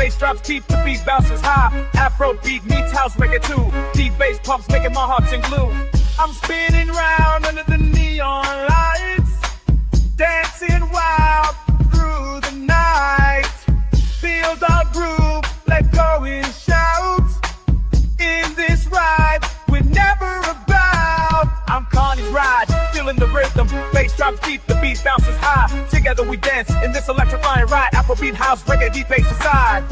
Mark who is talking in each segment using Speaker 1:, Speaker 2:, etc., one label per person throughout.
Speaker 1: bass drops deep, the beat bounces high. Afro beat meets house reggae too. Deep bass pumps making my heart sing blue. I'm spinning round under the neon lights, dancing wild through the night. Feel the groove, let go and shout. In this ride, we're never about. I'm Carney's ride, feeling the rhythm. Bass drops deep, the beat bounces high. Together we dance in this electrifying ride. Afrobeat, house, reggae, deep bass aside.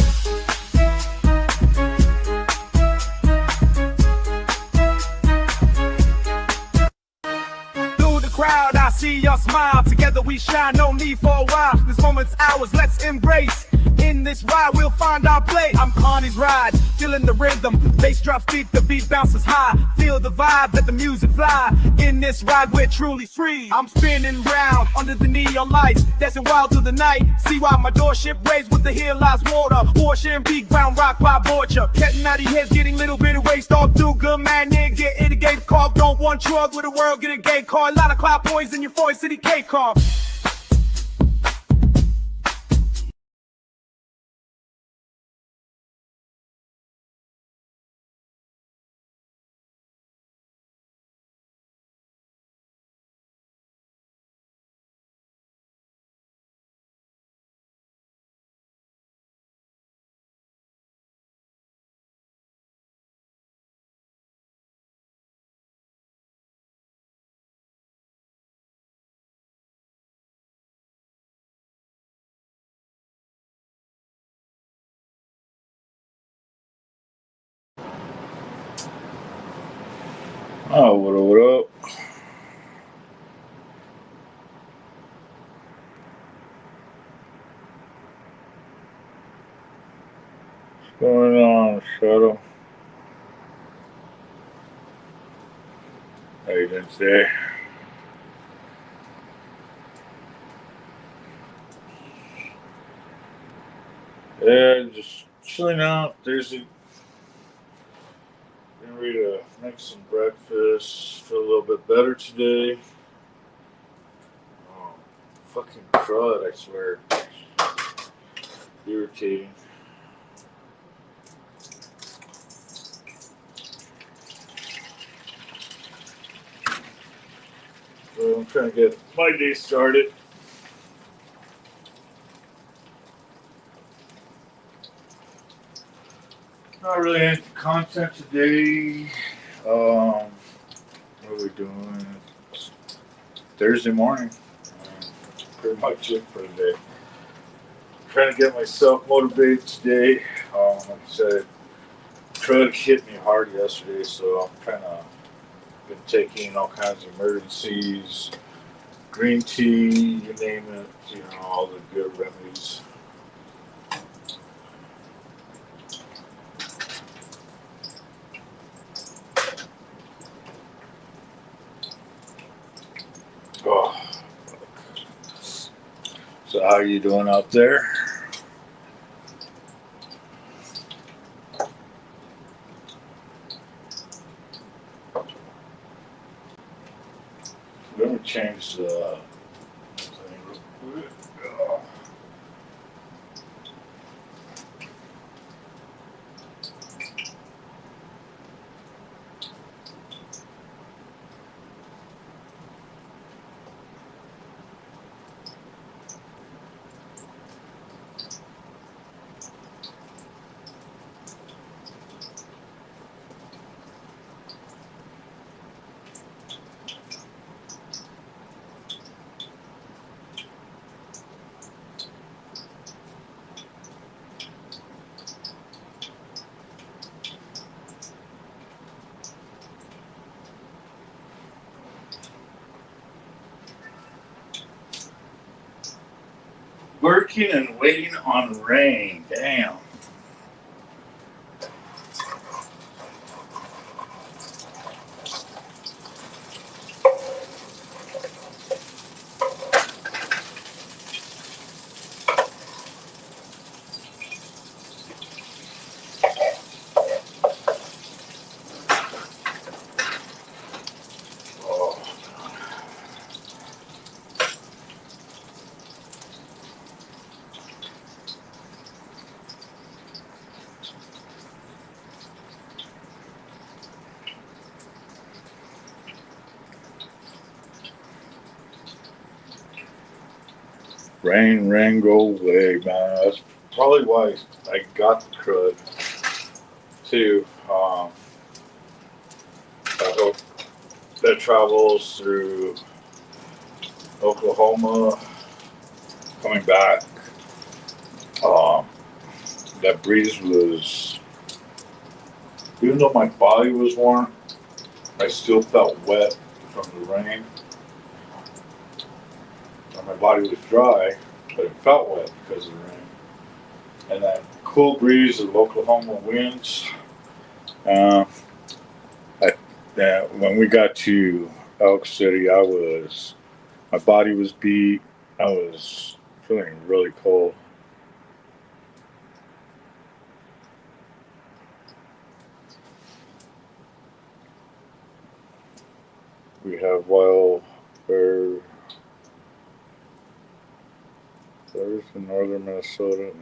Speaker 1: Through the crowd, I see your smile. Together we shine, no need for a while. This moment's ours, let's embrace. In this ride, we'll find our place. I'm Carney's ride, feeling the rhythm. Bass drops deep, the beat bounces high. Feel the vibe, let the music fly. In this ride, we're truly free. I'm spinning round under the neon lights, dancing wild through the night. See why my doorship raised with the hill lies water. Ocean beat, ground rock by Borgia. Getting out of your heads, getting little bit of waste off. Do good, man, nigga, get in the game car. Don't want drug with the world, get a gay car. A lot of cloud boys in your 4 city K car.
Speaker 2: Oh, what up? What's going on, Shadow? How you doing today? Yeah, just chilling out. Gonna ready to make some breakfast. Feel a little bit better today. Oh, fucking crud, I swear. Irritating. So I'm trying to get my day started. Not really into content today. What are we doing? It's Thursday morning. That's pretty much it for today. Trying to get myself motivated today. Like I said, crud hit me hard yesterday, so I'm trying to been taking all kinds of emergencies, green tea, you name it, all the good remedies. Oh, so how are you doing out there? Let me change the thing real quick. Working and waiting on rain. Damn. Rain, go away, man. That's probably why I got the crud too. That, that travels through Oklahoma, coming back. Um, that breeze was, even though my body was warm, I still felt wet from the rain. And my body was dry, but it felt wet because of the rain. And that cool breeze of Oklahoma winds. Uh, when we got to Elk City, my body was beat. I was feeling really cold. We have wildfires in northern Minnesota.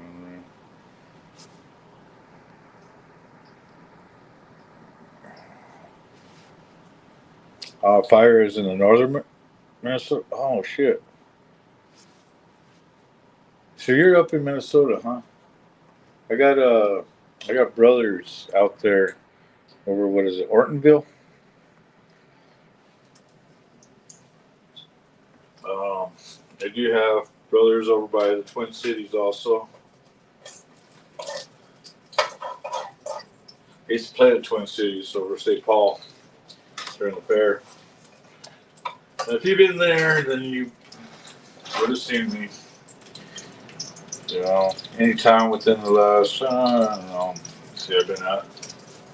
Speaker 2: Fires in the northern Minnesota. Oh shit! So you're up in Minnesota, huh? I got brothers out there over, what is it, Ortonville? Um, I do have brothers over by the Twin Cities also. I used to play at Twin Cities over St. Paul during the fair. And if you've been there, then you would have seen me. You know, anytime within the last, I don't know. See, I've been out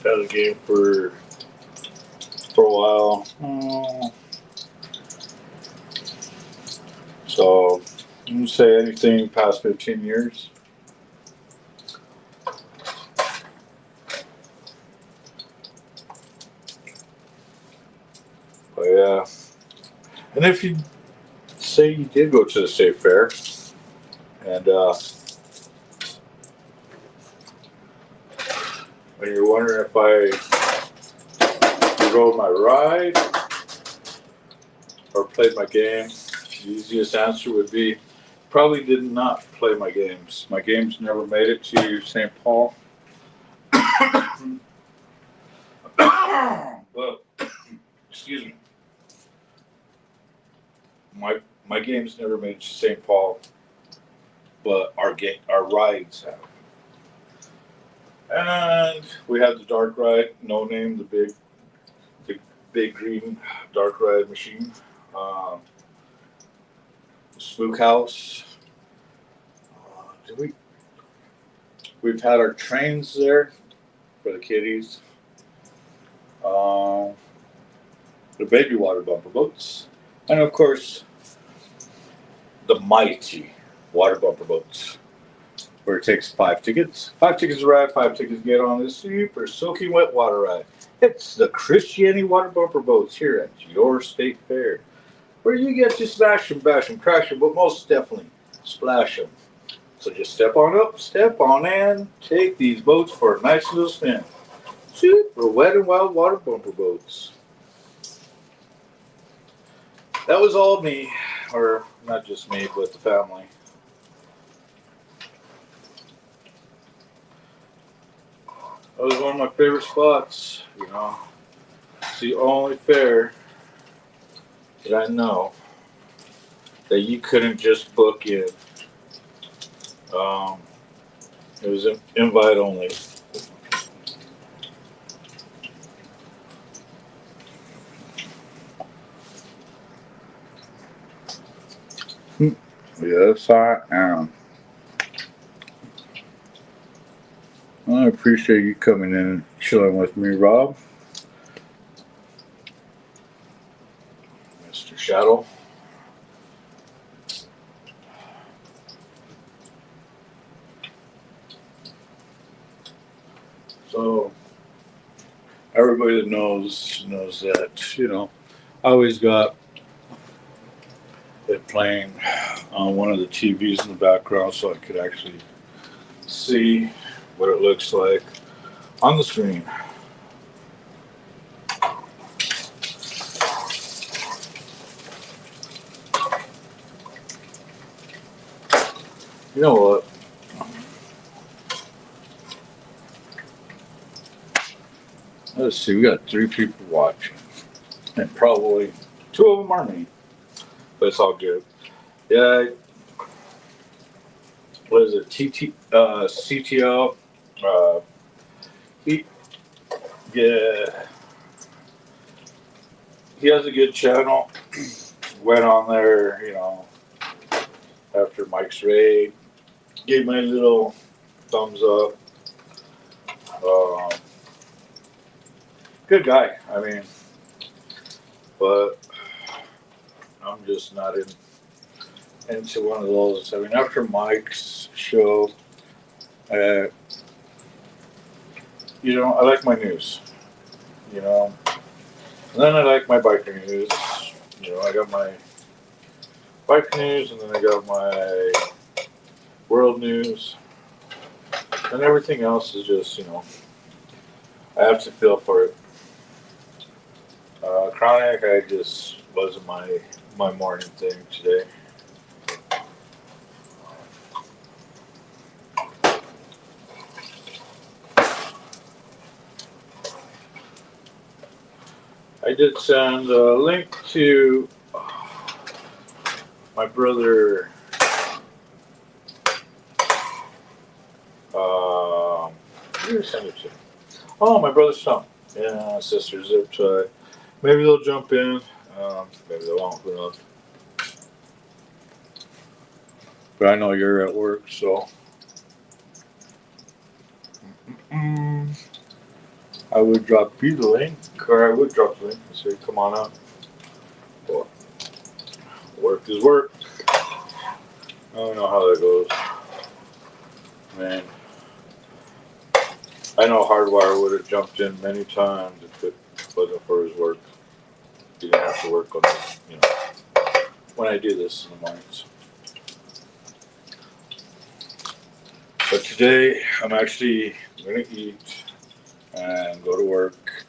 Speaker 2: the game for a while. So, I wouldn't say anything past 15 years. But yeah. And if you say you did go to the state fair, and when you're wondering if I rode my ride or played my game, the easiest answer would be probably did not play my games. My games never made it to St. Paul. But excuse me. My games never made it to St. Paul, but our rides have. And we had the dark ride, no name, the big green dark ride machine. Spook House. We've had our trains there for the kiddies. The baby water bumper boats. And of course, the mighty water bumper boats, where it takes 5 tickets. 5 tickets to ride, 5 tickets to get on this super soaking wet water ride. It's the Christianity water bumper boats here at your state fair, where you get to smash them, bash them, crash them, but most definitely splash them. So just step on up, step on in, take these boats for a nice little spin. Super wet and wild water bumper boats. That was all me, or not just me, but the family. That was one of my favorite spots, you know. It's the only fair that I know that you couldn't just book in. It was invite only. Yes, I am. I appreciate you coming in and chilling with me, Rob. Mr. Shadow. So, everybody that knows that, you know, I always got it playing on one of the TVs in the background so I could actually see what it looks like on the screen. You know what? Let's see. We got 3 people watching, and probably 2 of them are me, but it's all good. Yeah. What is it? CTO. Uh, he, yeah, he has a good channel. Went on there, after Mike's raid. Gave my little thumbs up. Um, Good guy. I mean, but I'm just not into one of those. I mean, after Mike's show, uh, I like my news. You know, and then I like my biker news. I got my bike news, and then I got my world news, and everything else is just, I have to feel for it. Chronic, I just wasn't my morning thing today. I did send a link to my brother. Who did I send it to? Oh, my brother's son. Yeah, sisters. Maybe they'll jump in. Maybe they won't. Who knows? But I know you're at work, so I would drop you the link, or I would drop the link and say, "Come on up." But work is work. I don't know how that goes, man. I know Hardwire would have jumped in many times if it wasn't for his work. He didn't have to work on when I do this in the mornings. But today I'm actually gonna eat and go to work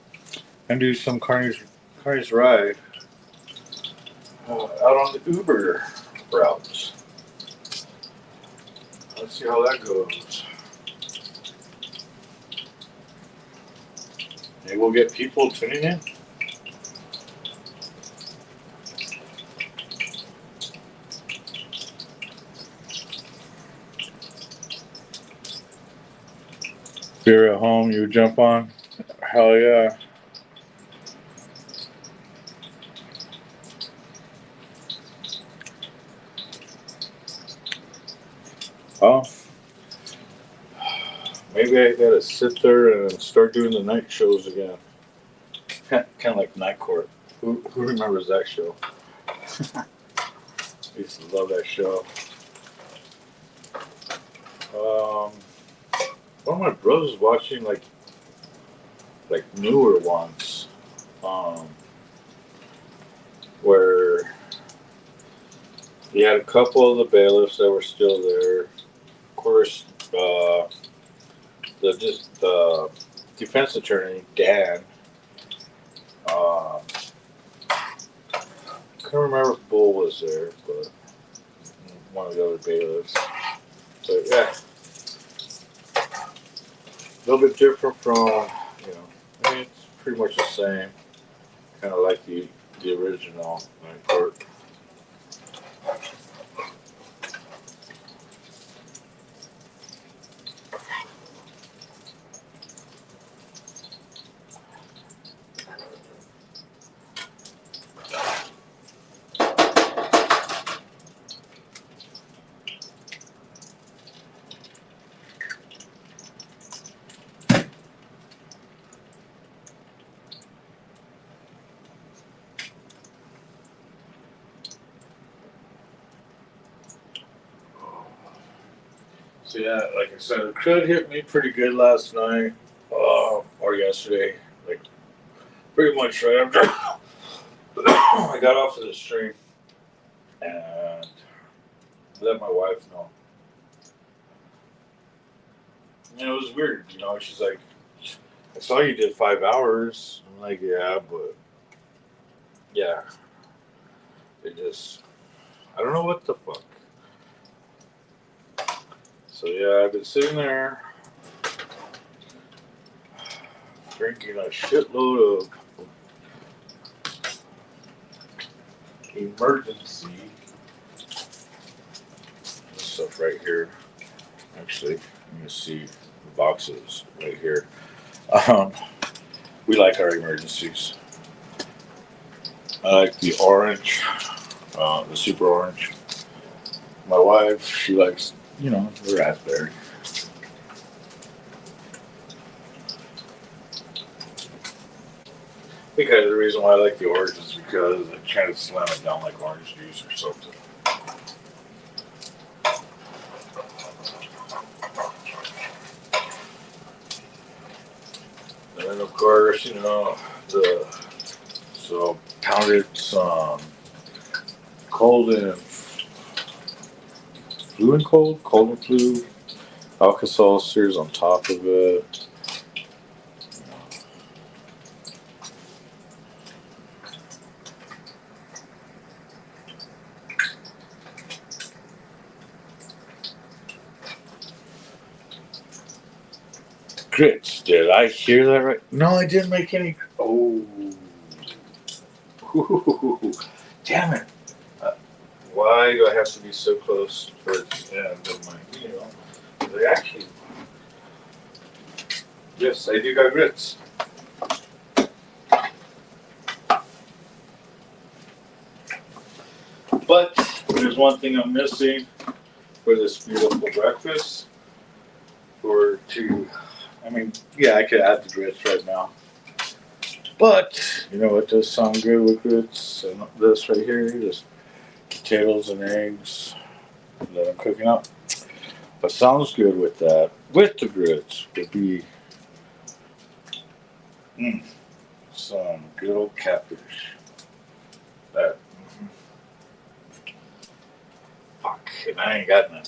Speaker 2: and do some Carney's ride out on the Uber routes. Let's see how that goes. Maybe we'll get people tuning in. If you're at home, you jump on. Hell yeah. Oh, maybe I gotta sit there and start doing the night shows again. Kind of like Night Court. Who remembers that show? I used to love that show. One of my brothers watching like newer ones, where he had a couple of the bailiffs that were still there. Of course, the defense attorney Dan. Couldn't remember if Bull was there, but one of the other bailiffs. But yeah, a little bit different from I mean, it's pretty much the same, kind of like the original Night Court. So yeah, like I said, it could hit me pretty good last night, or yesterday, like pretty much right after I got off of the stream and let my wife know. And it was weird, she's like, I saw you did 5 hours. I'm like, yeah, but yeah, it just, I don't know what the fuck. So yeah, I've been sitting there drinking a shitload of emergency stuff right here. Actually, you can see the boxes right here. Um, we like our emergencies. I like the orange, the super orange. My wife, she likes, the raspberry. Because the reason why I like the orange is because I kind of slam it down like orange juice or something. And then of course, so pounded some cold and flu, Alka-Seltzers on top of it. Grits. Did I hear that right? No, I didn't make any. Oh. Ooh, damn it. Why do I have to be so close towards the end of my meal? They actually. Yes, I do got grits. But there's one thing I'm missing for this beautiful breakfast. I could add the grits right now. But, it does sound good with grits. And this right here, just potatoes and eggs that I'm cooking up. What sounds good with that, with the grits, would be some good old catfish. That, fuck, and I ain't got none.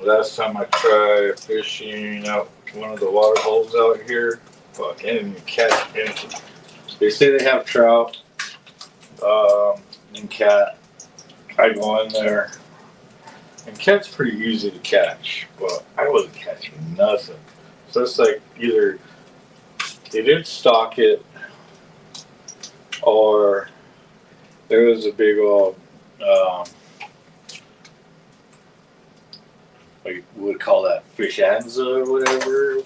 Speaker 2: Last time I tried fishing out one of the water holes out here, fuck, I didn't even catch anything. They say they have trout and cat. I go in there, and cat's pretty easy to catch, but I wasn't catching nothing. So it's like either they didn't stock it, or there was a big old we would call that fishanza or whatever.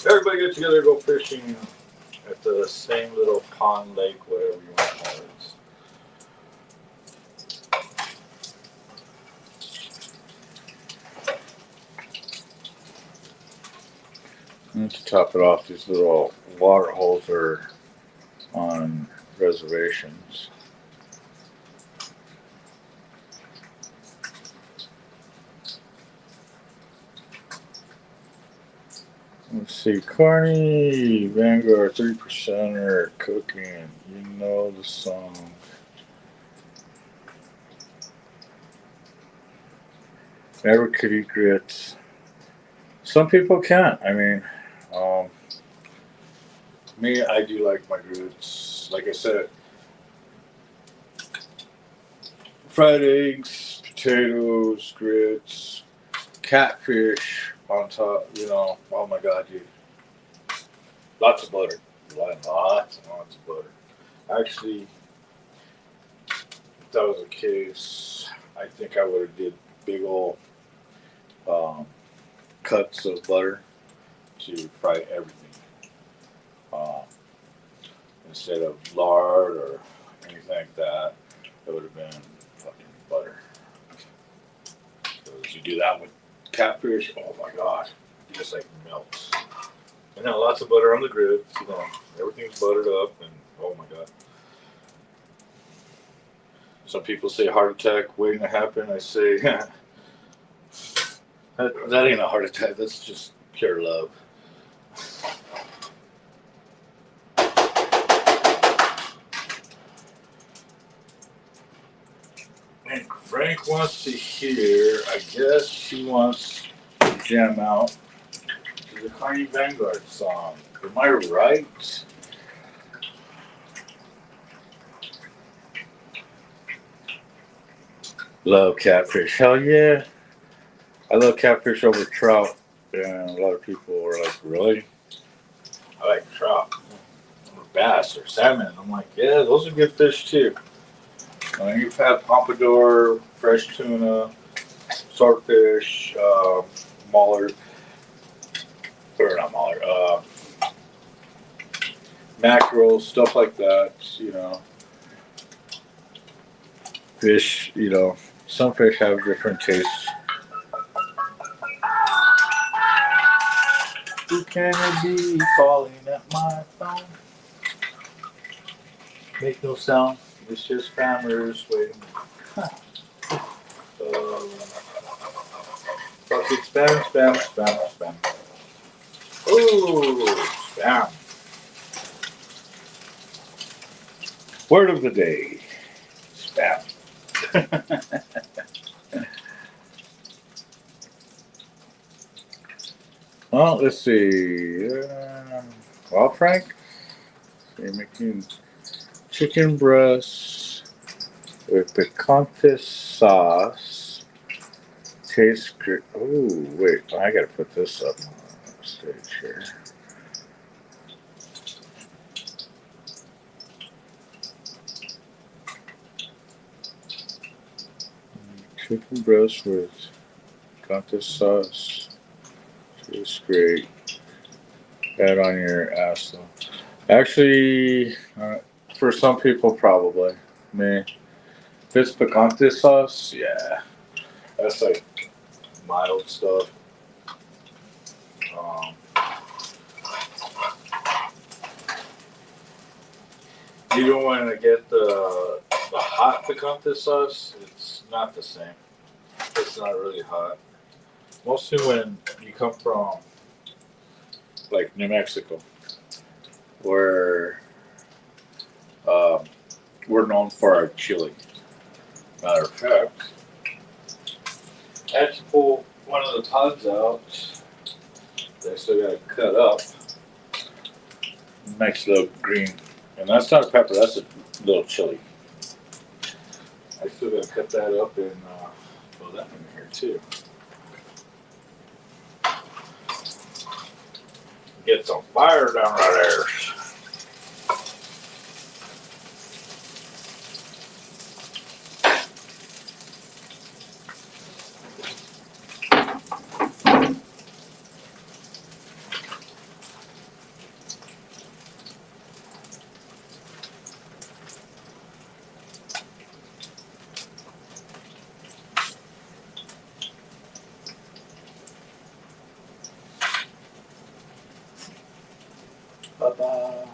Speaker 2: Everybody get together, go fishing at the same little pond, lake, whatever you want to call it. And to top it off, these little water holes are on reservations. Let's see, Carney, Vanguard, 3%er, cooking. You know the song. Never could eat grits. Some people can't. Me, I do like my grits. Like I said, fried eggs, potatoes, grits, catfish on top. Oh my god, dude. Lots of butter. Lots and lots of butter. Actually, if that was the case, I think I would have did big old cuts of butter to fry everything. Instead of lard or anything like that, it would have been fucking butter. Because you do that with catfish, oh my god, it just like melts. And then lots of butter on the grits, everything's buttered up, and oh my god. Some people say heart attack waiting to happen. I say, that ain't a heart attack, that's just pure love. And Frank wants to hear, I guess he wants to jam out to the Carney Vanguard song. Am I right? Love catfish. Hell yeah. I love catfish over trout. And a lot of people are like, really? I like trout. Or bass or salmon. I'm like, yeah, those are good fish too. You've had pompadour, fresh tuna, swordfish, mallard, or not mallard, mackerel, stuff like that. Fish, some fish have different tastes. Who can it be calling at my phone? Make no sound. It's just spammers waiting. Huh. Fucking spam, spam, spam, spam. Ooh, spam. Word of the day. Spam. Well, let's see. Well, Frank, you're making chicken breasts with picante sauce. Tastes great. Oh, wait. I gotta put this up on stage here. Chicken breast with picante sauce. Tastes great. Add on your ass though. Actually, for some people, probably. Me. If it's picante sauce, yeah. That's like mild stuff. Um, Even when I get the hot picante sauce, it's not the same. It's not really hot. Mostly when you come from like New Mexico, where we're known for our chili. Matter of fact, I had to pull one of the pods out. They still got to cut up. Nice little green. And that's not a pepper, that's a little chili. I still got to cut that up and throw that in here too. Get some fire down right there. Ba-ba.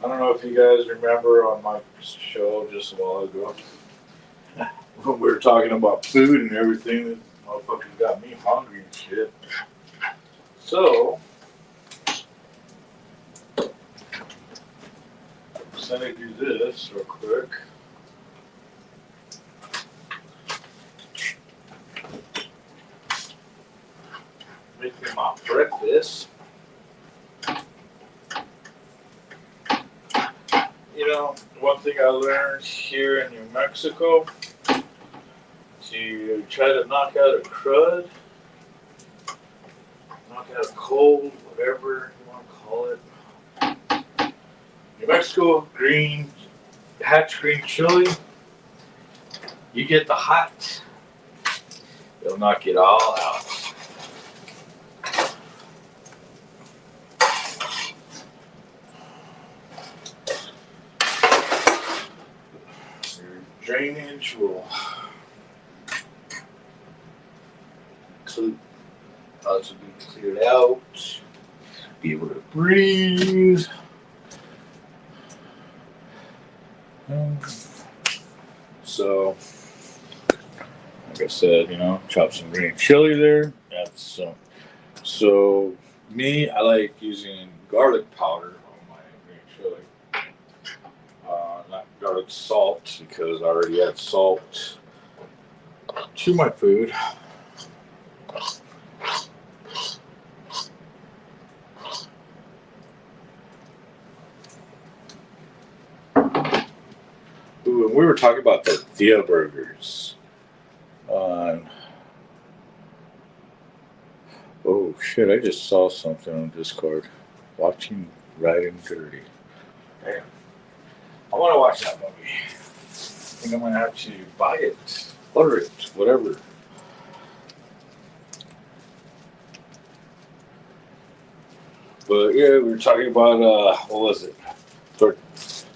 Speaker 2: I don't know if you guys remember on my show just a while ago when we were talking about food and everything. That motherfuckers got me hungry and shit. So, I'm just gonna do this real quick. Making my breakfast. One thing I learned here in New Mexico, to try to knock out a crud, knock out a cold, whatever you want to call it. New Mexico green, hatch green chili, you get the hot, it'll knock it all out. Drainage will also be cleared out, be able to breathe. So, like I said, chop some green chili there. That's so me. I like using garlic powder on my green chili, not garlic salt because I already add salt to my food. Ooh, and we were talking about tortilla burgers. Oh shit! I just saw something on Discord. Watching Riding Dirty. Damn, I want to watch that movie. I think I'm gonna have to buy it, order it, whatever. But yeah, we were talking about what was it?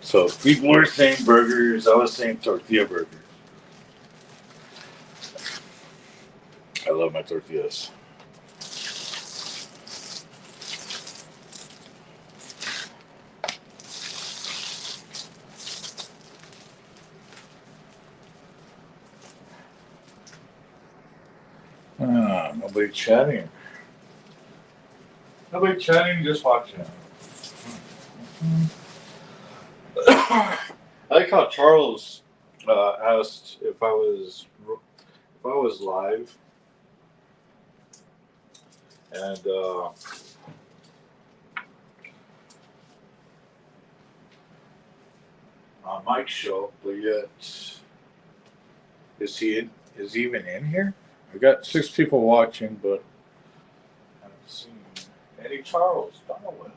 Speaker 2: So people were saying burgers. I was saying tortilla burgers. I love my tortillas. Nobody chatting. Nobody chatting, just watching. I like how Charles asked if I was live, and on Mike's show, but yet is he even in here? We got 6 people watching, but I haven't seen any Charles Donald.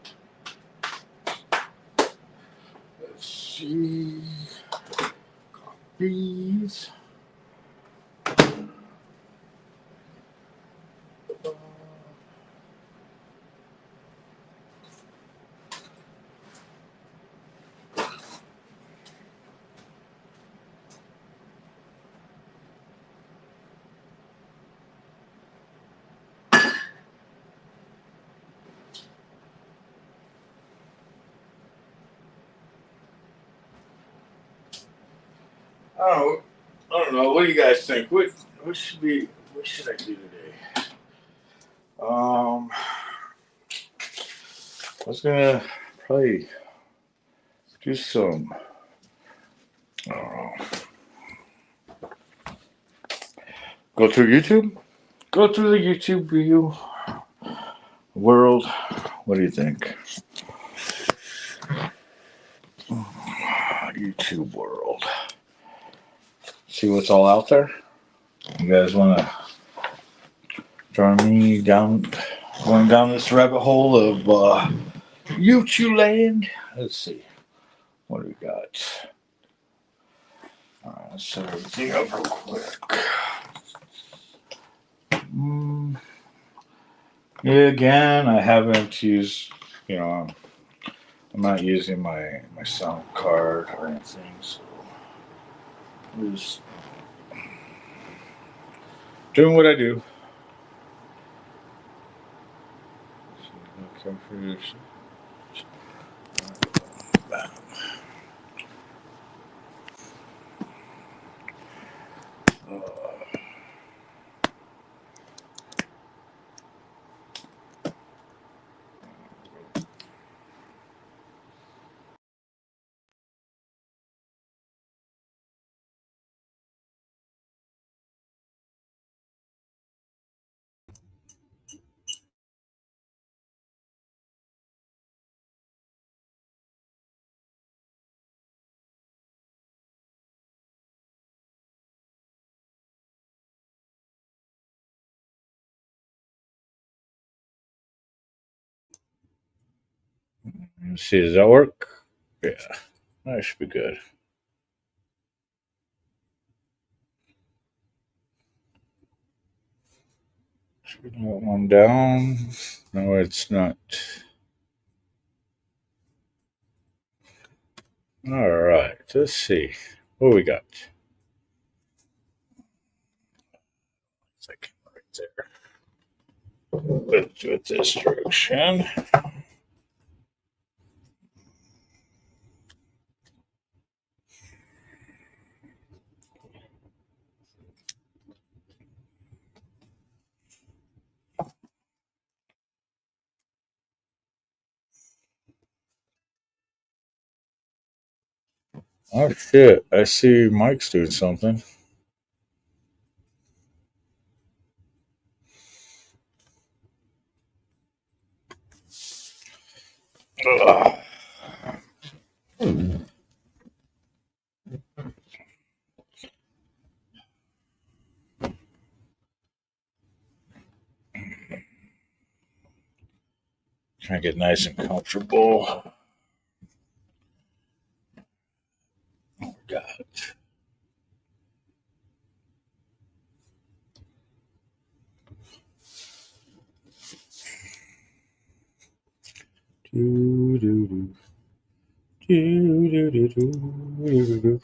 Speaker 2: Let's see. Coffees. I don't know. What do you guys think? What should I do today? I was gonna probably do some. I don't know. Go through YouTube. Go through the YouTube view world. What do you think? YouTube world. See what's all out there. You guys want to join me going down this rabbit hole of YouTube land? Let's see. What do we got? Let's set everything up real quick. Yeah, again, I haven't used, I'm not using my sound card or anything, so I'm just doing what I do. Let's see, does that work? Yeah, that should be good. Should we note one down? No, it's not. All right, let's see. What we got? Second right there. Let's do it this direction. Oh shit! I see Mike's doing something. Ugh. Trying to get nice and comfortable. Oh God. Do, do, do. Do, do, do, do, do, do.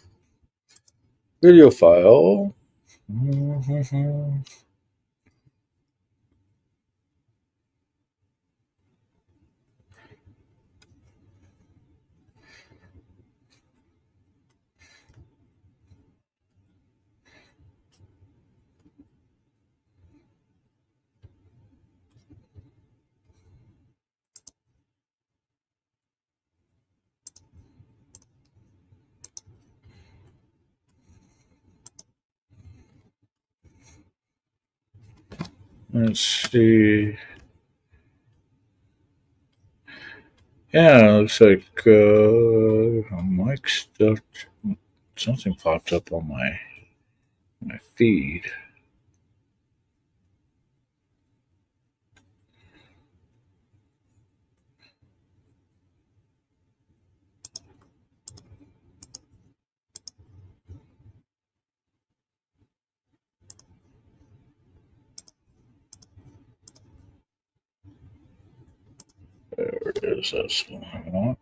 Speaker 2: Video file. Mhm. Let's see. Yeah, looks like Mike's stuff. Something popped up on my feed. There it is. That's what I want.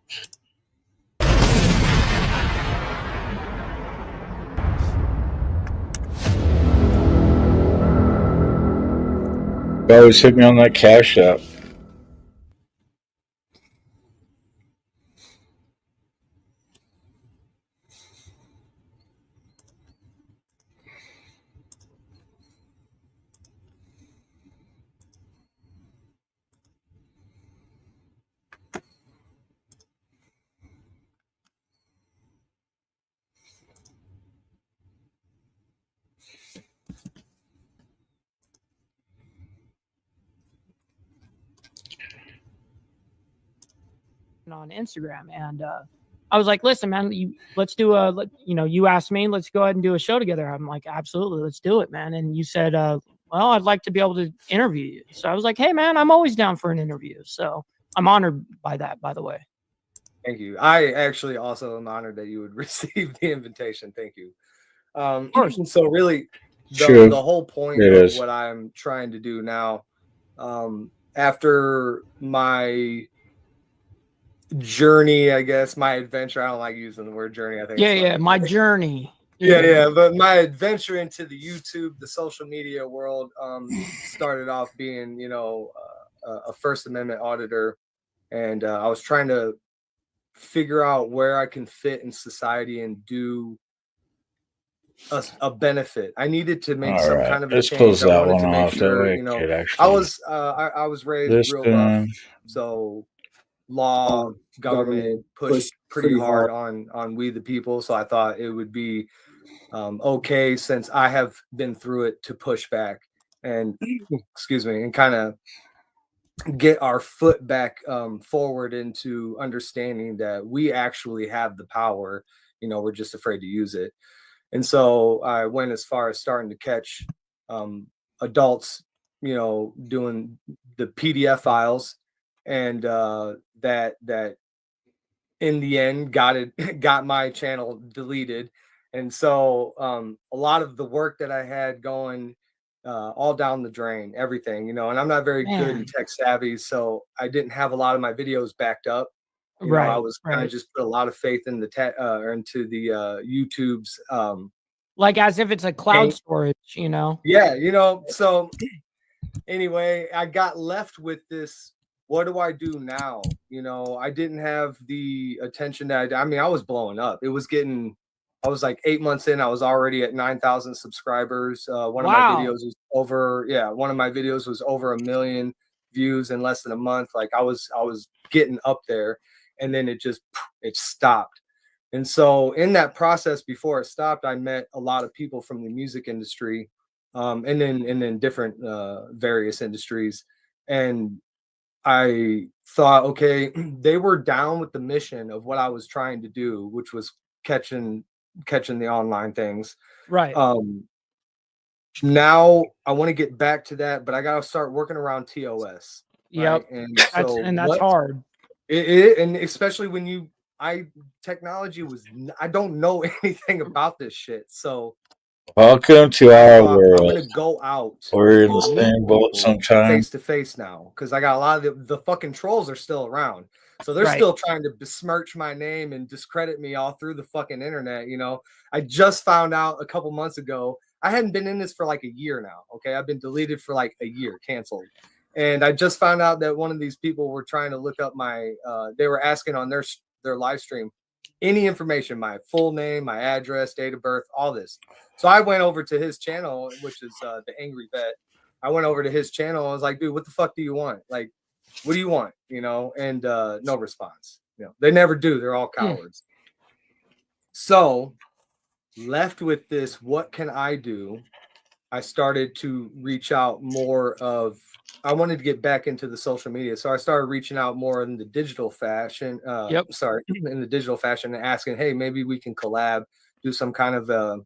Speaker 2: You always hit me on that Cash App.
Speaker 3: on Instagram, and I was like, "Listen, man, let's do you asked me, let's go ahead and do a show together." I'm like, "Absolutely, let's do it, man." And you said, "Well, I'd like to be able to interview you." So I was like, "Hey, man, I'm always down for an interview." So I'm honored by that, by the way.
Speaker 4: Thank you. I actually also am honored that you would receive the invitation. Thank you.
Speaker 3: Of course.
Speaker 4: So really,
Speaker 2: True.
Speaker 4: the whole point
Speaker 2: It
Speaker 4: of
Speaker 2: is.
Speaker 4: what I'm trying to do now, after my journey, I guess my adventure. I don't like using the word journey. I think
Speaker 3: Yeah, my journey.
Speaker 4: yeah, but my adventure into the YouTube, the social media world, started off being, a First Amendment auditor, and I was trying to figure out where I can fit in society and do a benefit. I needed to make
Speaker 2: All
Speaker 4: some
Speaker 2: right.
Speaker 4: kind of a
Speaker 2: Let's
Speaker 4: change.
Speaker 2: close
Speaker 4: I
Speaker 2: that
Speaker 4: wanted
Speaker 2: one
Speaker 4: to make
Speaker 2: off. That
Speaker 4: sure,
Speaker 2: way I could actually
Speaker 4: I was raised real rough,
Speaker 2: listen.
Speaker 4: so law, government pushed pretty hard on we the people. So I thought it would be okay, since I have been through it, to push back and excuse me, and kind of get our foot back forward into understanding that we actually have the power. We're just afraid to use it. And so I went as far as starting to catch adults, doing the PDF files, and that in the end got my channel deleted. And so a lot of the work that I had going, all down the drain, everything, and I'm not very good and tech savvy, so I didn't have a lot of my videos backed up. I was kind of just put a lot of faith in the tech, or into the YouTube's
Speaker 3: like as if it's a cloud storage.
Speaker 4: Yeah, so anyway, I got left with this. What do I do now? I didn't have the attention that I was blowing up. I was like 8 months in. I was already at 9,000 subscribers. One of my videos was one of my videos was over 1 million views in less than a month. Like I was getting up there, and then it stopped. And so in that process, before it stopped, I met a lot of people from the music industry, and then different various industries. And I thought, okay, they were down with the mission of what I was trying to do, which was catching the online things.
Speaker 3: Right.
Speaker 4: Now I want to get back to that, but I got to start working around TOS.
Speaker 3: Yep.
Speaker 4: Right? And so
Speaker 3: That's hard.
Speaker 4: And especially when technology was, I don't know anything about this shit. So
Speaker 2: Welcome to our
Speaker 4: I'm
Speaker 2: world.
Speaker 4: gonna go out.
Speaker 2: We're in the
Speaker 4: and meet
Speaker 2: same boat
Speaker 4: people
Speaker 2: sometimes.
Speaker 4: face to face now, because I got a lot of the fucking trolls are still around. So they're
Speaker 3: Right.
Speaker 4: still trying to besmirch my name and discredit me all through the fucking internet. You know, I just found out a couple months ago. I hadn't been in this for like a year now. Okay, I've been deleted for like a year, canceled. And I just found out that one of these people were trying to look up my. They were asking on their live stream any information, my full name, my address, date of birth, all this. So I went over to his channel, which is the Angry Vet. I went over to his channel. I was like, dude, what the fuck do you want? Like, what do you want? You know, and no response. You know, they never do. They're all cowards. So left with this, what can I do? I started to reach out more of, I wanted to get back into the social media. So I started reaching out more in the digital fashion. In the digital fashion, and asking, hey, maybe we can collab, do some kind of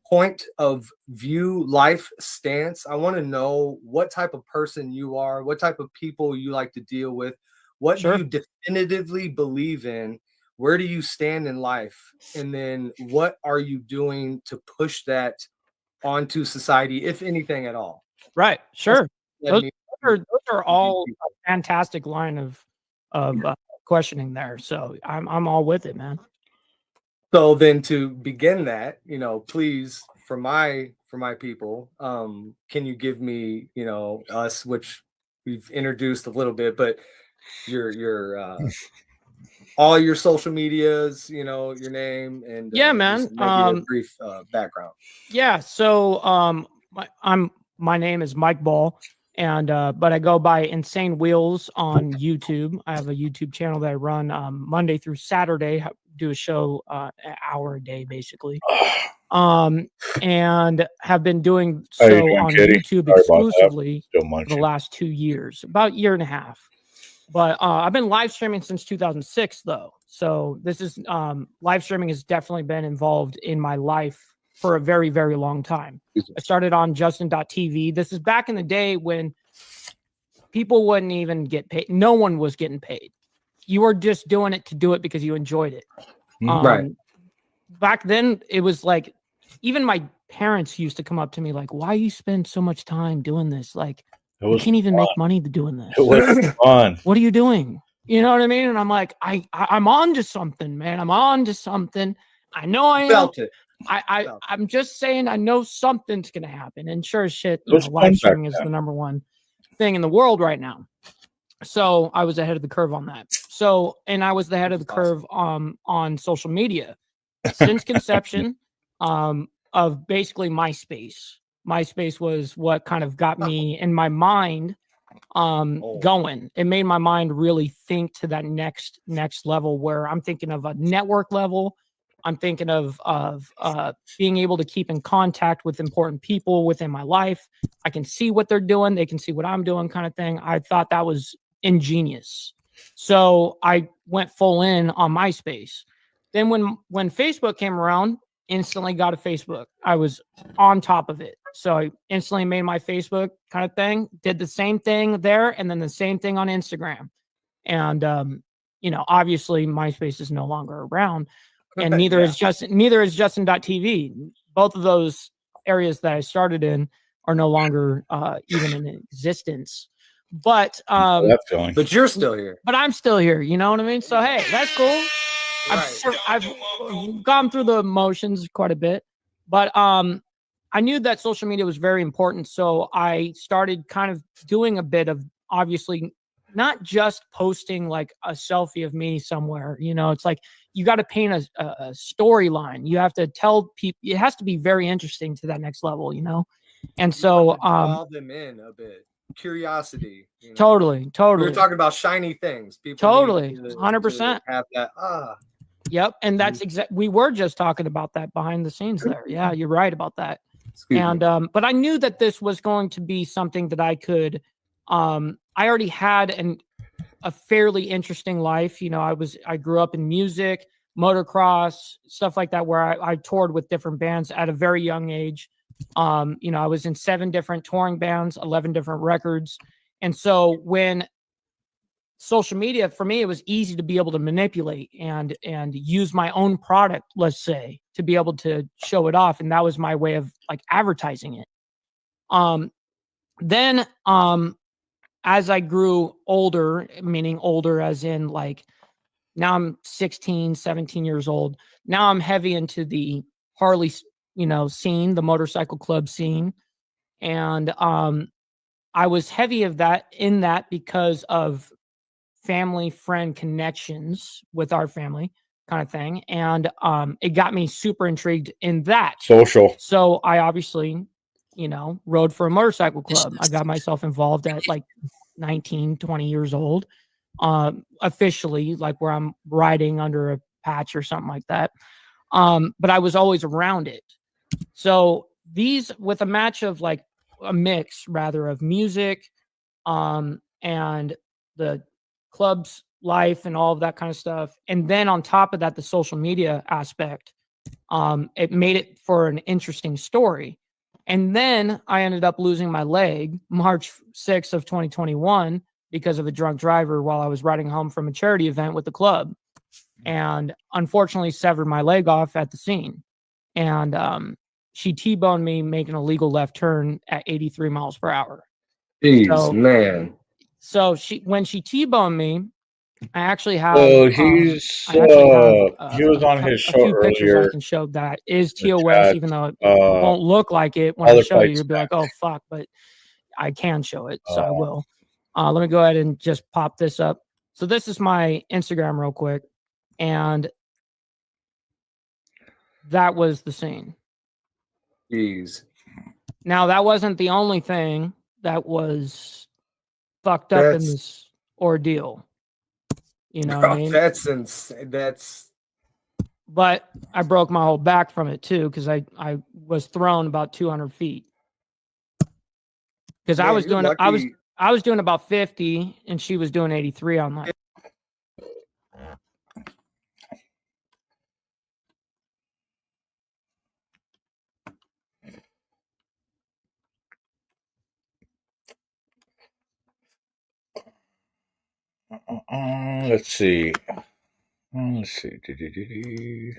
Speaker 4: point of view life stance. I want to know what type of person you are, what type of people you like to deal with, what do you definitively believe in, where do you stand in life, and then what are you doing to push that onto society, if anything at all.
Speaker 3: Right. Sure. Those are all a fantastic line of questioning there. So I'm all with it, man.
Speaker 4: So then to begin that, you know, please, for my people, can you give me, you know, us, which we've introduced a little bit, but your all your social medias, you know, your name, and
Speaker 3: yeah, man,
Speaker 4: maybe a brief background.
Speaker 3: Yeah. So my name is Mike Ball, and but I go by Insane Wheels on YouTube. I have a YouTube channel that I run Monday through Saturday. Do a show an hour a day, basically. And have been doing so on YouTube exclusively for the last 2 years, about a year and a half. But I've been live streaming since 2006, though. So this is live streaming has definitely been involved in my life for a very, very long time. I started on Justin.tv. This is back in the day when people wouldn't even get paid. No one was getting paid. You were just doing it to do it because you enjoyed it.
Speaker 4: Right.
Speaker 3: Back then, it was like, even my parents used to come up to me like, why you spend so much time doing this? Like, you can't even make money doing this.
Speaker 2: It was fun.
Speaker 3: What are you doing? You know what I mean? And I'm like, I'm on to something, man. I'm on to something. I know I am.
Speaker 4: Felt it.
Speaker 3: I'm just saying I know something's going to happen. And sure as shit, you know, live streaming is the number one thing in the world right now. So I was ahead of the curve on that. So, and I was the head of the curve on social media since conception of basically MySpace. MySpace was what kind of got me in my mind going. It made my mind really think to that next level where I'm thinking of a network level. I'm thinking of being able to keep in contact with important people within my life. I can see what they're doing. They can see what I'm doing, kind of thing. I thought that was ingenious. So I went full in on MySpace. Then when Facebook came around, instantly got a Facebook. I was on top of it. So I instantly made my Facebook kind of thing, did the same thing there, and then the same thing on Instagram. And you know, obviously MySpace is no longer around, and neither is Justin.tv. Both of those areas that I started in are no longer even in existence. But
Speaker 4: but you're still here.
Speaker 3: But I'm still here, you know what I mean? So hey, that's cool. I've gone through the motions quite a bit, but I knew that social media was very important. So I started kind of doing a bit of, obviously, not just posting like a selfie of me somewhere. You know, it's like you got to paint a storyline. You have to tell people. It has to be very interesting to that next level, you know? And so
Speaker 4: draw them in a bit. Curiosity. You know?
Speaker 3: Totally.
Speaker 4: We were talking about shiny things. People
Speaker 3: totally 100%.
Speaker 4: have that
Speaker 3: Yep. And that's we were just talking about that behind the scenes there. Yeah, you're right about that.
Speaker 4: Excuse
Speaker 3: And
Speaker 4: me.
Speaker 3: but I knew that this was going to be something that I could I already had a fairly interesting life. You know, I grew up in music, motocross, stuff like that, where I toured with different bands at a very young age. You know, I was in 7 different touring bands, 11 different records. And so when social media, for me, it was easy to be able to manipulate and use my own product, let's say, to be able to show it off. And that was my way of like advertising it. Then as I grew older, meaning older as in like now I'm 16, 17 years old. Now I'm heavy into the Harley, you know, scene, the motorcycle club scene. And I was heavy of that in that because of family friend connections with our family kind of thing. And it got me super intrigued in that.
Speaker 2: Social.
Speaker 3: So I obviously, you know, rode for a motorcycle club. I got myself involved at like 19, 20 years old, officially, like where I'm riding under a patch or something like that. But I was always around it. So these, with a match of like a mix rather of music and the club's life and all of that kind of stuff. And then on top of that, the social media aspect, it made it for an interesting story. And then I ended up losing my leg March 6th of 2021 because of a drunk driver while I was riding home from a charity event with the club, and unfortunately severed my leg off at the scene. And she T-boned me making a legal left turn at 83 miles per hour.
Speaker 4: Jeez, man.
Speaker 3: So when she T-boned me, I actually have.
Speaker 2: Well, he's
Speaker 3: I actually have.
Speaker 2: he was on his
Speaker 3: a
Speaker 2: show
Speaker 3: few pictures I
Speaker 2: earlier.
Speaker 3: can show that is
Speaker 2: The
Speaker 3: TOS,
Speaker 2: chat,
Speaker 3: even though it won't look like it when I
Speaker 2: other
Speaker 3: show you.
Speaker 2: fights
Speaker 3: You'll be like, "Oh fuck!" But I can show it, so I
Speaker 2: Uh,
Speaker 3: will. Let me go ahead and just pop this up. So this is my Instagram real quick, and that was the scene.
Speaker 4: Jeez.
Speaker 3: Now that wasn't the only thing that was fucked up in this ordeal. You know what I mean?
Speaker 4: That's insane. That's
Speaker 3: But I broke my whole back from it too, because I was thrown about 200 feet. Because I
Speaker 4: Man,
Speaker 3: was
Speaker 4: you're
Speaker 3: doing
Speaker 4: lucky.
Speaker 3: I was doing about 50 and she was doing 83 on my.
Speaker 2: let's see. Let's see. Do-do-do-do.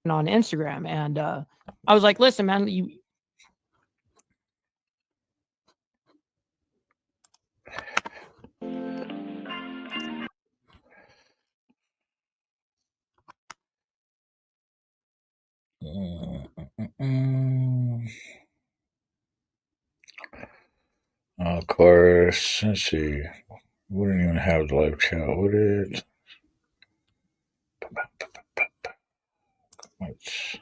Speaker 3: On Instagram, and I was like, listen, man, you.
Speaker 2: Of course. Let's see. We didn't even have the live chat, would it? Let's...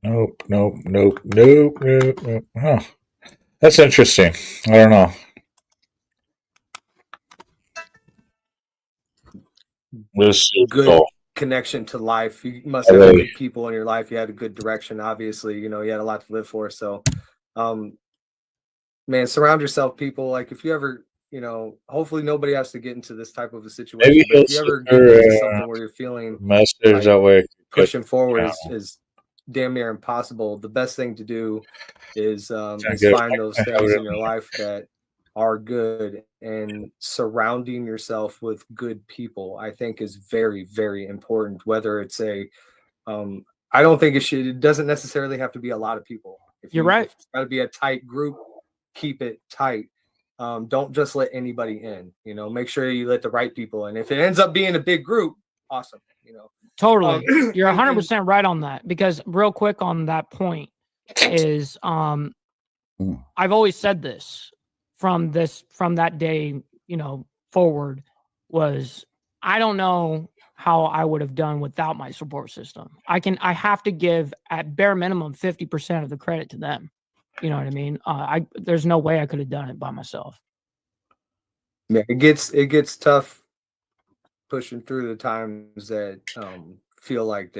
Speaker 2: Nope. Huh. That's interesting. I don't know. This is
Speaker 4: good
Speaker 2: cool.
Speaker 4: connection to life. You must have good people in your life. You had a good direction. Obviously, you know, you had a lot to live for. So, man, surround yourself, people. Like if you ever, you know, hopefully nobody has to get into this type of a situation.
Speaker 2: Maybe
Speaker 4: But if you ever get into something where you're feeling
Speaker 2: message
Speaker 4: like
Speaker 2: that way.
Speaker 4: pushing forward is damn near impossible, the best thing to do is find those things in your life that are good, and surrounding yourself with good people, I think, is very, very important. Whether it's a I don't think it doesn't necessarily have to be a lot of people.
Speaker 3: You're right.
Speaker 4: If it's got to be a tight group, keep it tight. Don't just let anybody in, you know, make sure you let the right people in. If it ends up being a big group, awesome, you know.
Speaker 3: Totally. You're 100% right on that, because real quick on that point is I've always said this from that day, you know, forward, was I don't know how I would have done without my support system. I have to give at bare minimum 50% of the credit to them. You know what I mean? There's no way I could have done it by myself.
Speaker 4: Yeah, it gets tough pushing through the times that feel like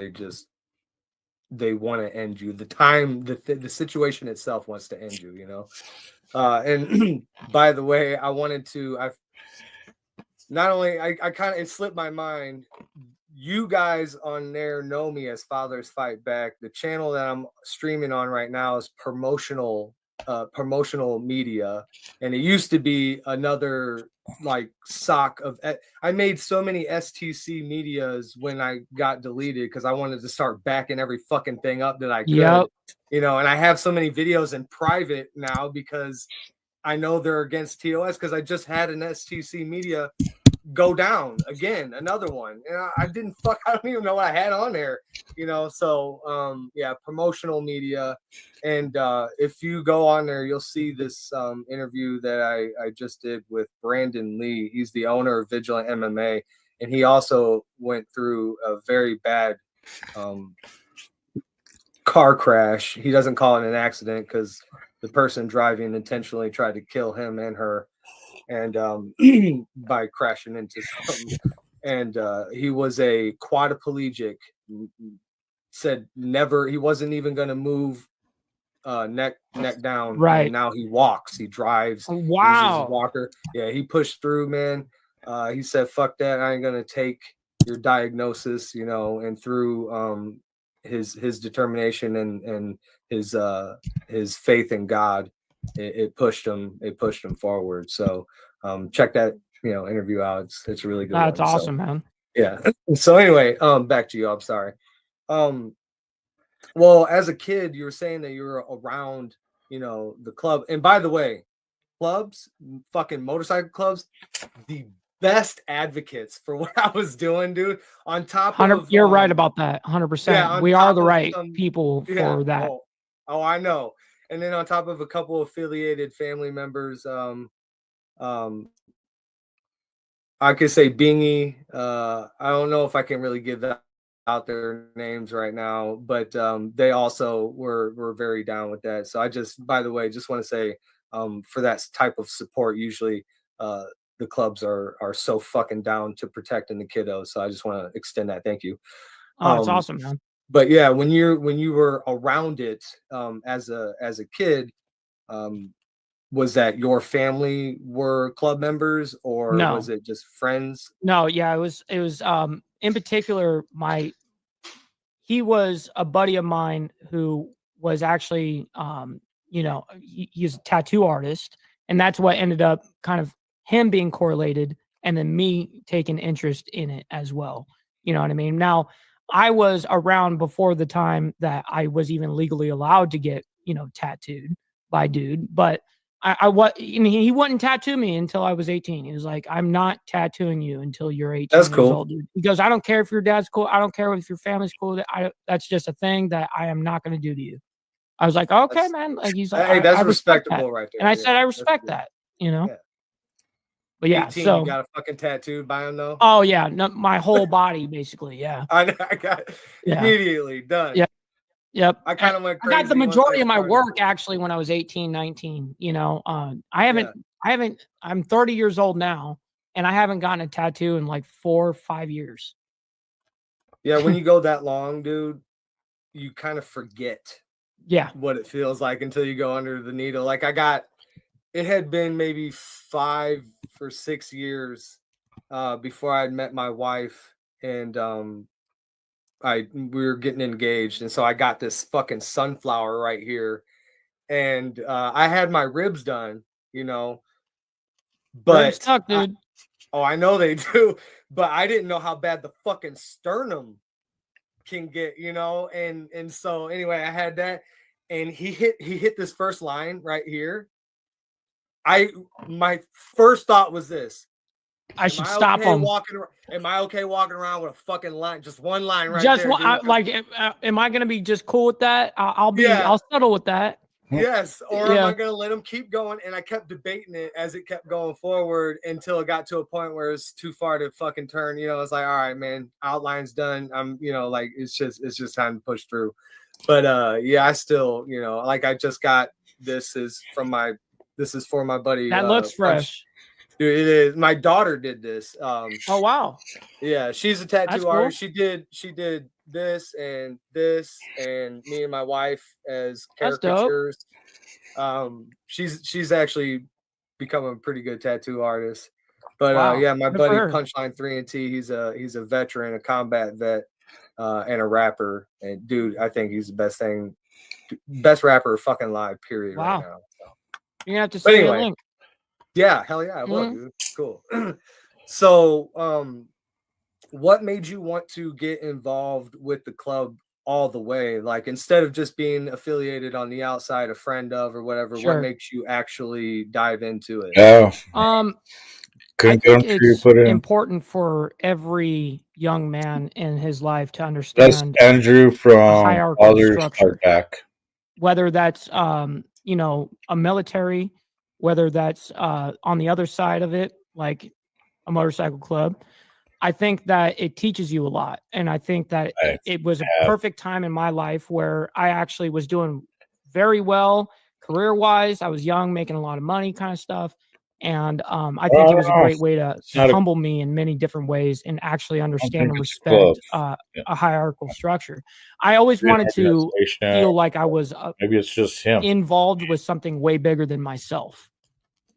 Speaker 4: they want to end you. The situation itself wants to end you, you know. And by the way, I've not only I kind of, it slipped my mind. You guys on there know me as Fathers Fight Back. The channel that I'm streaming on right now is promotional media, and it used to be another like sock of. I made so many STC medias when I got deleted because I wanted to start backing every fucking thing up that I could,
Speaker 3: Yep.
Speaker 4: you know. And I have so many videos in private now because I know they're against TOS because I just had an STC media go down again, another one. And I didn't I don't even know what I had on there, you know. So yeah, promotional media. And if you go on there, you'll see this interview that I just did with Brandon Lee. He's the owner of Vigilant MMA, and he also went through a very bad car crash. He doesn't call it an accident because the person driving intentionally tried to kill him and her, and by crashing into something. And he was a quadriplegic, said never, he wasn't even going to move neck down.
Speaker 3: Right.
Speaker 4: And now he walks, he drives, uses his
Speaker 3: Wow.
Speaker 4: walker. Yeah, he pushed through, man. He said, fuck that, I ain't going to take your diagnosis, you know. And through his determination and his faith in God, it pushed him forward. So check that, you know, interview out. It's a really good
Speaker 3: That's
Speaker 4: one.
Speaker 3: awesome,
Speaker 4: So,
Speaker 3: man.
Speaker 4: yeah. So anyway, back to you. I'm sorry. Well, as a kid, you were saying that you were around, you know, the club. And by the way, clubs, fucking motorcycle clubs, the best advocates for what I was doing, dude. On top of
Speaker 3: You're right about that. 100%.
Speaker 4: yeah,
Speaker 3: We are the right people
Speaker 4: yeah,
Speaker 3: for that.
Speaker 4: Oh, I know. And then on top of a couple affiliated family members, I could say Bingy. I don't know if I can really give out their names right now, but they also were very down with that. So I just, by the way, just want to say for that type of support, usually the clubs are so fucking down to protecting the kiddos. So I just want to extend that thank you.
Speaker 3: Oh, it's awesome, man.
Speaker 4: But yeah, when you were around it as a kid, was that your family were club members, or
Speaker 3: No.
Speaker 4: was it just friends?
Speaker 3: No, yeah, it was in particular he was a buddy of mine who was actually you know, he's a tattoo artist, and that's what ended up kind of him being correlated and then me taking interest in it as well. You know what I mean? Now, I was around before the time that I was even legally allowed to get, you know, tattooed by dude, but I he wouldn't tattoo me until I was 18. He was like, I'm not tattooing you until you're 18
Speaker 4: That's
Speaker 3: years
Speaker 4: cool.
Speaker 3: old, dude. He goes, I don't care if your dad's cool. I don't care if your family's cool. That's just a thing that I am not going to do to you. I was like, okay, man. Like, he's like,
Speaker 4: hey, that's
Speaker 3: I respect
Speaker 4: respectable
Speaker 3: that.
Speaker 4: right there.
Speaker 3: And I said, I
Speaker 4: Yeah,
Speaker 3: respect that, you know?
Speaker 4: Yeah.
Speaker 3: But yeah,
Speaker 4: 18,
Speaker 3: so
Speaker 4: you got a fucking tattoo by him though?
Speaker 3: oh yeah, no, my whole body basically, yeah.
Speaker 4: I got
Speaker 3: Yeah.
Speaker 4: immediately done.
Speaker 3: Yeah. Yep.
Speaker 4: I kind of went
Speaker 3: I
Speaker 4: crazy.
Speaker 3: got the
Speaker 4: once
Speaker 3: majority of my
Speaker 4: started.
Speaker 3: work actually when I was 18, 19, you know. I'm 30 years old now, and I haven't gotten a tattoo in like 4 or 5 years.
Speaker 4: Yeah, when you go that long, dude, you kind of forget
Speaker 3: Yeah.
Speaker 4: what it feels like until you go under the needle. Like it had been maybe 5 or 6 years before I'd met my wife, and we were getting engaged, and so I got this fucking sunflower right here, and I had my ribs done, you know, but
Speaker 3: Ribs suck, dude.
Speaker 4: I know they do, but I didn't know how bad the fucking sternum can get, you know. And so anyway, I had that, and he hit this first line right here. My first thought was this:
Speaker 3: I should stop him.
Speaker 4: Am I okay walking around with a fucking line, just one line right
Speaker 3: Just
Speaker 4: there?
Speaker 3: am I gonna be just cool with that? I'll settle with that.
Speaker 4: Yes, or am I gonna let him keep going? And I kept debating it as it kept going forward until it got to a point where it's too far to fucking turn. You know, it's like, all right, man, outline's done. I'm, you know, like it's just time to push through. But yeah, I still, you know, like I just got this is for my buddy.
Speaker 3: That looks fresh.
Speaker 4: Dude, it is. My daughter did this.
Speaker 3: Oh wow,
Speaker 4: Yeah, she's a
Speaker 3: that's
Speaker 4: tattoo
Speaker 3: cool.
Speaker 4: artist. She did this, and me and my wife as
Speaker 3: That's dope.
Speaker 4: caricatures. She's actually become a pretty good tattoo artist. But
Speaker 3: Wow,
Speaker 4: yeah, my
Speaker 3: good for
Speaker 4: buddy
Speaker 3: her.
Speaker 4: Punchline 3 and T, he's a veteran, a combat vet, and a rapper. And dude, I think he's the best rapper fucking live, period, right
Speaker 3: Wow.
Speaker 4: now. So.
Speaker 3: You're gonna have to
Speaker 4: But
Speaker 3: send me a
Speaker 4: anyway,
Speaker 3: link.
Speaker 4: yeah, hell yeah, I will,
Speaker 3: Mhm.
Speaker 4: dude. Cool. So, what made you want to get involved with the club all the way? Like, instead of just being affiliated on the outside, a friend of or whatever, what
Speaker 3: Sure.
Speaker 4: makes you actually dive into it?
Speaker 2: Oh,
Speaker 3: I
Speaker 2: couldn't
Speaker 3: think
Speaker 2: go until you
Speaker 3: it's
Speaker 2: put in.
Speaker 3: important for every young man in his life to
Speaker 2: That's
Speaker 3: understand
Speaker 2: Andrew
Speaker 3: a
Speaker 2: from
Speaker 3: hierarchical
Speaker 2: Father's
Speaker 3: structure,
Speaker 2: Hardback.
Speaker 3: whether that's you know, a military, whether that's on the other side of it, like a motorcycle club. I think that it teaches you a lot, and I think that
Speaker 2: I
Speaker 3: it was a
Speaker 2: have.
Speaker 3: perfect time in my life where I actually was doing very well career-wise. I was young, making a lot of money, kind of stuff, and I think it was a
Speaker 2: Oh,
Speaker 3: great way to
Speaker 2: it's not a,
Speaker 3: humble me in many different ways and actually
Speaker 2: I don't
Speaker 3: understand
Speaker 2: think
Speaker 3: and
Speaker 2: it's a club.
Speaker 3: respect
Speaker 2: Yeah.
Speaker 3: a hierarchical structure. I always
Speaker 2: Maybe an
Speaker 3: wanted to
Speaker 2: organization.
Speaker 3: feel like I was
Speaker 2: Maybe it's just him.
Speaker 3: involved with something way bigger than myself,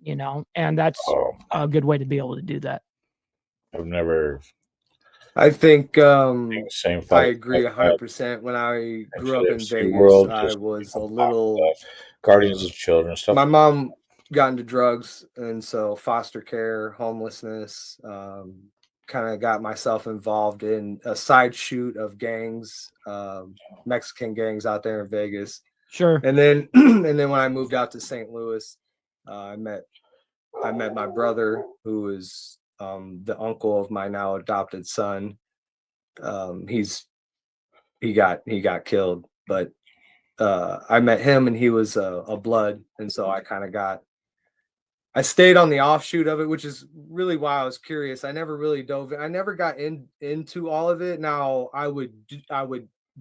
Speaker 3: you know, and that's
Speaker 2: Oh,
Speaker 3: a good way to be able to do that.
Speaker 2: I've never
Speaker 4: I think
Speaker 2: seen the same
Speaker 4: I
Speaker 2: fight.
Speaker 4: agree 100%. When I grew up in
Speaker 2: FC
Speaker 4: Vegas,
Speaker 2: World,
Speaker 4: I
Speaker 2: just
Speaker 4: was a
Speaker 2: pop
Speaker 4: little
Speaker 2: stuff, Guardians of Children stuff.
Speaker 4: my mom got into drugs, and so foster care, homelessness, kind of got myself involved in a side shoot of gangs, Mexican gangs out there in Vegas.
Speaker 3: Sure.
Speaker 4: And then and then when I moved out to St. Louis, I met my brother, who is the uncle of my now adopted son. He got killed, but I met him, and he was a blood, and so I stayed on the offshoot of it, which is really why I was curious. I never really dove in. I never got into all of it. Now I would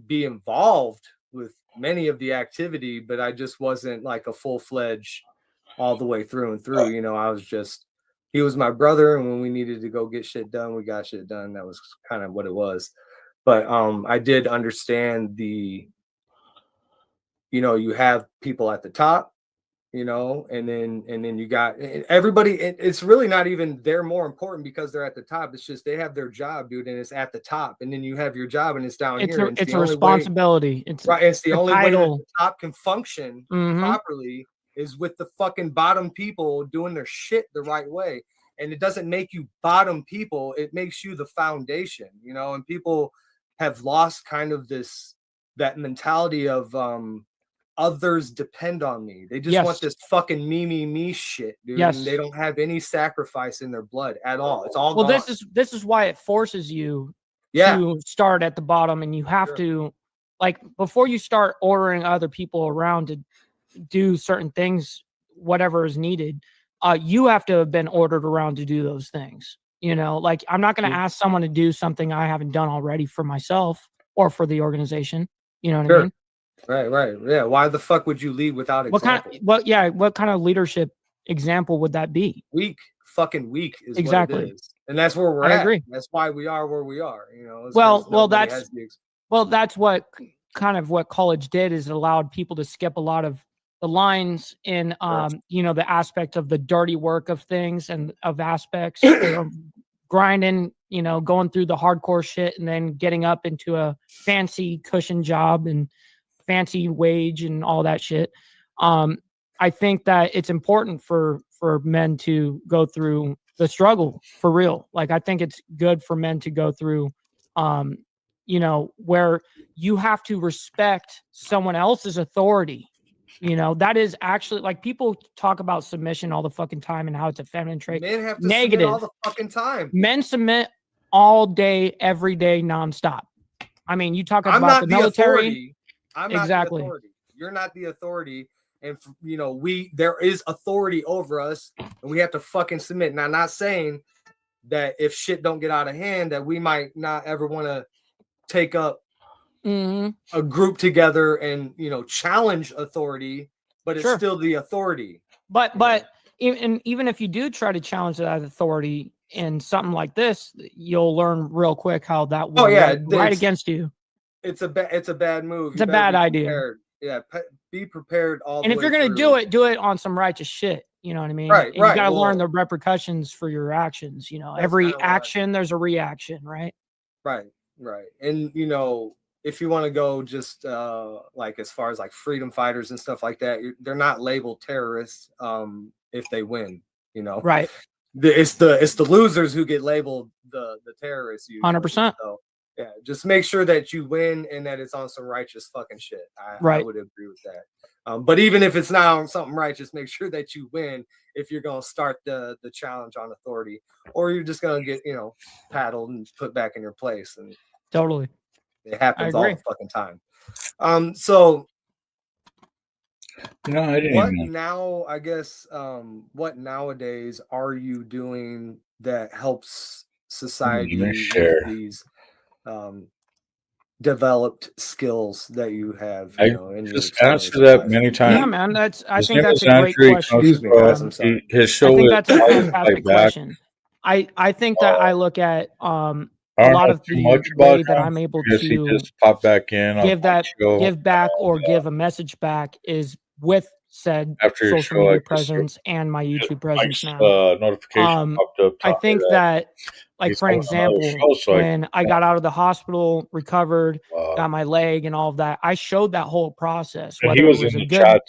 Speaker 4: be involved with many of the activity, but I just wasn't like a full-fledged all the way through and through. You know, he was my brother, and when we needed to go get shit done, we got shit done. That was kind of what it was. But I did understand you have people at the top, and then you got everybody. It's really not even they're more important because they're at the top. It's just they have their job, dude, and it's at the top. And then you have your job, and it's down here. And
Speaker 3: It's a responsibility. It's
Speaker 4: right. It's the
Speaker 3: a
Speaker 4: only way that
Speaker 3: title.
Speaker 4: the top can function properly is with the fucking bottom people doing their shit the right way. And it doesn't make you bottom people. It makes you the foundation, and people have lost kind of that mentality of others depend on me. They just want this fucking me shit, dude.
Speaker 3: Yes.
Speaker 4: And they don't have any sacrifice in their blood at all. It's all
Speaker 3: Well,
Speaker 4: gone.
Speaker 3: this is why it forces you
Speaker 4: Yeah.
Speaker 3: to start at the bottom, and you have to, like, before you start ordering other people around to do certain things, whatever is needed, you have to have been ordered around to do those things. Like, I'm not going to ask someone to do something I haven't done already for myself or for the organization. You know what I mean?
Speaker 4: Right. Yeah. Why the fuck would you lead without example?
Speaker 3: What kind of leadership example would that be?
Speaker 4: Fucking weak is
Speaker 3: exactly
Speaker 4: what it is. And that's where we're
Speaker 3: I
Speaker 4: at.
Speaker 3: agree.
Speaker 4: That's why we are where we are.
Speaker 3: That's what kind of what college did, is it allowed people to skip a lot of the lines in the aspect of the dirty work of things and of aspects grinding, going through the hardcore shit and then getting up into a fancy cushion job and fancy wage and all that shit. I think that it's important for men to go through the struggle for real. Like, I think it's good for men to go through, where you have to respect someone else's authority. That is actually, like, people talk about submission all the fucking time and how it's a feminine trait.
Speaker 4: Men have to submit all the fucking time.
Speaker 3: Men submit all day, every day, nonstop. I mean, you talk about
Speaker 4: not
Speaker 3: the military.
Speaker 4: Authority. I'm not the authority. You're not the authority. And there is authority over us, and we have to fucking submit. Now, I'm not saying that if shit don't get out of hand, that we might not ever want to take up a group together and challenge authority, but it's still the authority.
Speaker 3: But even if you do try to challenge that authority in something like this, you'll learn real quick how that will right against you.
Speaker 4: It's a bad move.
Speaker 3: It's a bad idea.
Speaker 4: Prepared. Yeah, be prepared all the way.
Speaker 3: And if you're gonna do it on some righteous shit. You know what I mean?
Speaker 4: Right,
Speaker 3: and you got to learn the repercussions for your actions. You know, every action there's a reaction, right?
Speaker 4: Right. And you know, if you want to go just like as far as like freedom fighters and stuff like that, they're not labeled terrorists if they win. You know,
Speaker 3: right?
Speaker 4: It's the losers who get labeled the terrorists.
Speaker 3: 100%.
Speaker 4: So yeah, just make sure that you win and that it's on some righteous fucking shit. I would agree with that. But even if it's not on something righteous, make sure that you win if you're gonna start the challenge on authority, or you're just gonna get paddled and put back in your place. And
Speaker 3: totally,
Speaker 4: it happens all the fucking time. So
Speaker 2: I didn't
Speaker 4: what
Speaker 2: even
Speaker 4: now? I guess what nowadays are you doing that helps society with these developed skills that you have?
Speaker 2: I just answered that many times.
Speaker 3: Yeah, man. I think that's a great question.
Speaker 4: Excuse me, guys, I'm sorry.
Speaker 2: His show
Speaker 3: I think that's a fantastic question. I think that I look at a lot of the way that I'm able to
Speaker 2: just pop back in,
Speaker 3: give back or give a message back is with said
Speaker 2: after
Speaker 3: social media presence and my YouTube presence now.
Speaker 2: Notification popped up.
Speaker 3: I think that, like for an example, when I got out of the hospital, recovered, got my leg and all of that, I showed that whole process, whether it was a good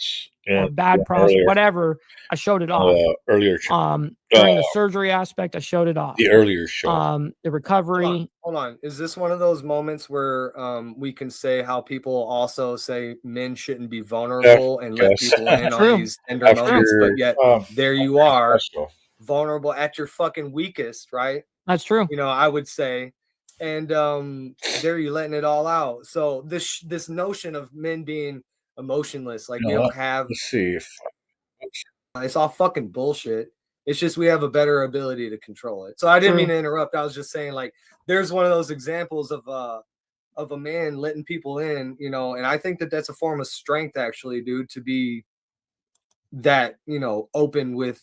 Speaker 3: or bad process, whatever. I showed it off.
Speaker 2: Earlier,
Speaker 3: during the surgery aspect, I showed it off.
Speaker 2: The earlier show.
Speaker 3: The recovery.
Speaker 4: Hold on. Is this one of those moments where we can say how people also say men shouldn't be vulnerable and let people in on these tender moments, but yet there you are, vulnerable at your fucking weakest, right?
Speaker 3: That's true.
Speaker 4: I would say, and there you letting it all out. So this notion of men being emotionless, like we don't have.
Speaker 2: Let's see.
Speaker 4: It's all fucking bullshit. It's just we have a better ability to control it. So I didn't mean to interrupt. I was just saying, like, there's one of those examples of a man letting people in, and I think that that's a form of strength, actually, dude, to be that, open with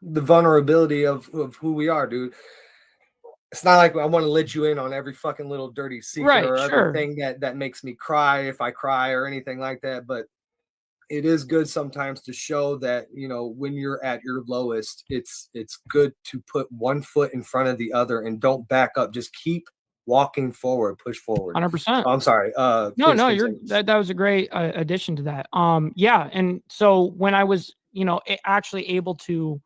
Speaker 4: the vulnerability of who we are, dude. It's not like I want to let you in on every fucking little dirty secret or everything that makes me cry if I cry or anything like that, but it is good sometimes to show that, when you're at your lowest, it's good to put one foot in front of the other and don't back up. Just keep walking forward, push forward.
Speaker 3: 100%.
Speaker 4: I'm sorry.
Speaker 3: No, that was a great addition to that. Yeah. And so when I was, actually able to,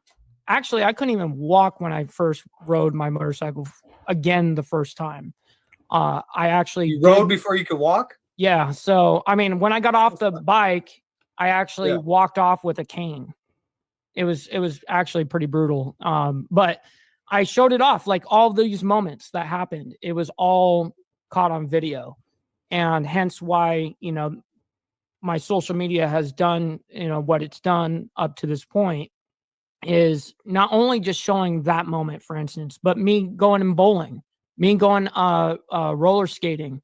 Speaker 3: I couldn't even walk when I first rode my motorcycle again the first time. You
Speaker 4: rode before you could walk?
Speaker 3: Yeah. So, I mean, when I got off the bike, I actually walked off with a cane. It was actually pretty brutal. But I showed it off, like all these moments that happened. It was all caught on video, and hence why, my social media has done, what it's done up to this point is not only just showing that moment, for instance, but me going and bowling, me going roller skating,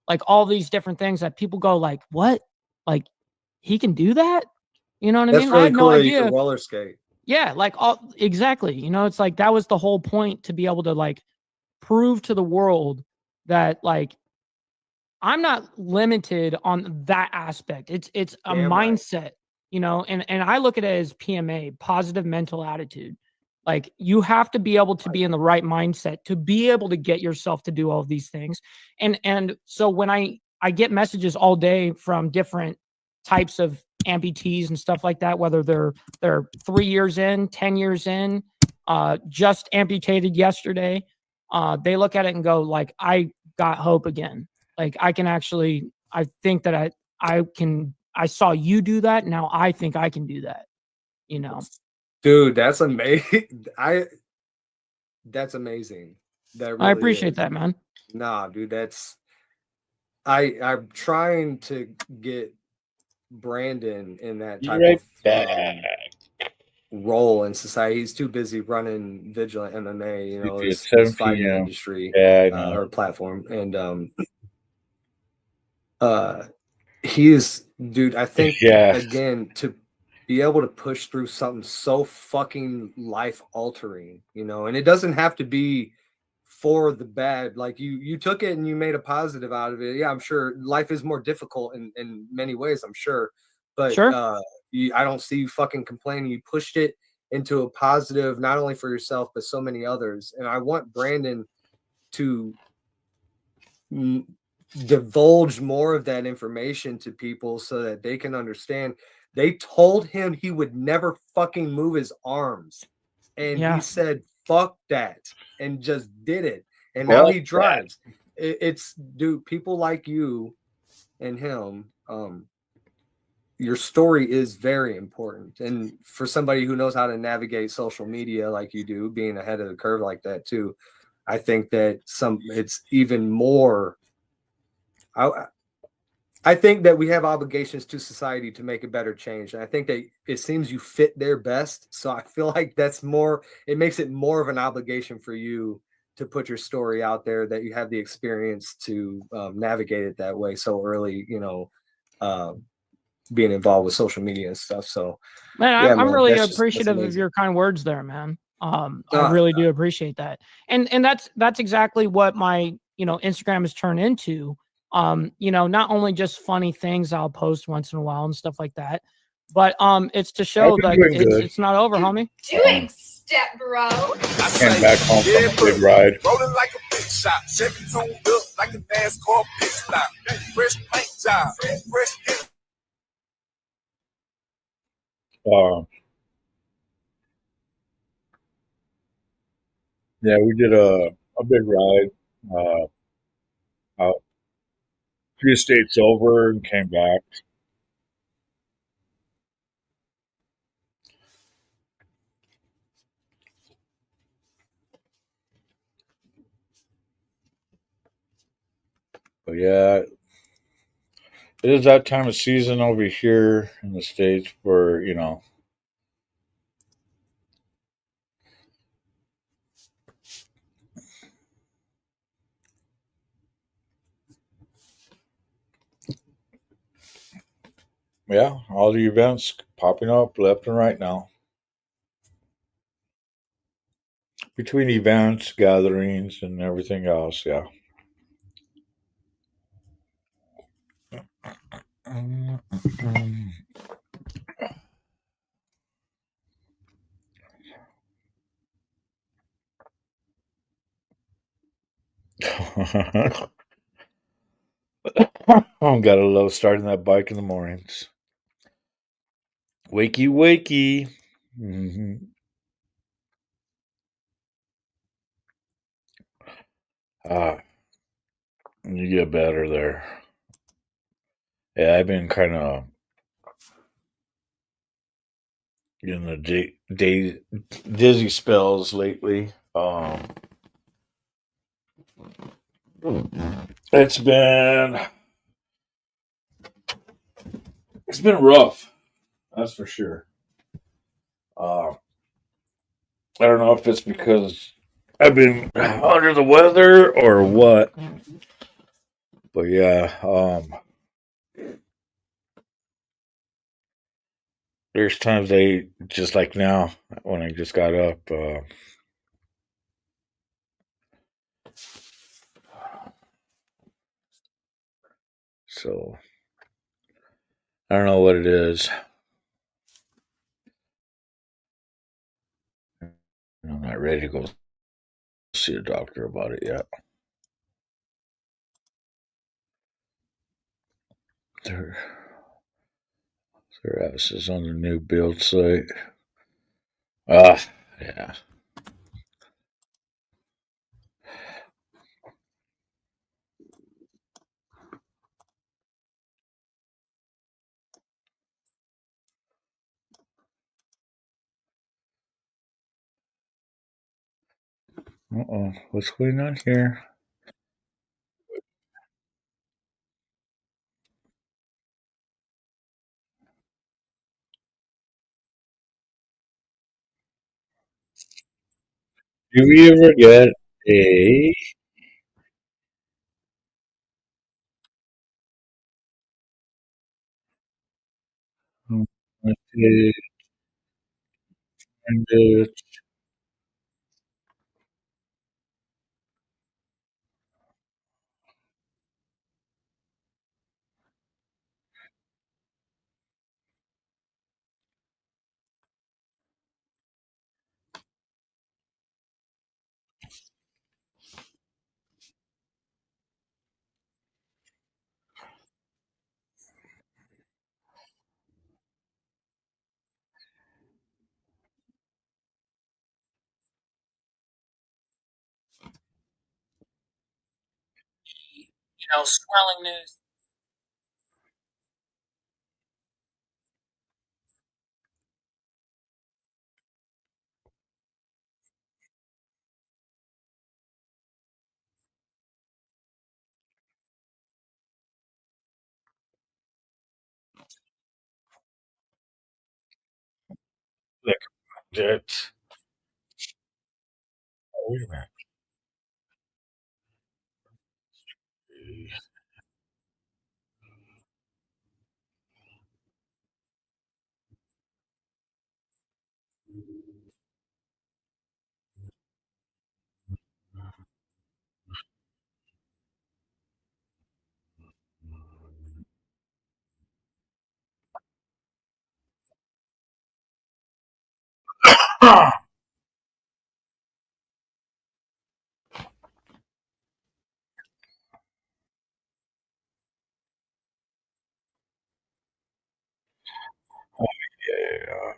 Speaker 3: like all these different things that people go like, what? Like, he can do that? You know what I mean?
Speaker 4: Really
Speaker 3: I had no idea.
Speaker 4: You can roller skate.
Speaker 3: Yeah, like exactly. It's like that was the whole point, to be able to like prove to the world that like I'm not limited on that aspect. It's a mindset, and I look at it as PMA, positive mental attitude. Like you have to be able to be in the right mindset to be able to get yourself to do all of these things. And so when I get messages all day from different types of amputees and stuff like that, whether they're 3 years in, 10 years in, just amputated yesterday, they look at it and go like, I got hope again. Like I think that I saw you do that. Now I think I can do that,
Speaker 4: Dude, that's amazing. That's amazing. That really
Speaker 3: I appreciate that, man.
Speaker 4: Nah, dude, I'm trying to get Brandon in that type of role in society. He's too busy running Vigilant MMA, his fighting industry or platform. And he is, dude, I think again, be able to push through something so fucking life altering, you know, and it doesn't have to be for the bad. Like you took it and you made a positive out of it. Yeah, I'm sure life is more difficult in many ways, I'm sure. But
Speaker 3: Sure.
Speaker 4: I don't see you fucking complaining. You pushed it into a positive, not only for yourself, but so many others. And I want Brandon to divulge more of that information to people so that they can understand. They told him he would never fucking move his arms, and he
Speaker 3: Yeah.
Speaker 4: said fuck that and just did it, and now
Speaker 2: Fuck
Speaker 4: he drives. It's dude, people like you and him, your story is very important, and for somebody who knows how to navigate social media like you do, being ahead of the curve like that too, I think that it's even more. I think that we have obligations to society to make a better change. And I think that it seems you fit there best. So I feel like it makes it more of an obligation for you to put your story out there, that you have the experience to navigate it that way so early, you know, being involved with social media and stuff. So,
Speaker 3: Man,
Speaker 4: yeah,
Speaker 3: I'm
Speaker 4: man,
Speaker 3: really
Speaker 4: that's
Speaker 3: appreciative of
Speaker 4: amazing.
Speaker 3: your kind words there, man. I
Speaker 4: Uh,
Speaker 3: really do appreciate that. And that's exactly what my, Instagram has turned into. Not only just funny things I'll post once in a while and stuff like that, but it's to
Speaker 2: I've
Speaker 3: show
Speaker 2: been
Speaker 3: like
Speaker 2: doing good.
Speaker 3: it's not over, homie.
Speaker 5: Doing, step bro.
Speaker 2: Just came back home from a big ride.
Speaker 1: Rolling like a big shot, Chevy tuned up like a NASCAR pit stop. Fresh paint job, fresh.
Speaker 2: Uh, yeah, we did a big ride. A few states over and came back. But yeah, it is that time of season over here in the States where, yeah, all the events popping up left and right now. Between events, gatherings, and everything else, yeah. Oh, gotta love starting that bike in the mornings. Wakey, wakey. Ah, you get better there. Yeah, I've been kind of in the dizzy spells lately. It's been it's been rough. That's for sure. Uh, I don't know if it's because I've been under the weather or what, but yeah, there's times I just like now when I just got up. So I don't know what it is. I'm not ready to go see a doctor about it yet. Their their ass is on the new build site. Ah, yeah. Uh-oh. What's going on here? Do we ever get a... Okay, and
Speaker 3: Swelling news.
Speaker 2: look, that. Oh, wait a minute. Yeah.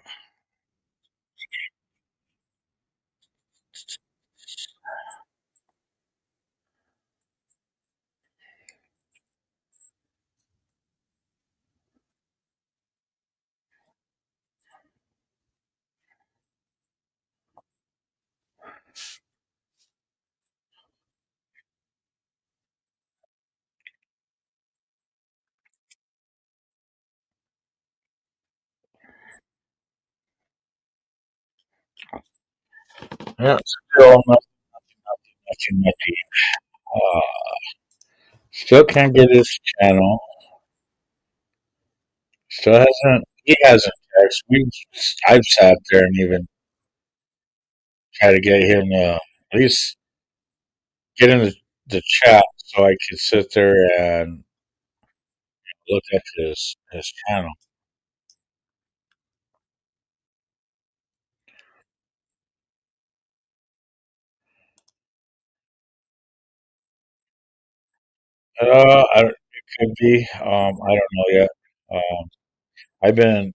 Speaker 2: Yeah, still nothing. Still can't get his channel. Still hasn't. He hasn't texted. I've sat there and even tried to get him to at least get in the chat so I could sit there and look at his channel. It could be. I don't know yet. I've been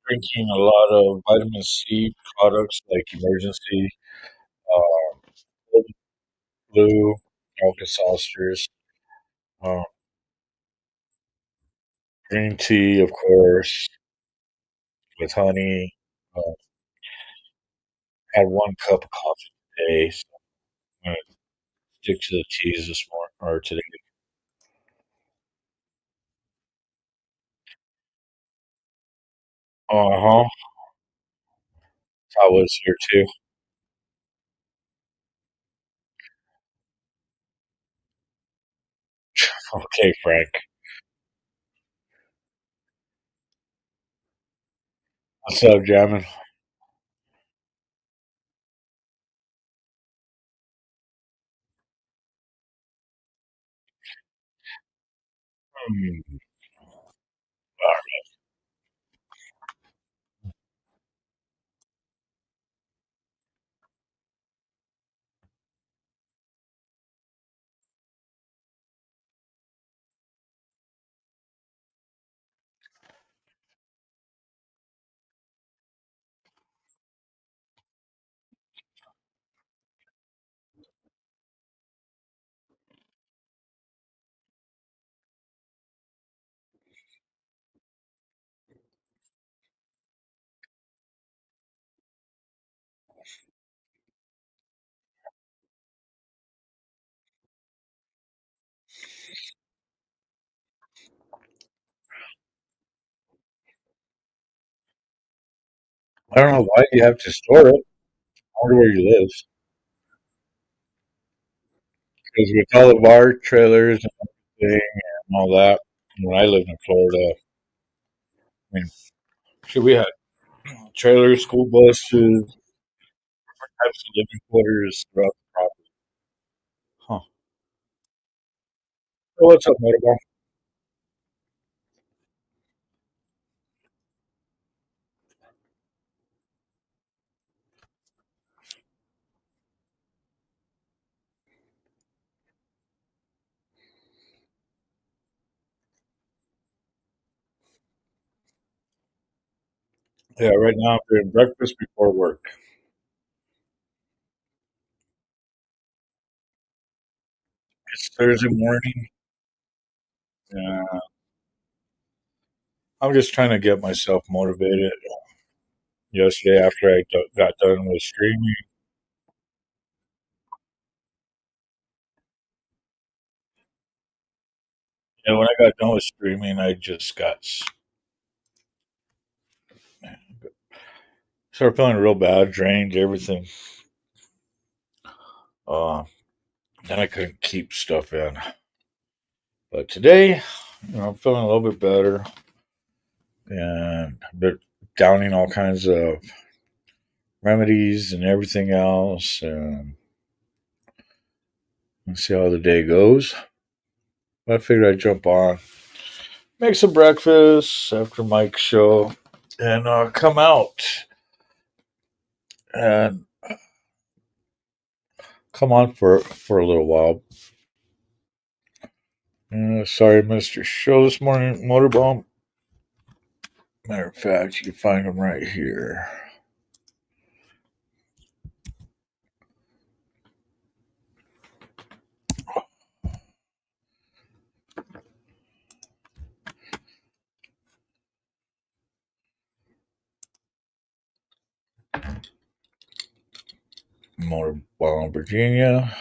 Speaker 2: drinking a lot of vitamin C products like Emergency, uh, Cold Blue, Alka-Seltzers, uh, green tea, of course, with honey. Uh, had one cup of coffee today. So I'm gonna stick to the teas this morning or today. Uh huh. I was here too. Okay, Frank. What's up, Jamin? Hmm. I don't know why you have to store it. I wonder where you live. Because with all of our trailers and everything and all that, when I lived in Florida, I mean, So we had trailers, school buses, types of living quarters throughout the property. Huh. So what's up, Motorball? Yeah, right now I'm doing breakfast before work. It's Thursday morning. Yeah, I'm just trying to get myself motivated. Yesterday, after got done with streaming, and when I got done with streaming, I just started feeling real bad, drained, everything. Uh, then I couldn't keep stuff in. But today, I'm feeling a little bit better, and but downing all kinds of remedies and everything else, and let's see how the day goes. I figured I'd jump on, make some breakfast after Mike's show, and come out and come on for a little while. Sorry, I missed your show this morning, Motorbomb. Matter of fact, you can find them right here. Motorbomb, Virginia.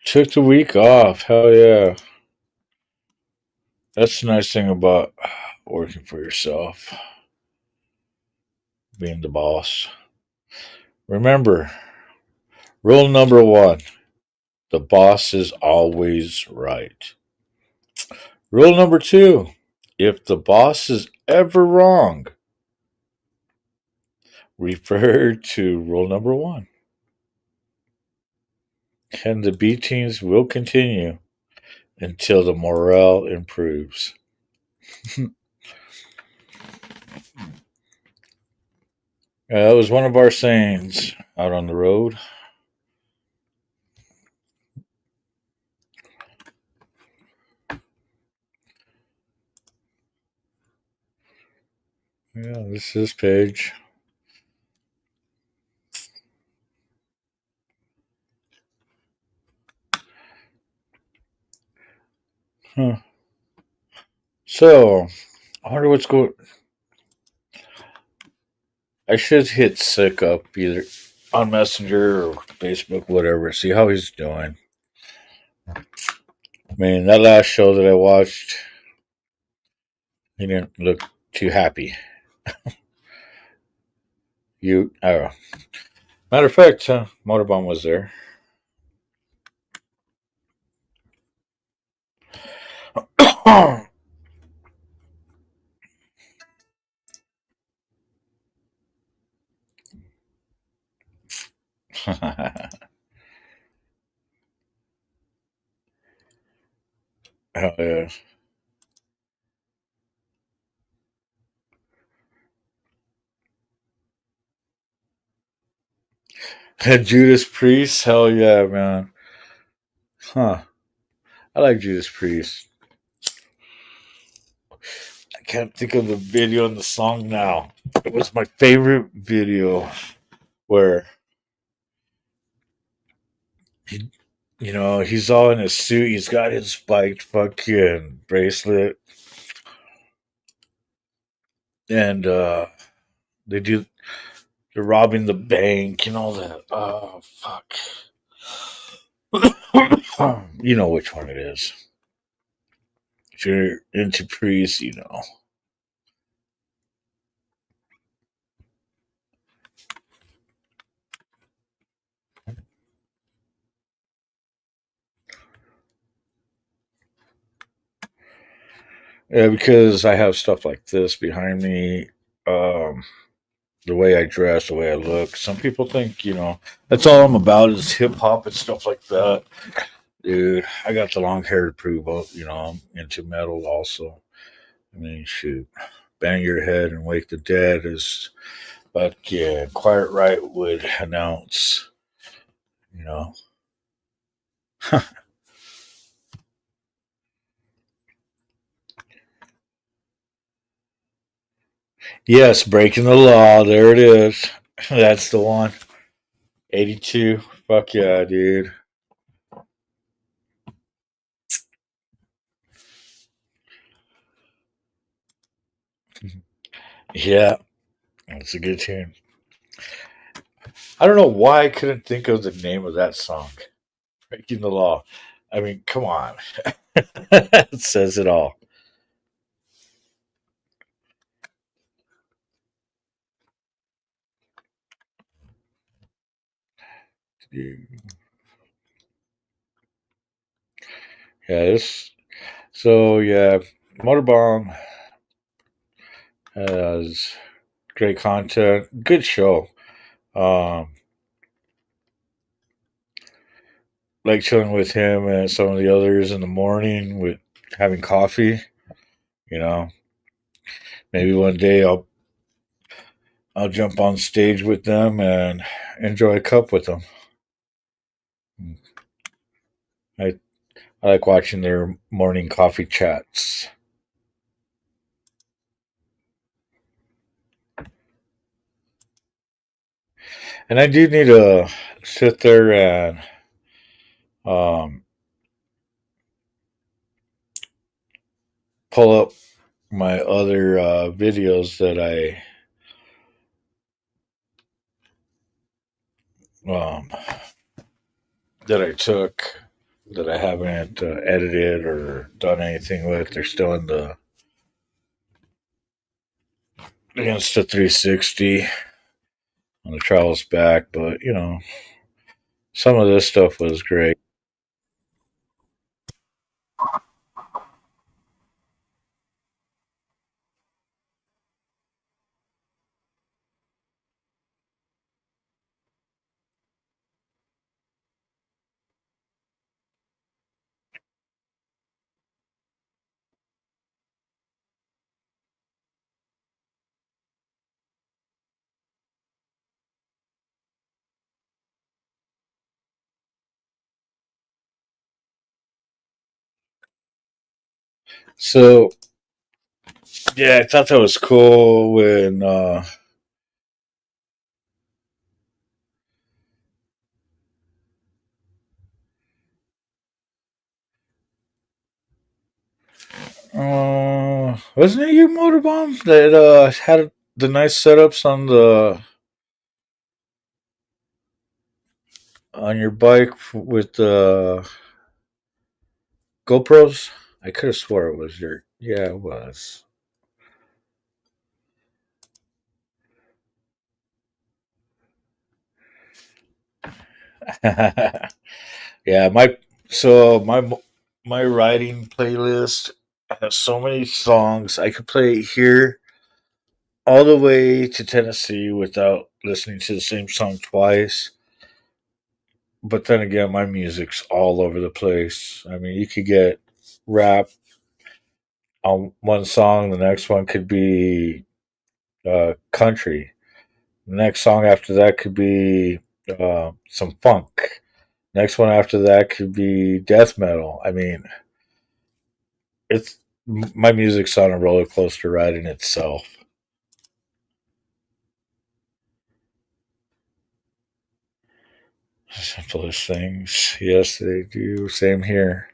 Speaker 2: Took the week off. Hell yeah. That's the nice thing about working for yourself, being the boss. Remember, rule number one, the boss is always right. Rule number two, if the boss is ever wrong, refer to rule number one. And the B teams will continue until the morale improves. That was one of our sayings out on the road. Yeah, this is Paige. Huh. So, I wonder what's going. I should hit Sick up either on Messenger or Facebook, whatever. See how he's doing. I mean, that last show that I watched, he didn't look too happy. Matter of fact, Motorbomb was there. Hell yeah. Judas Priest, hell yeah, man. Huh. I like Judas Priest. I can't think of the video and the song now. It was my favorite video where he, he's all in his suit. He's got his spiked fucking bracelet, and they do. They're robbing the bank and all that. Oh fuck. You know which one it is. If you're into Priest, you know. Yeah, because I have stuff like this behind me. Um, the way I dress, the way I look. Some people think, that's all I'm about is hip hop and stuff like that. Dude, I got the long hair to prove, I'm into metal also. I mean, shoot. Bang Your Head and Wake the Dead is, but yeah, Quiet Riot would announce, you know. Yes, Breaking the Law. There it is. That's the one. 82. Fuck yeah, dude. Yeah, that's a good tune. I don't know why I couldn't think of the name of that song. Breaking the Law. I mean, come on. It says it all. Yeah, this. So, yeah, Motorbomb has great content. Good show. Um, like chilling with him and some of the others in the morning with having coffee. You know, maybe one day I'll jump on stage with them and enjoy a cup with them. I I like watching their morning coffee chats. And I do need to sit there and um, pull up my other videos um, that I took that I haven't edited or done anything with. They're still in the against the 360 on the travels back, but some of this stuff was great. So yeah, I thought that was cool when wasn't it you Motorbomb that had the nice setups on your bike with the GoPros? I could have swore it was your. Yeah, it was. Yeah, my writing playlist has so many songs I could play here all the way to Tennessee without listening to the same song twice. But then again, my music's all over the place. I mean, you could get rap on one song, the next one could be country. The next song after that could be some funk. Next one after that could be death metal. I mean, it's my music's on a roller coaster ride in itself. Simplest things, yes, they do. Same here.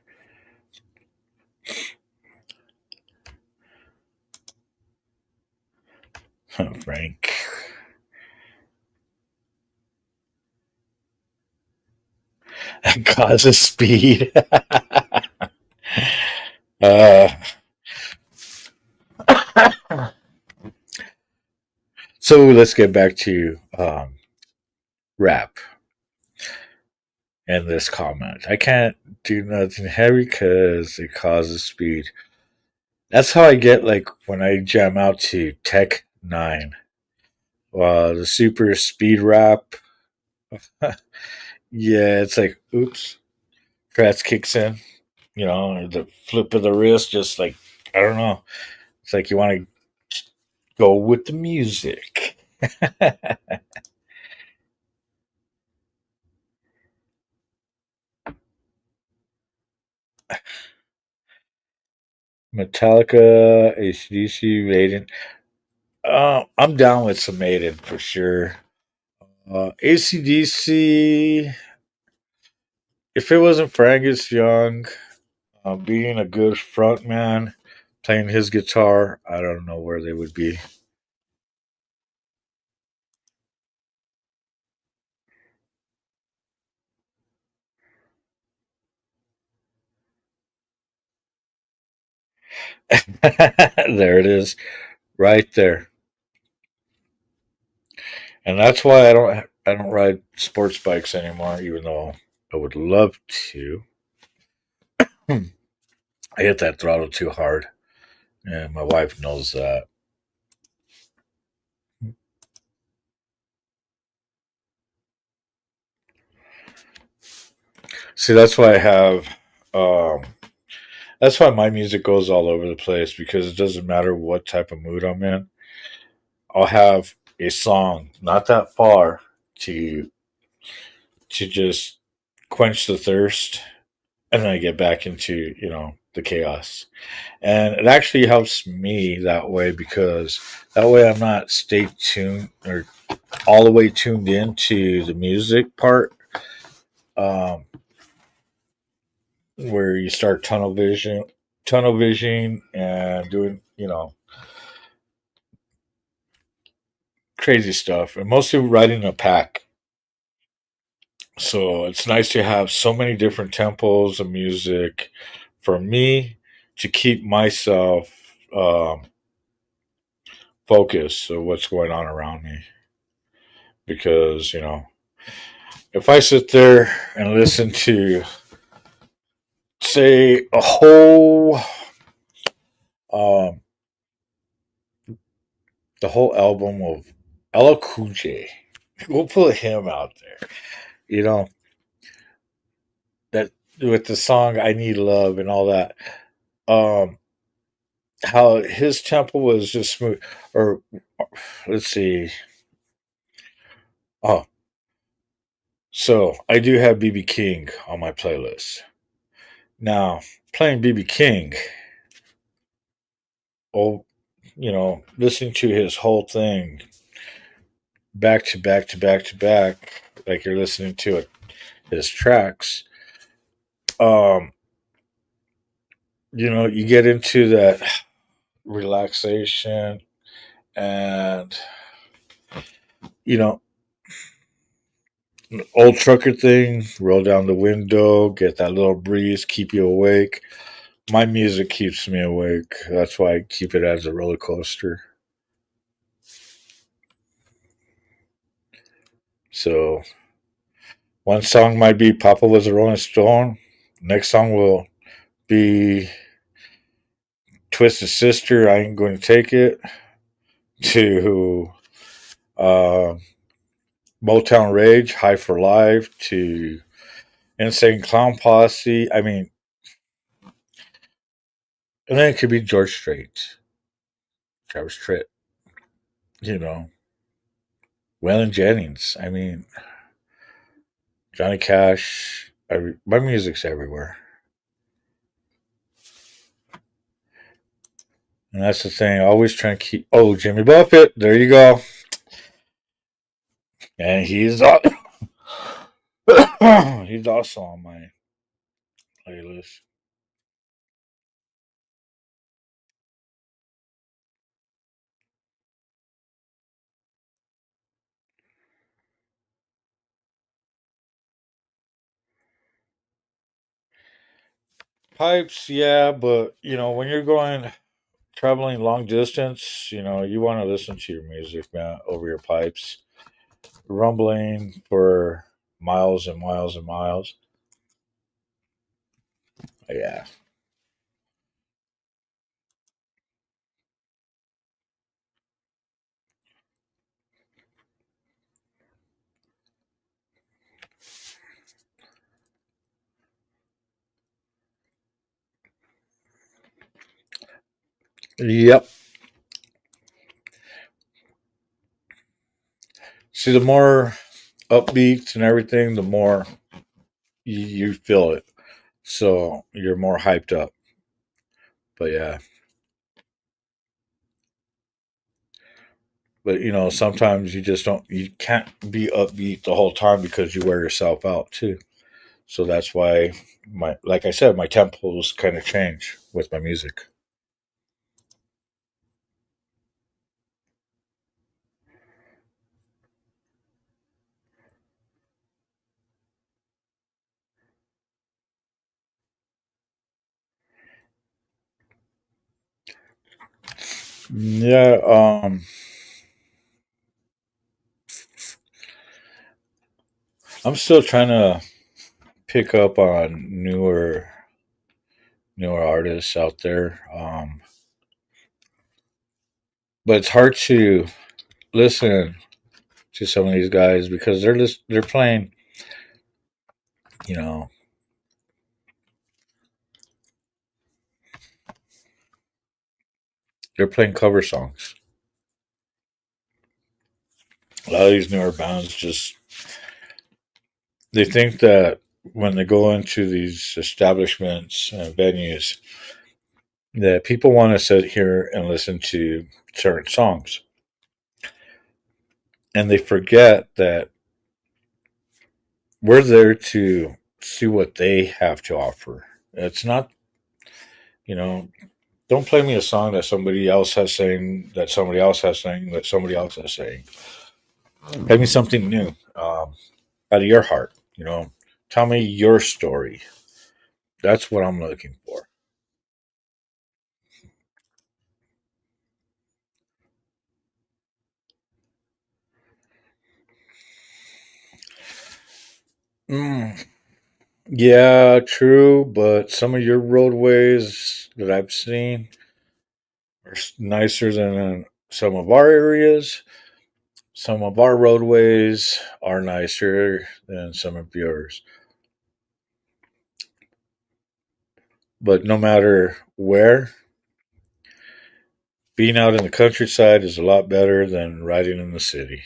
Speaker 2: Frank causes speed. uh, so let's get back to rap and this comment. I can't do nothing heavy because it causes speed. That's how I get like when I jam out to Tech Nine, the super speed rap. Yeah, it's like oops, Kratz kicks in. The flip of the wrist, just like I don't know. It's like you want to go with the music. Metallica, ACDC, Maiden. I'm down with some Maiden for sure. ACDC, if it wasn't for Angus Young being a good front man, playing his guitar, I don't know where they would be. There it is, right there. And that's why I don't ride sports bikes anymore, even though I would love to. I hit that throttle too hard, and my wife knows that. See, that's why I have. Um, that's why my music goes all over the place because it doesn't matter what type of mood I'm in. I'll have a song not that far to just quench the thirst, and then I get back into the chaos. And it actually helps me that way because that way I'm not stay tuned or all the way tuned into the music part, um, where you start tunnel vision, and doing crazy stuff, and mostly riding a pack. So it's nice to have so many different tempos of music for me to keep myself focused of what's going on around me. Because if I sit there and listen to, say, a whole um, the whole album of Ella Cool J, we'll put him out there. You know that with the song "I Need Love" and all that. Um, how his tempo was just smooth. Or let's see. Oh, so I do have BB King on my playlist now. Playing BB King, oh, listening to his whole thing back to back to back to back, like you're listening to his tracks. Um, you get into that relaxation, and you know, old trucker thing, roll down the window, get that little breeze, keep you awake. My music keeps me awake. That's why I keep it as a roller coaster. So one song might be Papa Was a Rolling Stone. Next song will be Twisted Sister, I Ain't Going to Take It, to uh, Motown Rage, High for Life, to Insane Clown Posse. I mean, and then it could be George Strait, Travis Tritt, you know, Waylon Jennings. I mean, Johnny Cash. My music's everywhere. And that's the thing. I always try and keep. Oh, Jimmy Buffett. There you go. And he's also on my playlist. Pipes, yeah, but when you're going traveling long distance, you want to listen to your music, man, over your pipes, rumbling for miles and miles and miles. Yeah. Yep. See, the more upbeat and everything, the more you feel it. So you're more hyped up. But yeah. But sometimes you can't be upbeat the whole time because you wear yourself out too. So that's why like I said, my tempos kind of change with my music. Yeah, I'm still trying to pick up on newer artists out there. But it's hard to listen to some of these guys because they're playing, you know, they're playing cover songs. A lot of these newer bands just they think that when they go into these establishments and venues that people want to sit here and listen to certain songs, and they forget that we're there to see what they have to offer. It's not, you know, don't play me a song that somebody else has saying, that somebody else has saying, that somebody else has saying. Play me something new, out of your heart. Tell me your story. That's what I'm looking for. Mm, yeah, true, but some of your roadways that I've seen are nicer than some of our areas. Some of our roadways are nicer than some of yours. But no matter where, being out in the countryside is a lot better than riding in the city.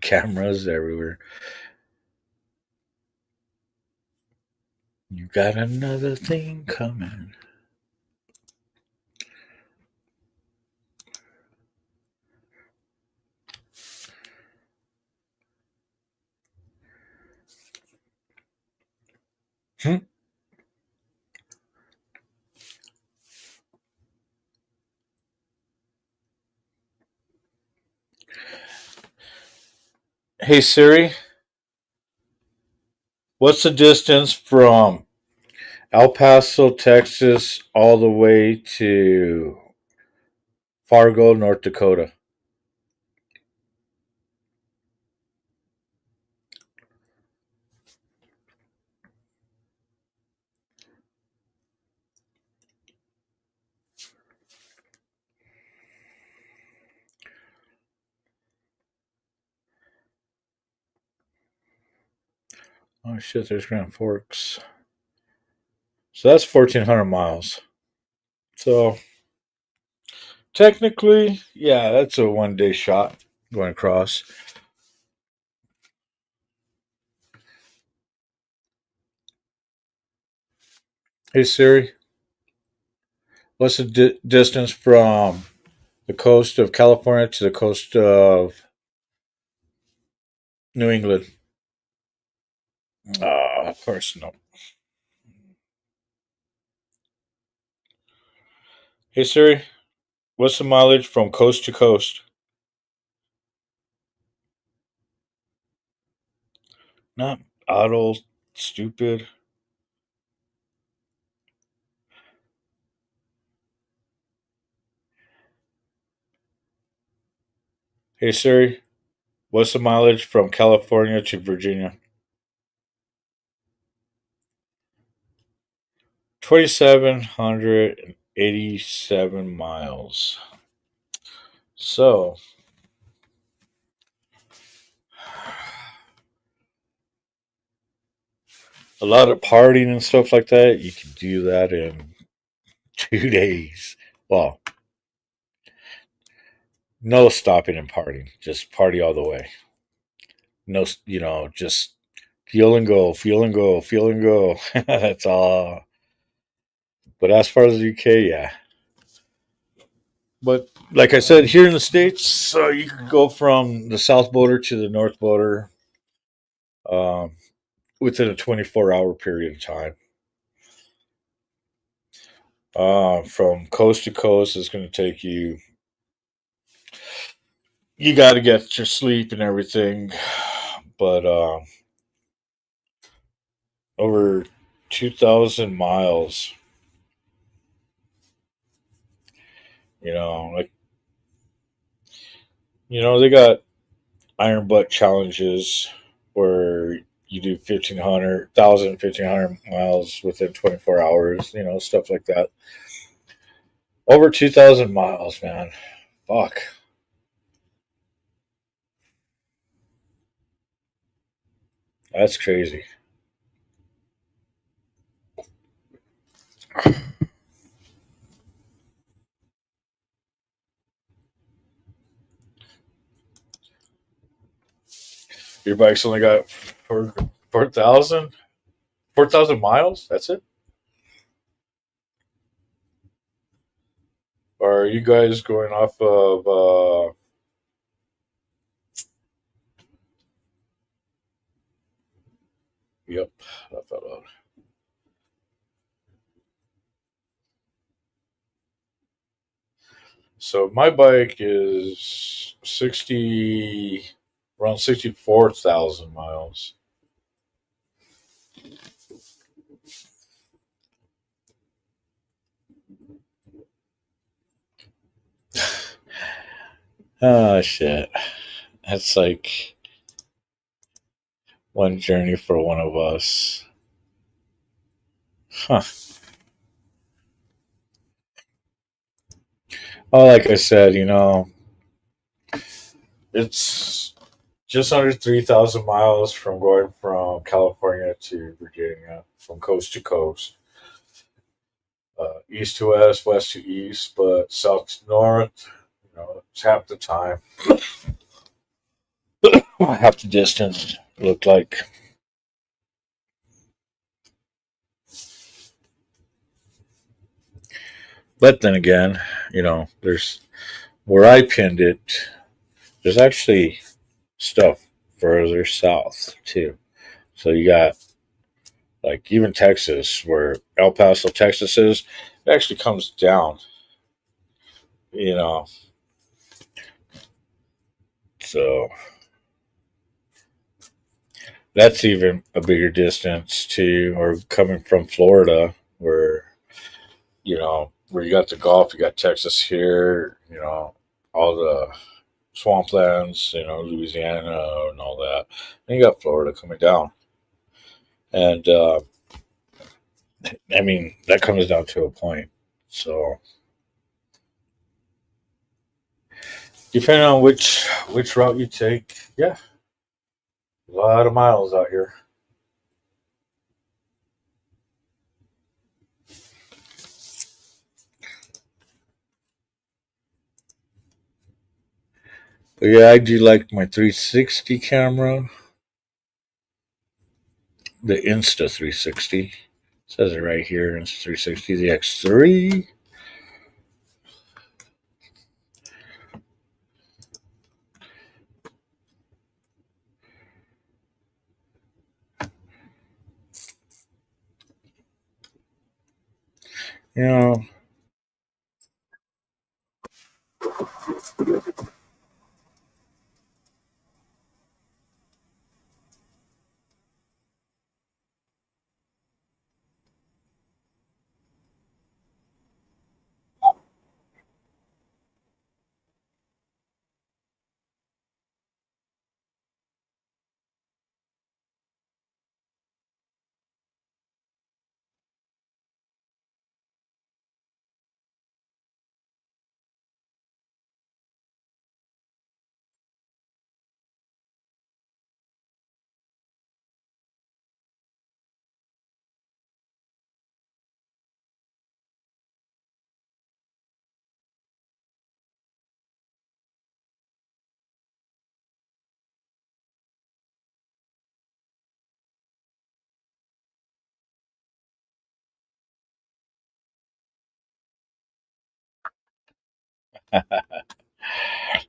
Speaker 2: Cameras everywhere. You got another thing coming. Hmm. Hey Siri, what's the distance from El Paso, Texas, all the way to Fargo, North Dakota? Oh shit, there's Grand Forks. So that's 1,400 miles. So technically, yeah, that's a 1 day shot going across. Hey Siri, what's the distance from the coast of California to the coast of New England? Of course, no. Hey Siri, what's the mileage from coast to coast? Not auto, stupid. Hey Siri, what's the mileage from California to Virginia? 2,787 miles. So a lot of partying and stuff like that, you can do that in 2 days. Well, no stopping and partying, just party all the way. No, just feel and go, feel and go, feel and go. That's all. But as far as the UK, yeah. But like I said, here in the States, you can go from the south border to the north border um, within a 24-hour period of time. From coast to coast, it's going to take you. You got to get your sleep and everything, but over 2,000 miles. Like they got iron butt challenges where you do 1,500 miles within 24 hours. Stuff like that. Over 2,000 miles, man. Fuck, that's crazy. Your bike's only got 4,000 miles. That's it. Or are you guys going off of? Yep, I thought of. So my bike is around 64,000 miles. Oh shit, that's like one journey for one of us. Huh. Oh, like I said, it's just under 3,000 miles from going from California to Virginia, from coast to coast, east to west, west to east, but south to north. It's half the time, half the distance. Looked like, but then again, there's where I pinned it. There's actually stuff further south too. So you got like even Texas, where El Paso, Texas is, it actually comes down. You know, so that's even a bigger distance too. Or coming from Florida, where you got the Gulf, you got Texas here. All the swamplands. Louisiana and all that. And you got Florida coming down, and I mean that comes down to a point. So depending on which route you take, yeah, a lot of miles out here. But yeah, I do like my 360 camera, the Insta 360. It says it right here, Insta 360, the X3. You know,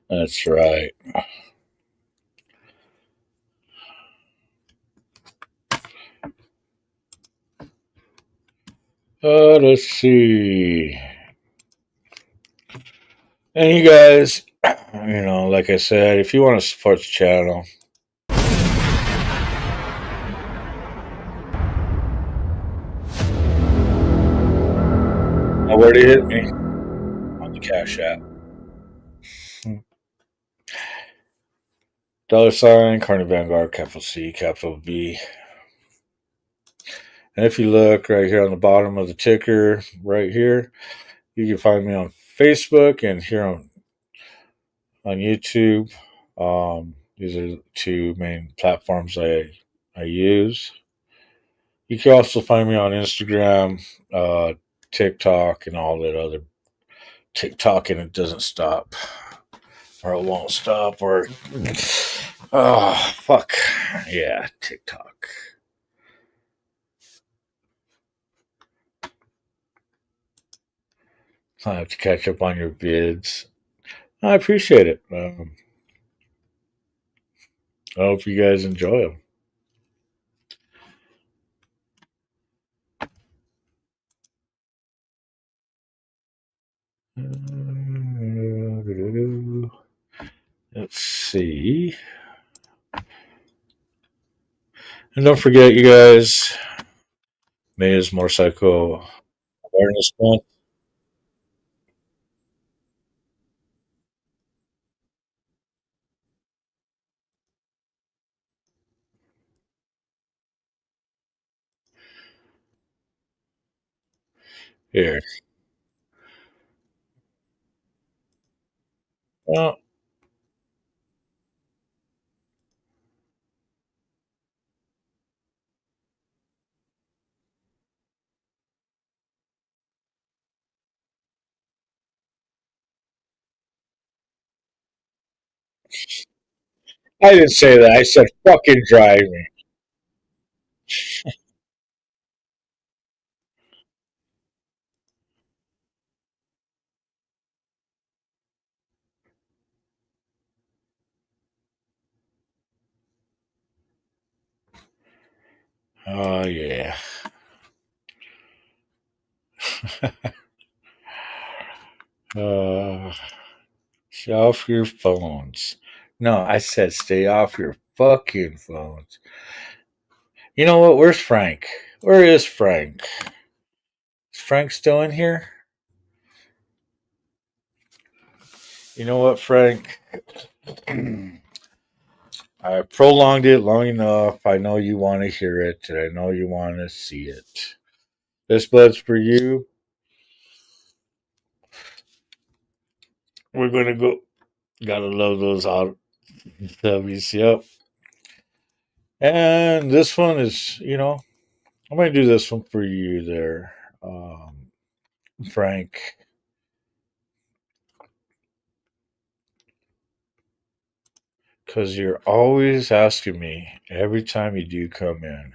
Speaker 2: That's right. Let's see. And you guys, like I said, if you want to support the channel, know where to hit me on the Cash App. $ Carney Vanguard, capital C, capital V. And if you look right here on the bottom of the ticker, right here, you can find me on Facebook and here on YouTube. These are the two main platforms I use. You can also find me on Instagram, TikTok, and all that other TikTok, and it doesn't stop, or it won't stop, or oh fuck, yeah, TikTok. I have to catch up on your vids. I appreciate it. I hope you guys enjoy them. Let's see. And don't forget, you guys, May is Motorcycle Awareness Month. Here. Well, I didn't say that. I said fucking drive me. Oh, yeah. Uh, stay off your phones. No, I said stay off your fucking phones. You know what? Where's Frank? Where is Frank? Is Frank still in here? You know what, Frank? I prolonged it long enough. I know you want to hear it, and I know you want to see it. This blood's for you. We're gonna go. Gotta love those out W's. Yep. And this one is, I'm gonna do this one for you there, Frank, because you're always asking me every time you do come in.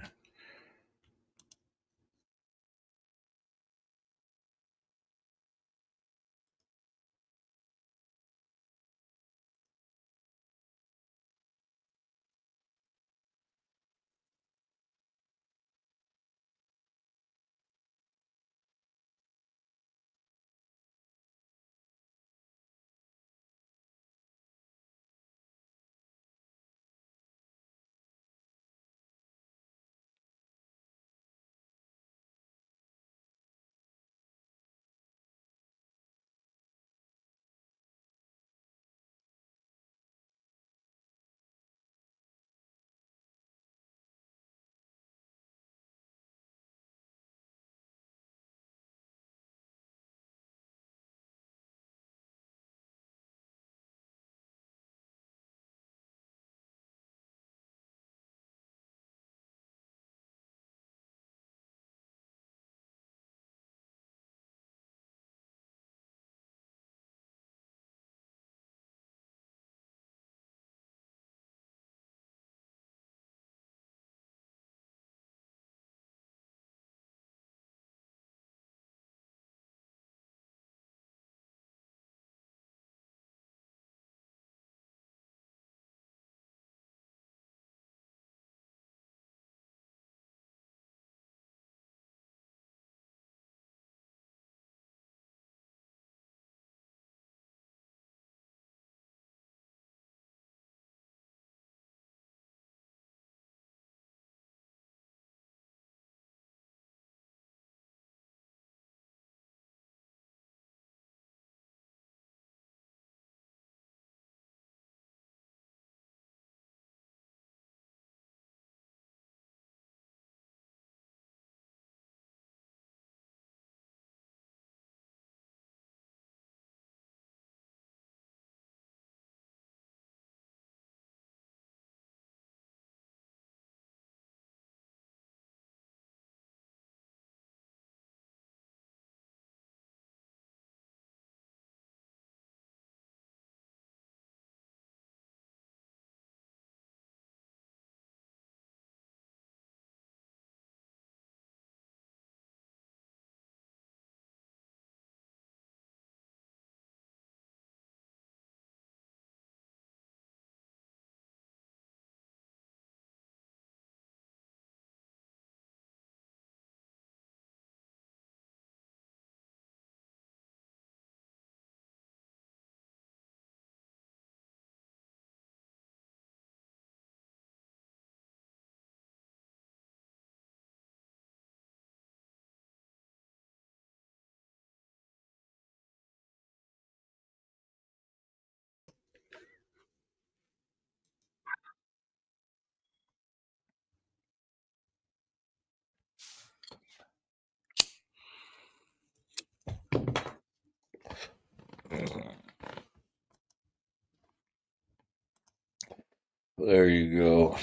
Speaker 2: There you go.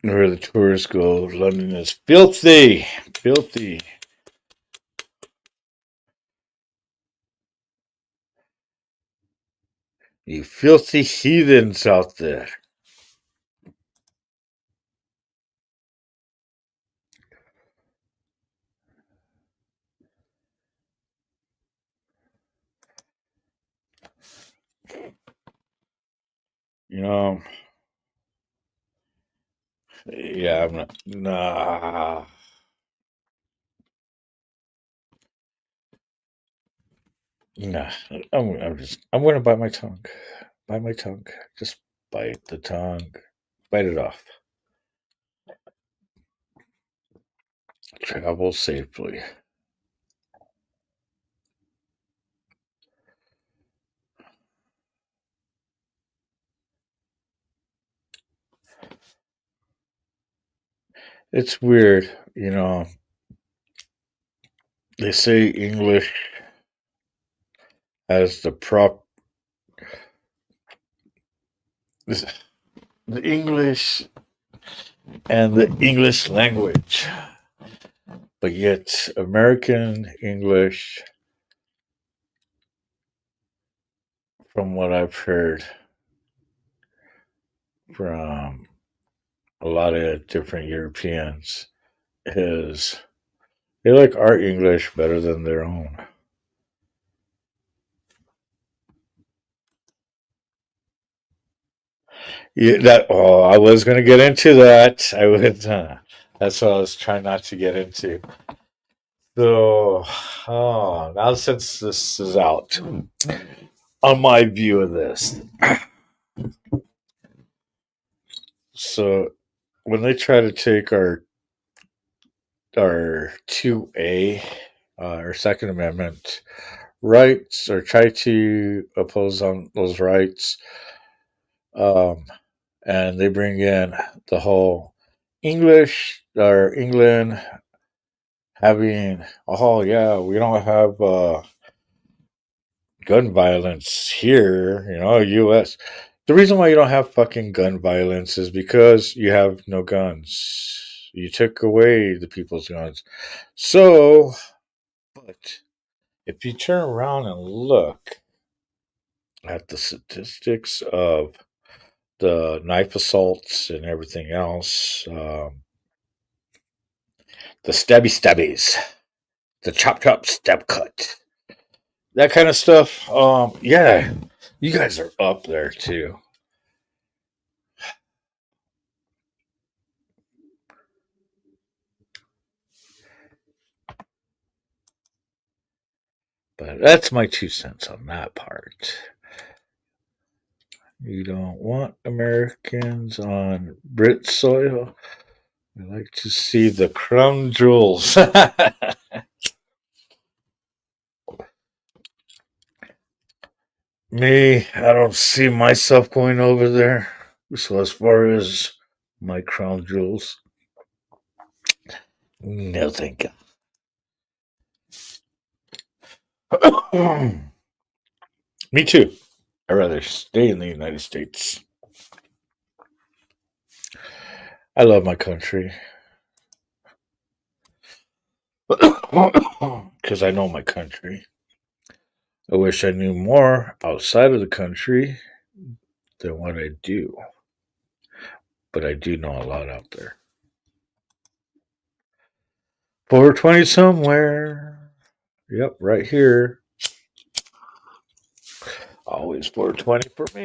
Speaker 2: Where the tourists go, London is filthy. Filthy. You filthy heathens out there. You know, yeah, I'm not. Nah. Nah. I'm going to bite my tongue. Bite my tongue. Just bite the tongue. Bite it off. Travel safely. It's weird, they say English has the English and the English language, but yet American English, from what I've heard from a lot of different Europeans, is they like our English better than their own. Yeah, I was going to get into that. I would. That's what I was trying not to get into. So, now since this is out, on my view of this, so when they try to take our 2A, our Second Amendment rights, or try to oppose on those rights, um, and they bring in the whole English or England having, oh yeah, we don't have gun violence here, U.S. The reason why you don't have fucking gun violence is because you have no guns. You took away the people's guns. So, but if you turn around and look at the statistics of the knife assaults and everything else, the stabbies, the chop, stab, cut, that kind of stuff, yeah, you guys are up there too. But that's my 2 cents on that part. You don't want Americans on Brit soil. We like to see the crown jewels. Me, I don't see myself going over there. So as far as my crown jewels, no thank you. Me too. I'd rather stay in the United States. I love my country. Because I know my country. I wish I knew more outside of the country than what I do. But I do know a lot out there. 420 somewhere. Yep, right here. Always 420 for me.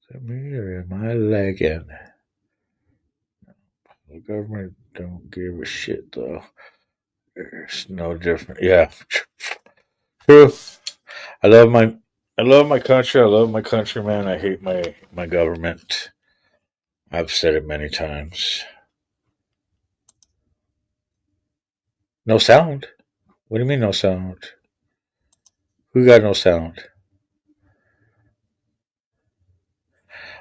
Speaker 2: Is that me or am I lagging? The government don't give a shit though. There's no different. Yeah, true. I love my I love my country. I love my country, man. I hate my government. I've said it many times. No sound. What do you mean no sound? Who got no sound?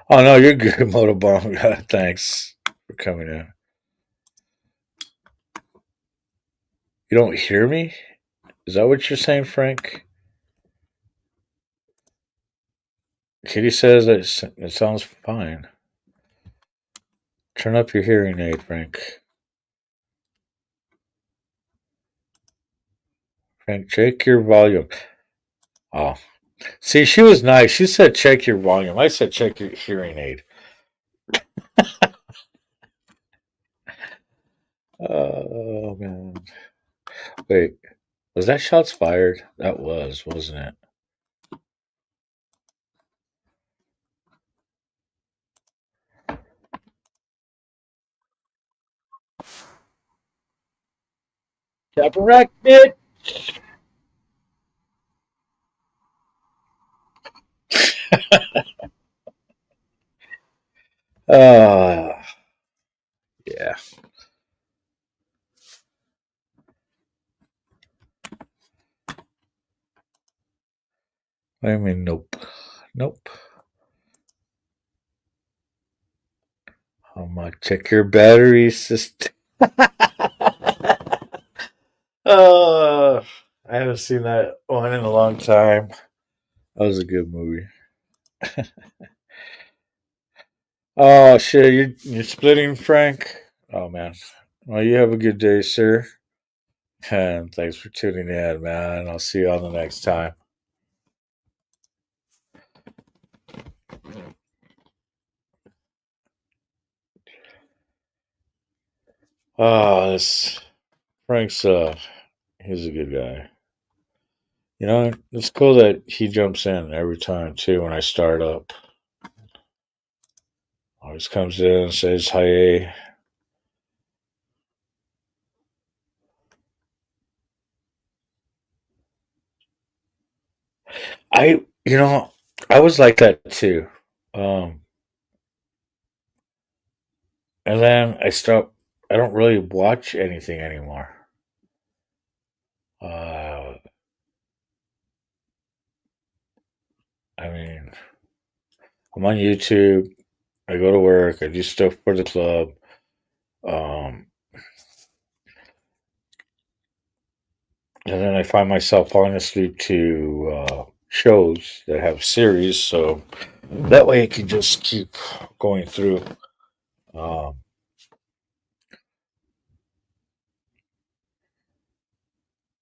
Speaker 2: Oh no, you're good, Motobomb. Thanks for coming in. You don't hear me? Is that what you're saying, Frank? Kitty says it sounds fine. Turn up your hearing aid, Frank. Frank, check your volume. Oh, see, she was nice. She said check your volume. I said check your hearing aid. Oh man. Wait, was that shots fired? That was, wasn't it? Caparact it. Uh yeah. I mean, nope. Nope. I'm gonna check your battery system. uh, I haven't seen that one in a long time. That was a good movie. Oh shit, you're splitting, Frank. Oh man. Well, you have a good day, sir. And thanks for tuning in, man. I'll see you on the next time. Oh, this Frank's he's a good guy. You know, it's cool that he jumps in every time too when I start up. Always comes in and says hi. You know, I was like that too. Um, and then I stopped. I don't really watch anything anymore. Uh, I mean, I'm on YouTube. I go to work. I do stuff for the club. Um, and then I find myself falling asleep to shows that have series. So that way I can just keep going through. Um,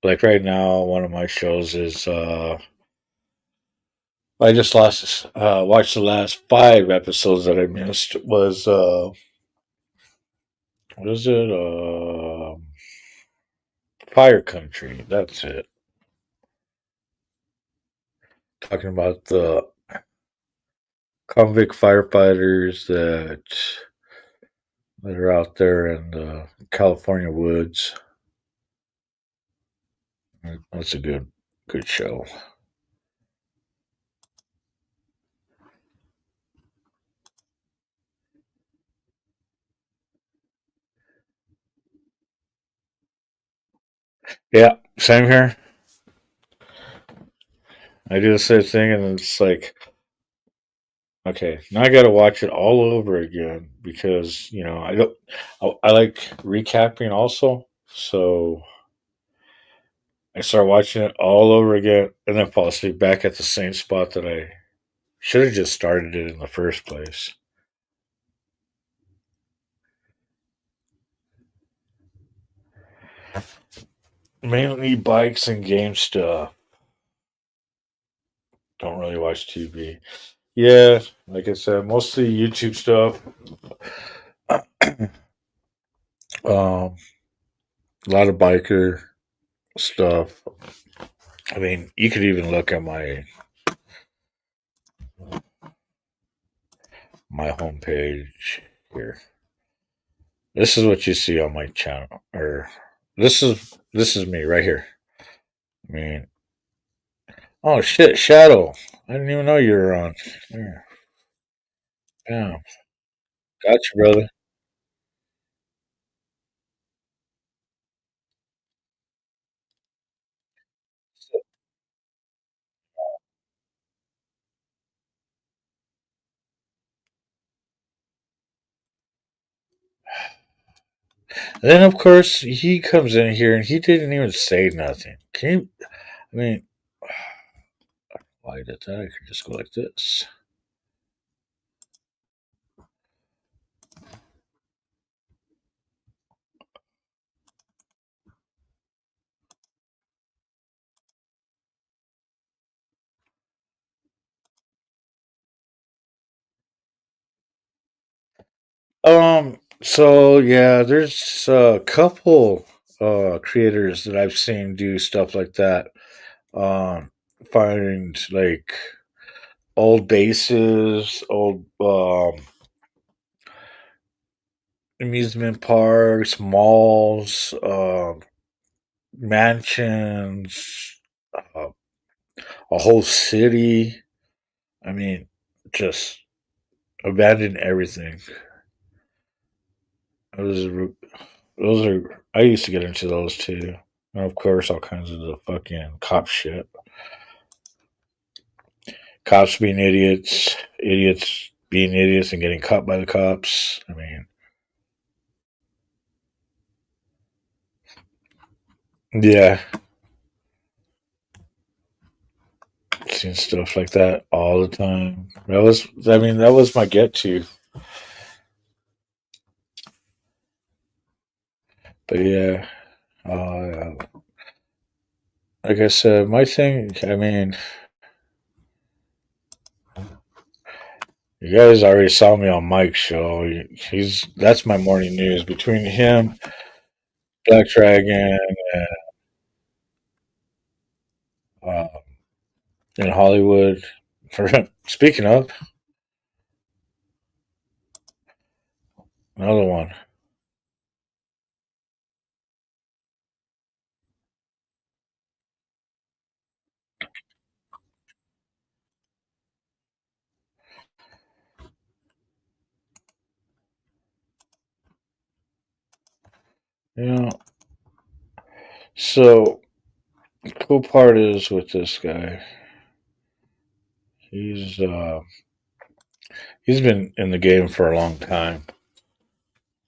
Speaker 2: like right now, one of my shows is I just watched the last 5 episodes that I missed. Was what is it? Fire Country. That's it. Talking about the convict firefighters that are out there in the California woods. That's a good show. Yeah, same here. I do the same thing, and it's like, okay, now I got to watch it all over again because I don't. I like recapping also, so I start watching it all over again, and then fall asleep back at the same spot that I should have just started it in the first place. Mainly bikes and game stuff. Don't really watch TV. Yeah, like I said, mostly YouTube stuff. A lot of biker stuff. I mean, you could even look at my homepage here. This is what you see on my channel, or this is me right here. I mean, oh shit, Shadow! I didn't even know you were on. There. Yeah, gotcha, brother. Then of course he comes in here and he didn't even say nothing. Can you? I mean, why did that? I could just go like this. So yeah, there's a couple creators that I've seen do stuff like that. Um, find like old bases, old amusement parks, malls, mansions, uh, a whole city. I mean, just abandon everything. Those are, those are. I used to get into those too, and of course, all kinds of the fucking cop shit. Cops being idiots, idiots being idiots, and getting caught by the cops. I mean, yeah, seen stuff like that all the time. That was, I mean, that was my get to. But yeah, uh, like I said, my thing. I mean, you guys already saw me on Mike's show. He's that's my morning news between him, Black Dragon, uh, in Hollywood. Speaking of another one, you know. So the cool part is with this guy, he's uh, he's been in the game for a long time.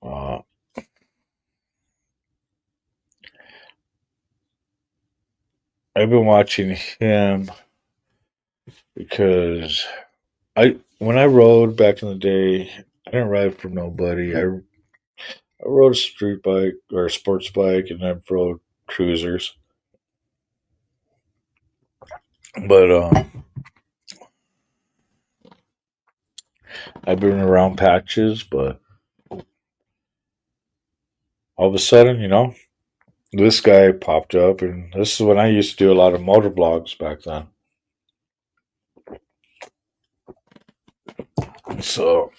Speaker 2: Uh, I've been watching him because I when I rode back in the day, I didn't ride for nobody. I rode a street bike or a sports bike, and I rode cruisers. But I've been around patches, but all of a sudden, this guy popped up, and this is when I used to do a lot of motor vlogs back then. So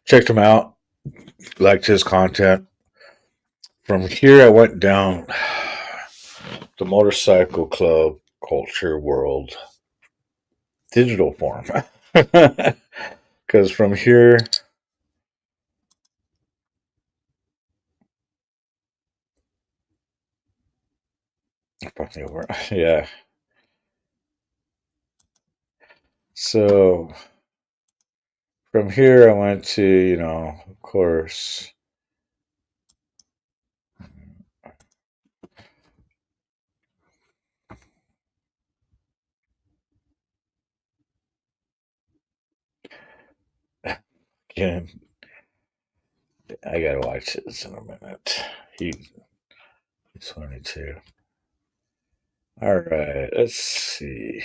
Speaker 2: checked him out, liked his content. From here, I went down the motorcycle club culture world digital form. Because from here, yeah. So from here, I went to, of course, again, I gotta watch this in a minute. He's 22. All right, let's see.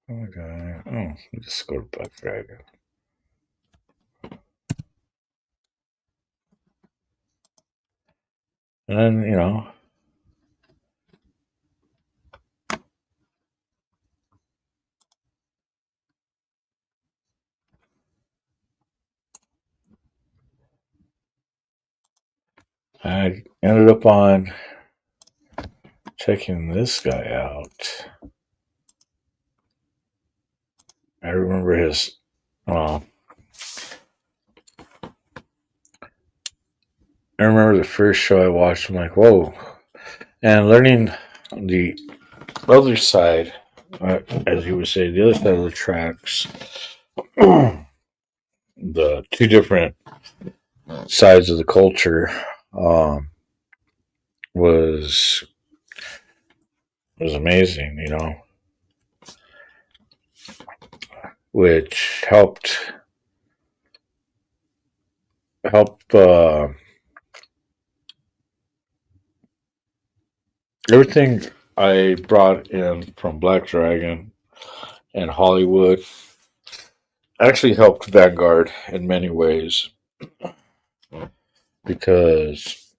Speaker 2: Oh my god. Oh, just go to Black Dragon. And then, I ended up on checking this guy out. I remember his. Uh, I remember the first show I watched. I'm like, whoa! And learning the other side, as you would say, the other side of the tracks. the two different sides of the culture um, was amazing, which help everything I brought in from Black Dragon and Hollywood actually helped Vanguard in many ways because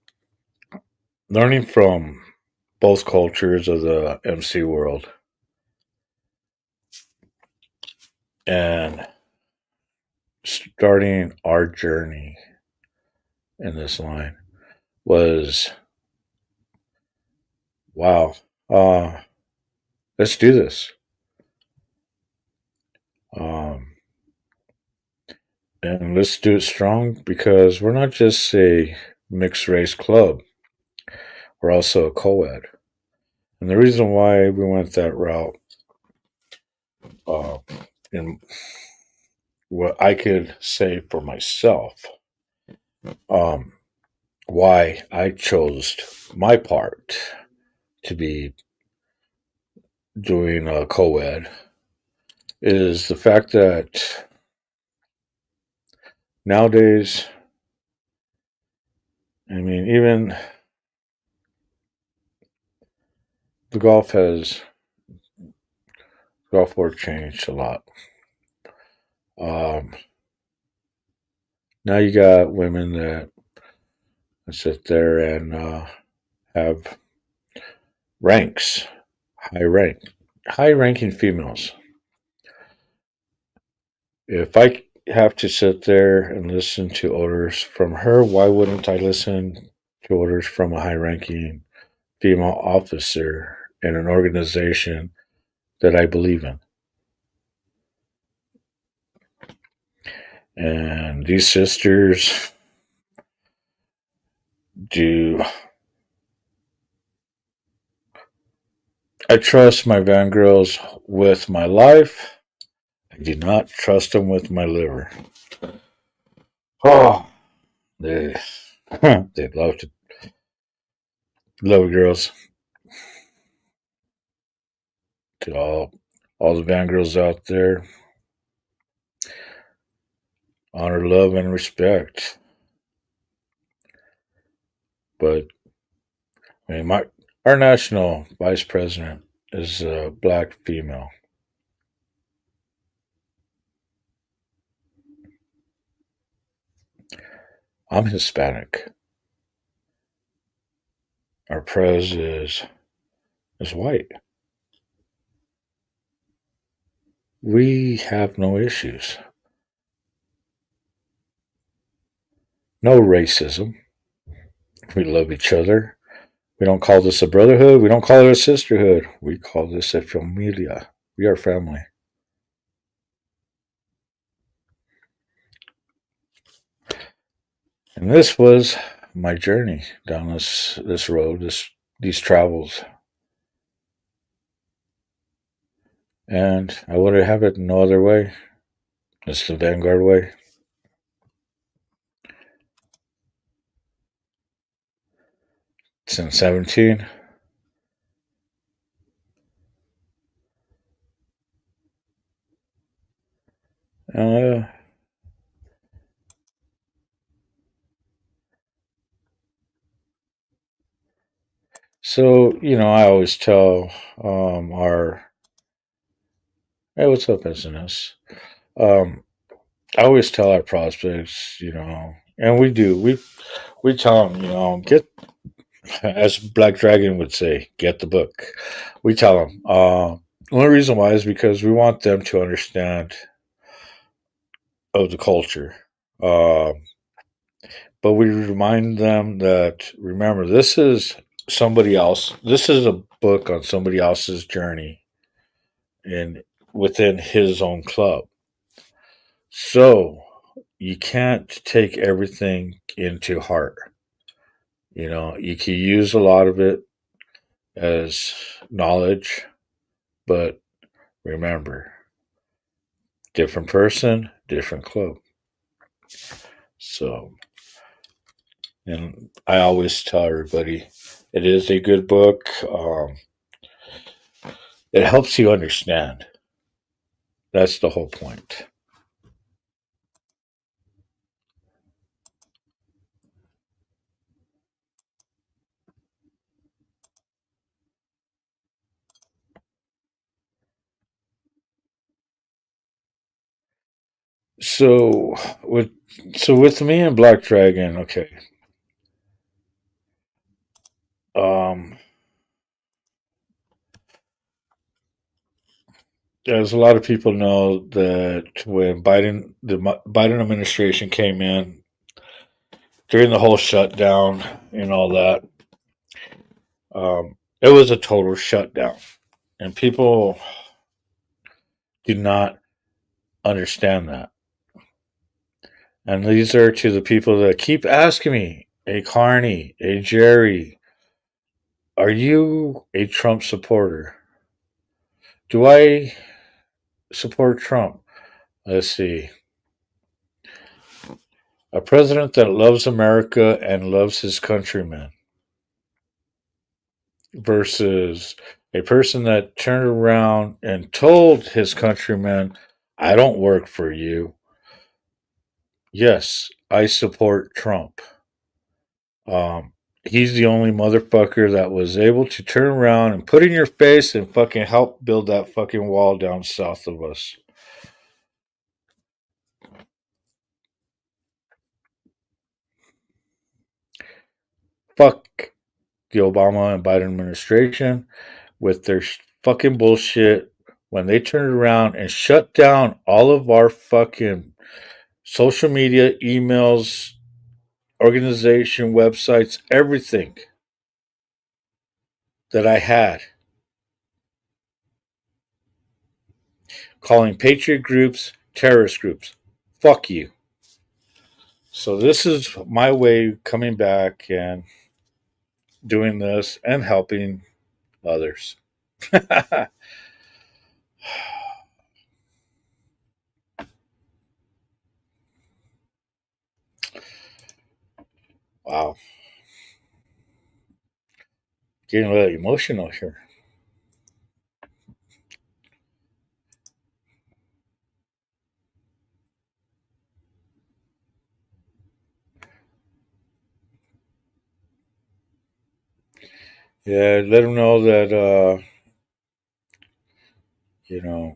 Speaker 2: learning from both cultures of the MC world and starting our journey in this line was wow. Uh, let's do this. Um, and let's do it strong because we're not just a mixed race club, we're also a co ed. And the reason why we went that route, uh, and what I could say for myself, um, why I chose my part to be doing a co ed is the fact that nowadays, I mean, even the golf board changed a lot. Um, now you got women that sit there and have ranks, high rank, high ranking females. If I have to sit there and listen to orders from her, why wouldn't I listen to orders from a high ranking female officer in an organization that I believe in? And these sisters do. I trust my Van girls with my life. I do not trust them with my liver. Oh, they they love girls. To all the Van girls out there, honor, love, and respect. But I mean, our national vice president is a black female. I'm Hispanic. Our pres is white. We have no issues. No racism. We love each other. We don't call this a brotherhood. We don't call it a sisterhood. We call this a familia. We are family. And this was my journey down this road, these travels. And I would have it no other way. It's the Vanguard way. Since 17. Uh, so, I always tell our, hey, what's up, SNS? I always tell our prospects, and we do. We tell them, get, as Black Dragon would say, get the book. We tell them. One reason why is because we want them to understand of the culture. But we remind them that, remember, this is somebody else. This is a book on somebody else's journey in within his own club. So you can't take everything into heart. You can use a lot of it as knowledge, but remember, different person, different club. So, and I always tell everybody it is a good book. It helps you understand. That's the whole point. So with with me and Black Dragon, okay. Um, as a lot of people know that when Biden administration came in during the whole shutdown and all that, it was a total shutdown, and people do not understand that. And these are to the people that keep asking me, "Hey, Carney, hey, Jerry, are you a Trump supporter? Do I support Trump?" Let's see. A president that loves America and loves his countrymen versus a person that turned around and told his countrymen, I don't work for you. Yes, I support Trump. He's the only motherfucker that was able to turn around and put in your face and fucking help build that fucking wall down south of us. Fuck the Obama and Biden administration with their fucking bullshit when they turned around and shut down all of our fucking social media, emails, organization, websites, everything that I had, calling patriot groups terrorist groups. Fuck you. So this is my way of coming back and doing this and helping others. Wow. Getting a little emotional here. Yeah, let him know that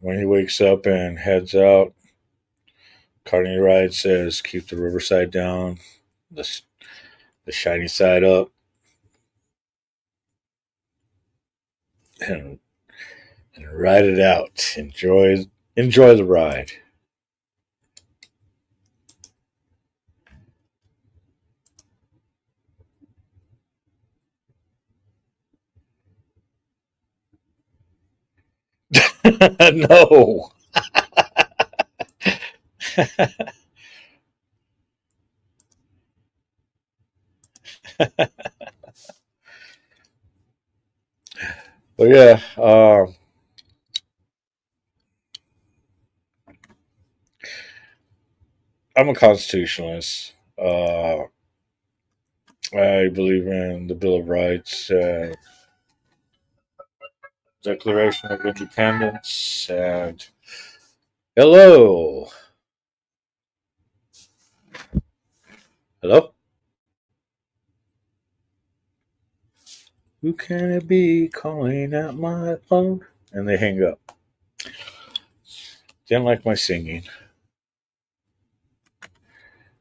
Speaker 2: when he wakes up and heads out, Carney Ride says keep the riverside down, the the shiny side up, and ride it out. Enjoy the ride. No. But yeah, I'm a constitutionalist. I believe in the Bill of Rights, Declaration of Independence, and hello, hello. Who can it be calling at my phone? And they hang up. Didn't like my singing.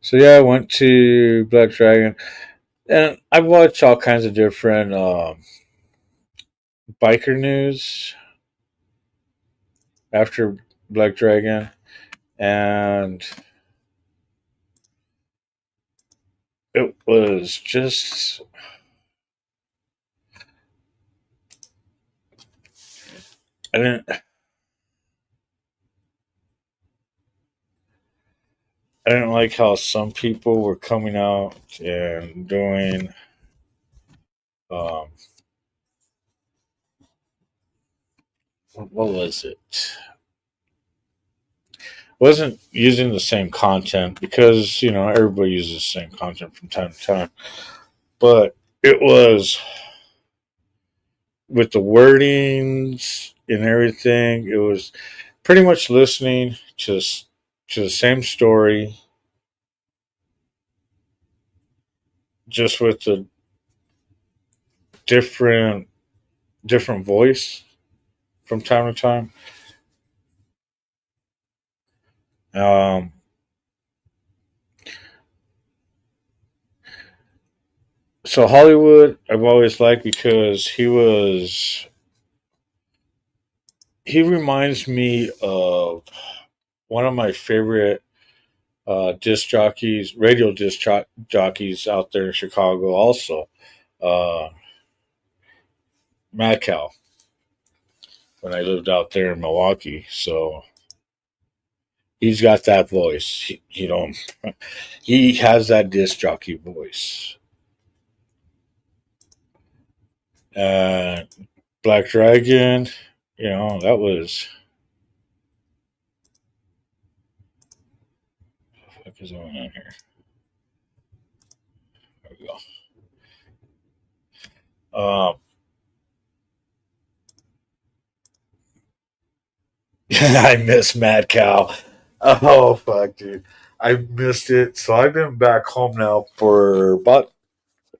Speaker 2: So yeah, I went to Black Dragon, and I watched all kinds of different biker news after Black Dragon, and it was just I didn't I didn't like how some people were coming out and doing um, what was it? wasn't using the same content because everybody uses the same content from time to time, but it was with the wordings and everything. It was pretty much listening to the same story, just with a different different voice from time to time. Um, so Hollywood, I've always liked because he reminds me of one of my favorite disc jockeys, radio jockeys out there in Chicago. Also, uh, Mad Cow when I lived out there in Milwaukee. So he's got that voice. He has that disc jockey voice. Uh, Black Dragon, that was. What is going on here? There we go. I miss Mad Cow. Oh fuck, dude, I missed it. So I've been back home now for about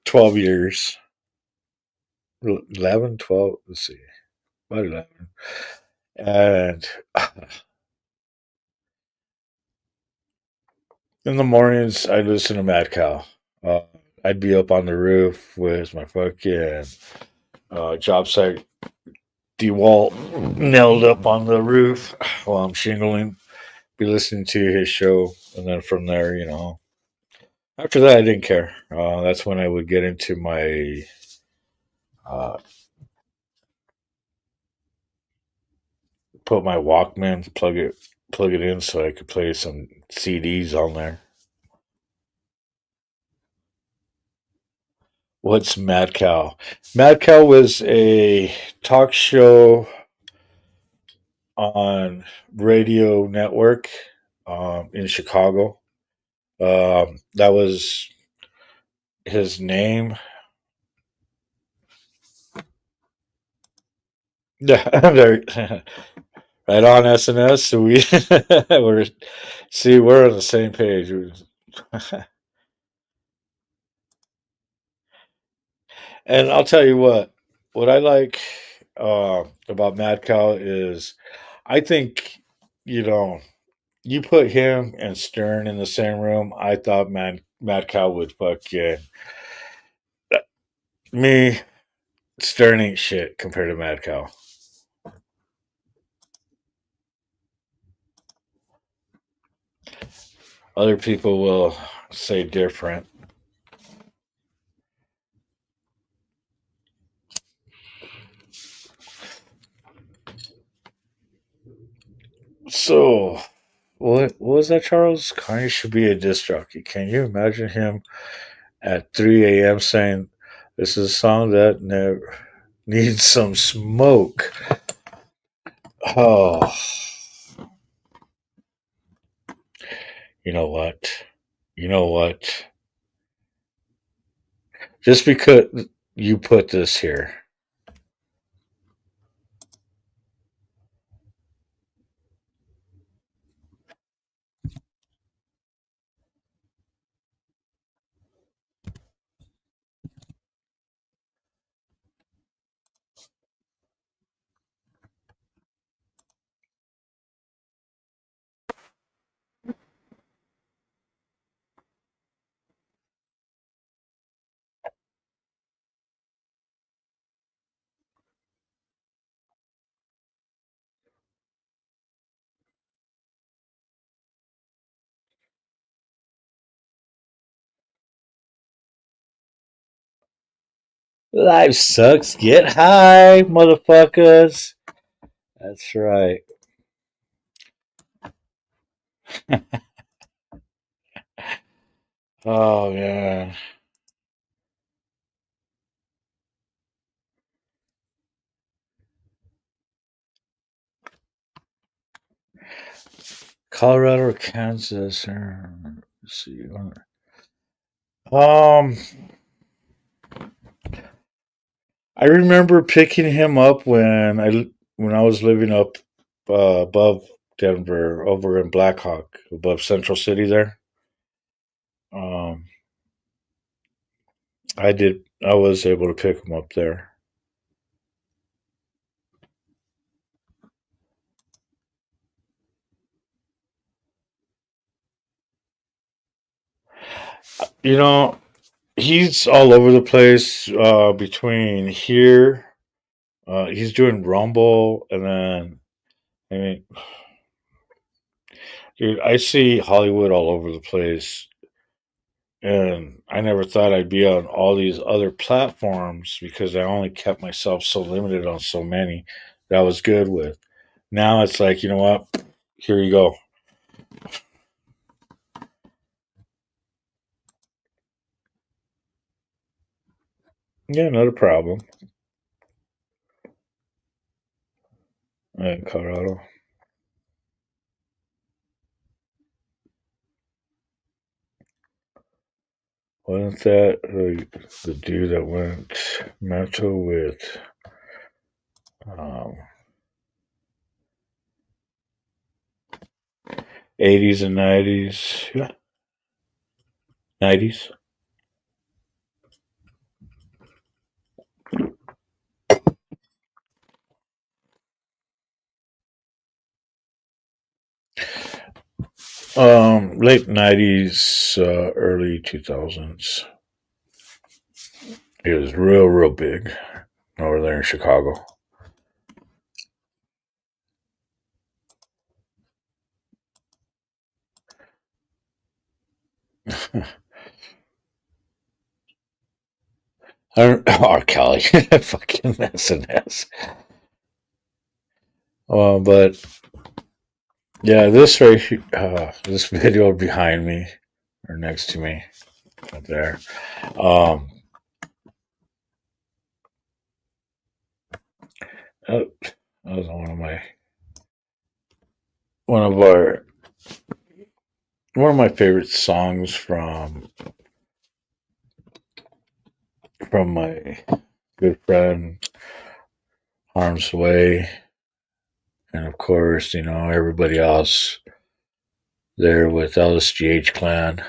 Speaker 2: 12 years. 11, 12. Let's see, about 11. And in the mornings, I listen to Mad Cow. Uh, I'd be up on the roof with my fucking job site DeWalt nailed up on the roof while I'm shingling. Be listening to his show, and then from there, after that, I didn't care. That's when I would get into my uh, put my Walkman, plug it in, so I could play some CDs on there. What's Mad Cow? Mad Cow was a talk show on radio network in Chicago. That was his name. There- right on SNS. So we're on the same page. And I'll tell you what I like about Mad Cow is, I think you know you put him and Stern in the same room. I thought Mad Cow would fucking me. Stern ain't shit compared to Mad Cow. Other people will say different. So what was that, Charles? Kanye should be a disc jockey. Can you imagine him at 3 a.m. saying, "This is a song that never needs some smoke"? Oh, you know what? You know what? Just because you put this here, life sucks. Get high, motherfuckers. That's right. Oh man, Colorado or Kansas? Let's see. Um, I remember picking him up when I was living up above Denver, over in Blackhawk, above Central City there. Um, I was able to pick him up there. You know, he's all over the place between here. He's doing Rumble, and then I mean, dude, I see Hollywood all over the place, and I never thought I'd be on all these other platforms because I only kept myself so limited on so many that I was good with. Now it's like, you know what? Here you go. Yeah, not a problem. Colorado. Wasn't that the dude that went mental with um, 80s and 90s? Yeah, 90s. Late 90s, early 2000s. It was real, real big over there in Chicago. I don't, R. Kelly, fucking SNS. But yeah, this video behind me or next to me up there. Um, that, that was one of our one of my favorite songs from my good friend Harm's Way, and of course, everybody else there with LSGH Clan.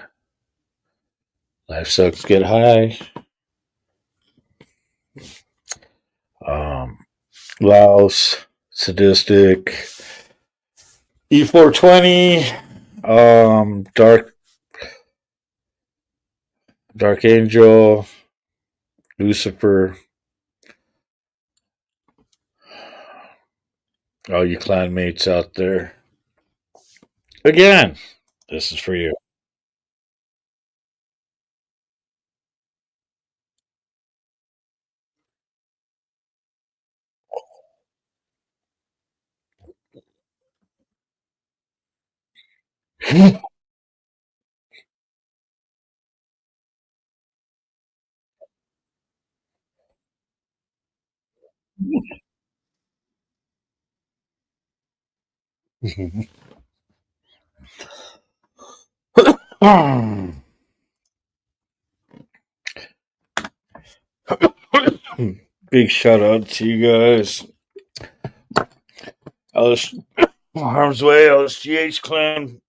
Speaker 2: Life sucks, get high. Um, Laos, sadistic. E420, Dark Angel, Lucifer, all you clanmates out there. Again, this is for you. Big shout out to you guys. LS, Harm's Way, LSGH Clan,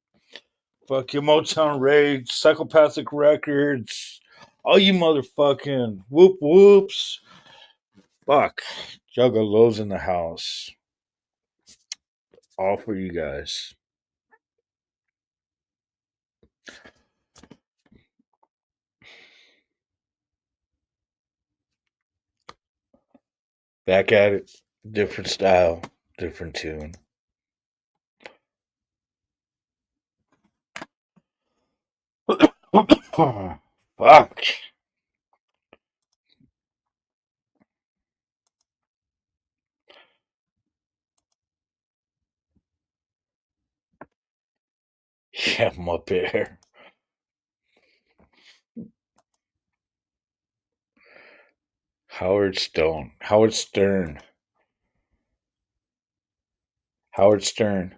Speaker 2: fuck you, Motown Rage, Psychopathic Records, all you motherfucking whoop whoops. Fuck. Juggalos in the house. All for you guys. Back at it. Different style, different tune. Fuck. Yeah, I'm up here. Howard Stern. Howard Stern.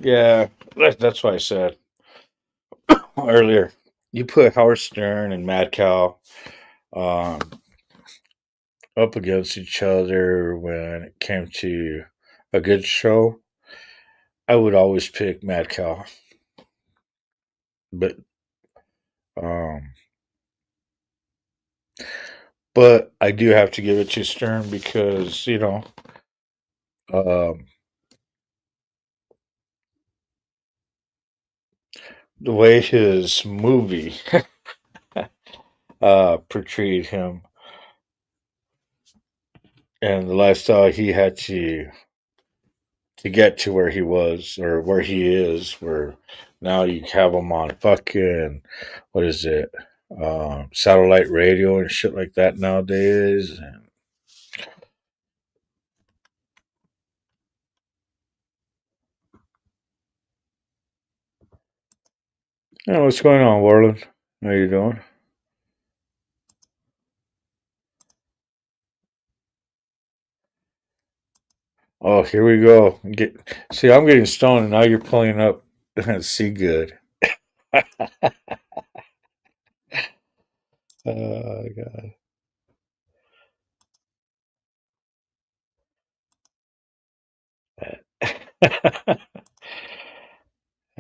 Speaker 2: Yeah, that's what I said earlier. You put Howard Stern and Mad Cow um, up against each other when it came to a good show. I would always pick Mad Cow, but um, but I do have to give it to Stern because um, the way his movie portrayed him and the lifestyle he had to get to where he was or where he is, where now you have him on fucking what is it, satellite radio and shit like that nowadays. And what's going on, Warland? How you doing? Oh, here we go. See, I'm getting stoned, and now you're pulling up. See, good. God.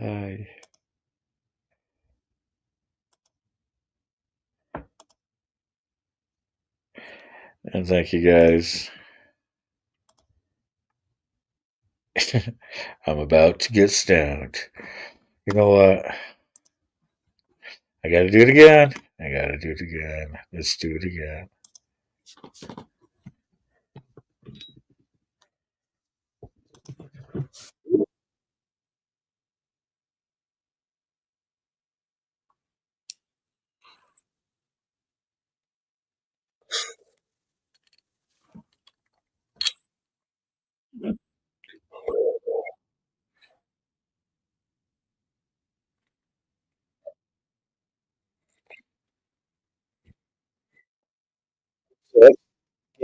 Speaker 2: Ay, and thank you guys. I'm about to get stoned. You know what? I gotta do it again. I gotta do it again. Let's do it again.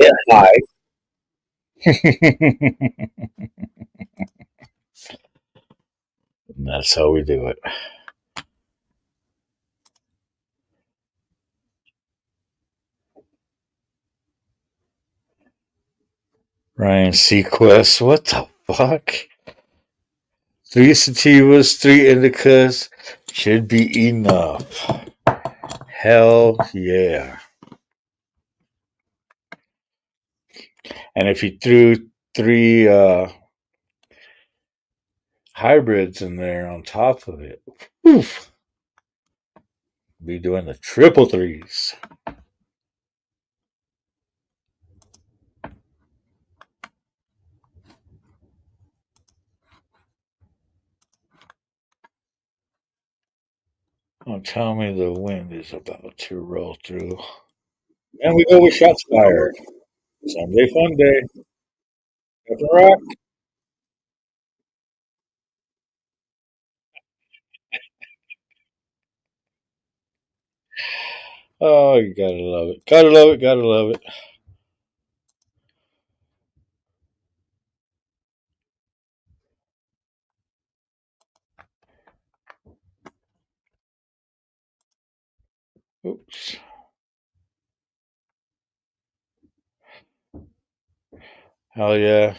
Speaker 2: Yeah, hi. That's how we do it. Ryan Sequest, what the fuck? 3 sativas, 3 indicas should be enough. Hell yeah. And if you threw 3 hybrids in there on top of it, oof, be doing the triple threes. Oh, tell me the wind is about to roll through. And we go with shots fired. Sunday fun day. Captain Rock. Oh, you gotta love it. Gotta love it. Gotta love it. Oops. Hell yeah.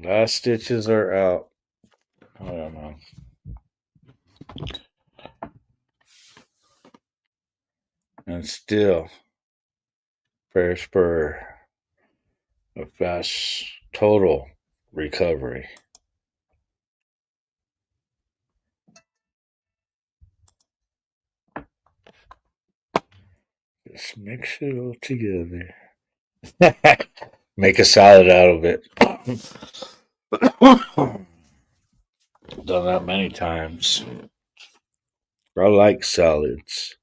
Speaker 2: Last stitches are out. I don't know. And still, prayers for a fast total recovery. Just mix it all together. Make a salad out of it. Done that many times. I like salads.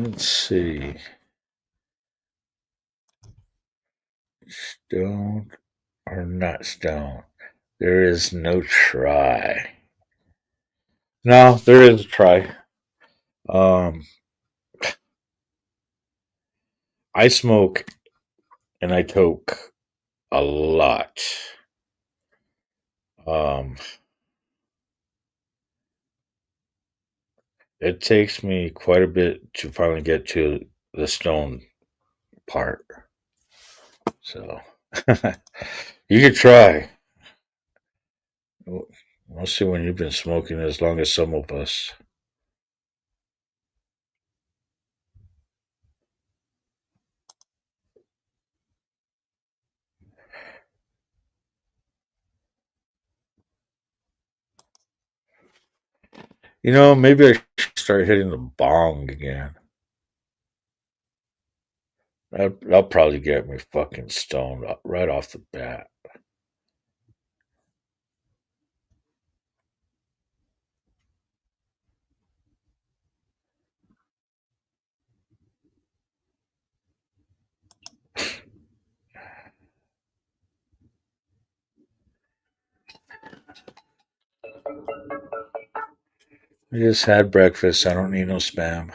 Speaker 2: Let's see. Stoned or not stoned? There is no try. No, there is a try. Um, I smoke and I toke a lot. Um, it takes me quite a bit to finally get to the stone part. So you could try. We'll see when you've been smoking as long as some of us. Maybe I should start hitting the bong again. That'll probably get me fucking stoned right off the bat. I just had breakfast. I don't need no spam.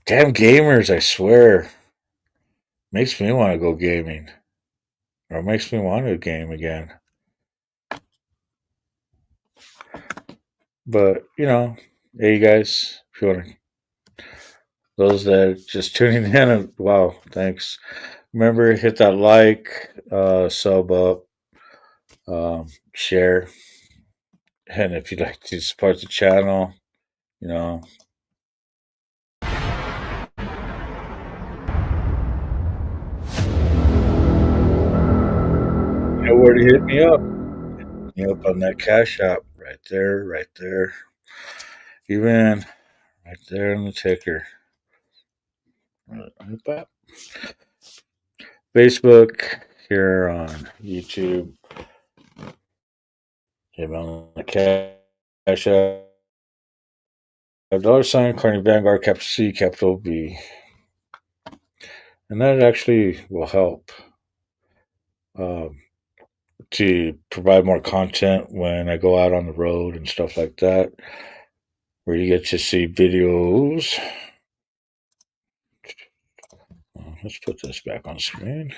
Speaker 2: Damn gamers, I swear. Makes me want to go gaming. Or makes me want to game again. But, hey, you guys, if you want to, those that are just tuning in, wow, thanks. Remember, hit that like, sub up, share. And if you'd like to support the channel, you know, you know where to hit me up. Hit me up on that Cash App right there, right there. Even right there in the ticker. Facebook, here on YouTube. Hit me on the Cash App. $sign Carney Vanguard, capital C, capital B. And that actually will help to provide more content when I go out on the road and stuff like that, where you get to see videos. Let's put this back on screen.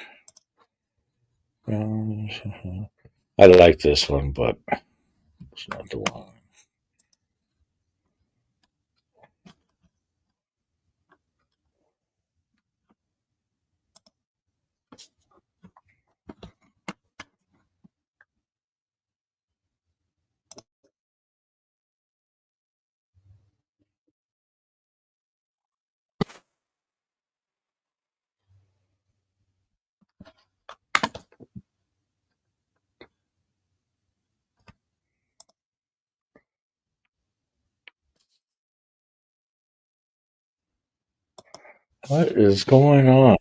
Speaker 2: I like this one, but it's not the one. What is going on?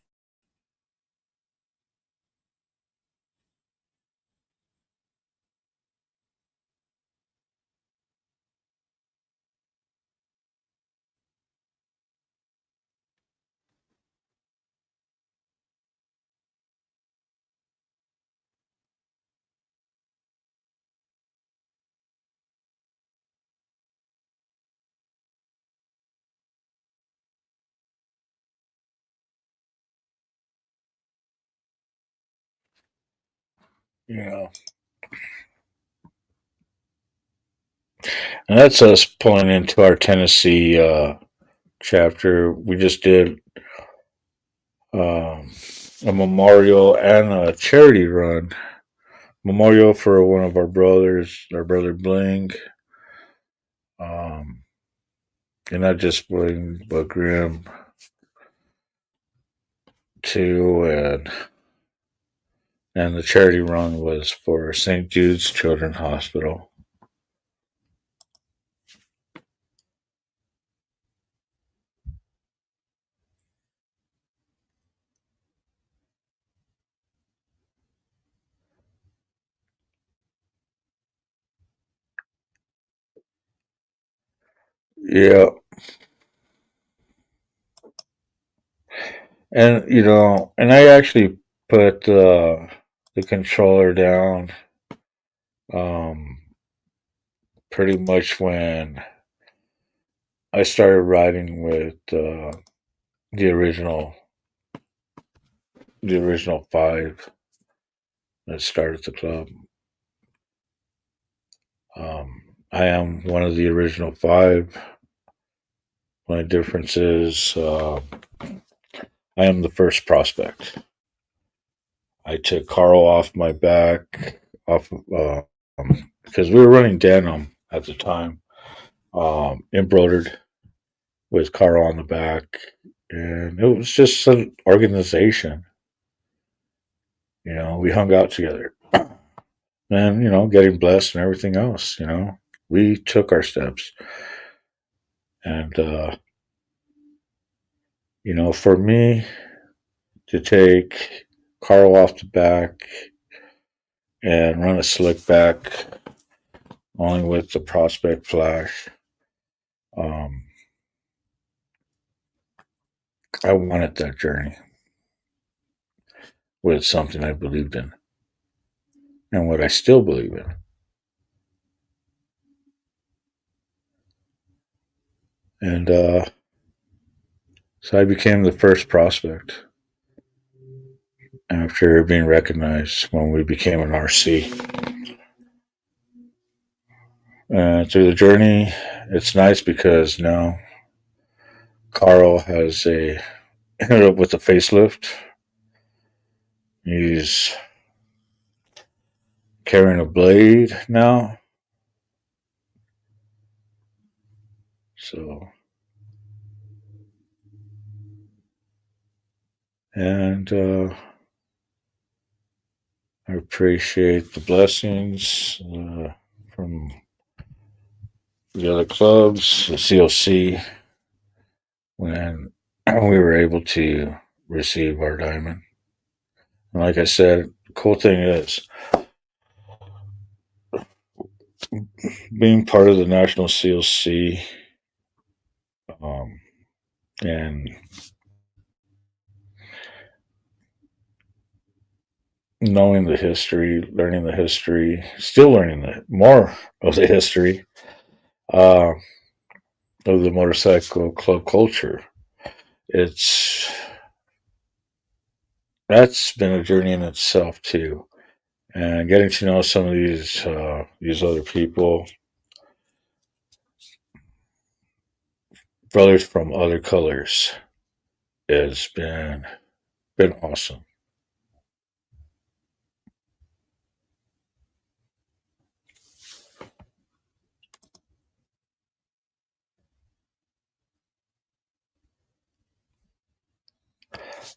Speaker 2: Yeah. And that's us pulling into our Tennessee chapter. We just did a memorial and a charity run. Memorial for one of our brothers, our brother Bling. And not just Bling, but Grim. to, and the charity run was for St. Jude's Children's Hospital. Yeah, and and I actually put the controller down um, pretty much when I started riding with the original the original five that started the club. I am one of the original five. My difference is I am the first prospect. I took Carl off my back, off because we were running denim at the time, embroidered with Carl on the back, and it was just an organization. We hung out together, and getting blessed and everything else. We took our steps, and for me to take Carl off the back and run a slick back only with the prospect flash. Um, I wanted that journey with something I believed in and what I still believe in. And so I became the first prospect after being recognized when we became an RC. Through the journey, it's nice because now Carl has ended up with a facelift. He's carrying a blade now. So, and I appreciate the blessings from the other clubs, the COC, when we were able to receive our diamond. And like I said, the cool thing is being part of the National COC and knowing the history, learning the history, still learning more of the history uh, of the motorcycle club culture. It's That's been a journey in itself too, and getting to know some of these other people, brothers from other colors, has been awesome.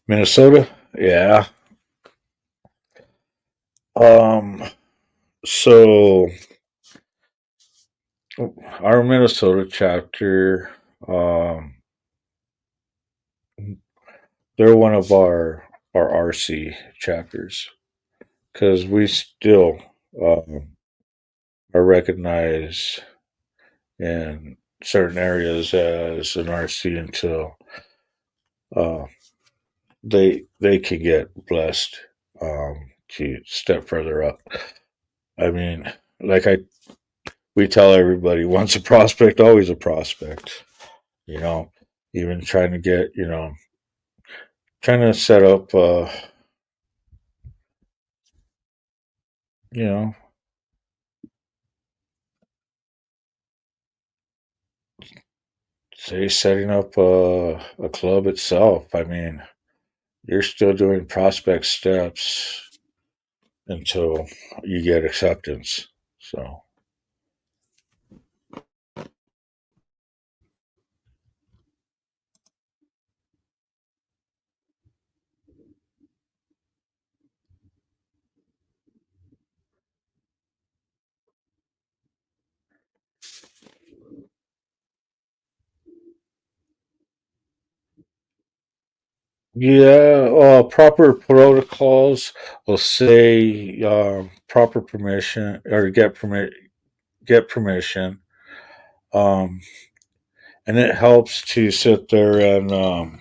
Speaker 2: Minnesota, yeah. Um, so our Minnesota chapter, um, they're one of our RC chapters because we still are recognized in certain areas as an RC until uh, they can get blessed to step further up. I mean, like we tell everybody, once a prospect, always a prospect. You know, even trying to get trying to set up you know say setting up a club itself. I mean, you're still doing prospect steps until you get acceptance. So Yeah, proper protocols will say proper permission or get permission, um, and it helps to sit there and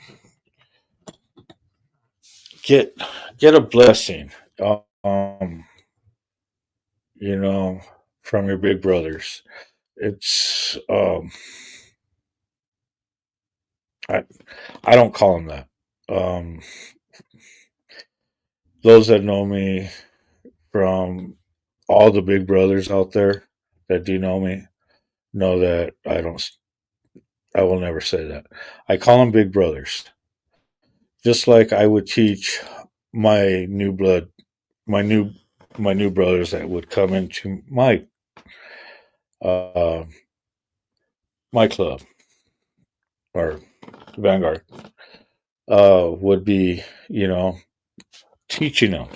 Speaker 2: get get a blessing, um, you know, from your big brothers. It's I I don't call them that. Um, those that know me from all the big brothers out there that do know me know that I will never say that. I call them big brothers, just like I would teach my new blood, my new my new brothers that would come into uh, my club or Vanguard, would be, you know, teaching them,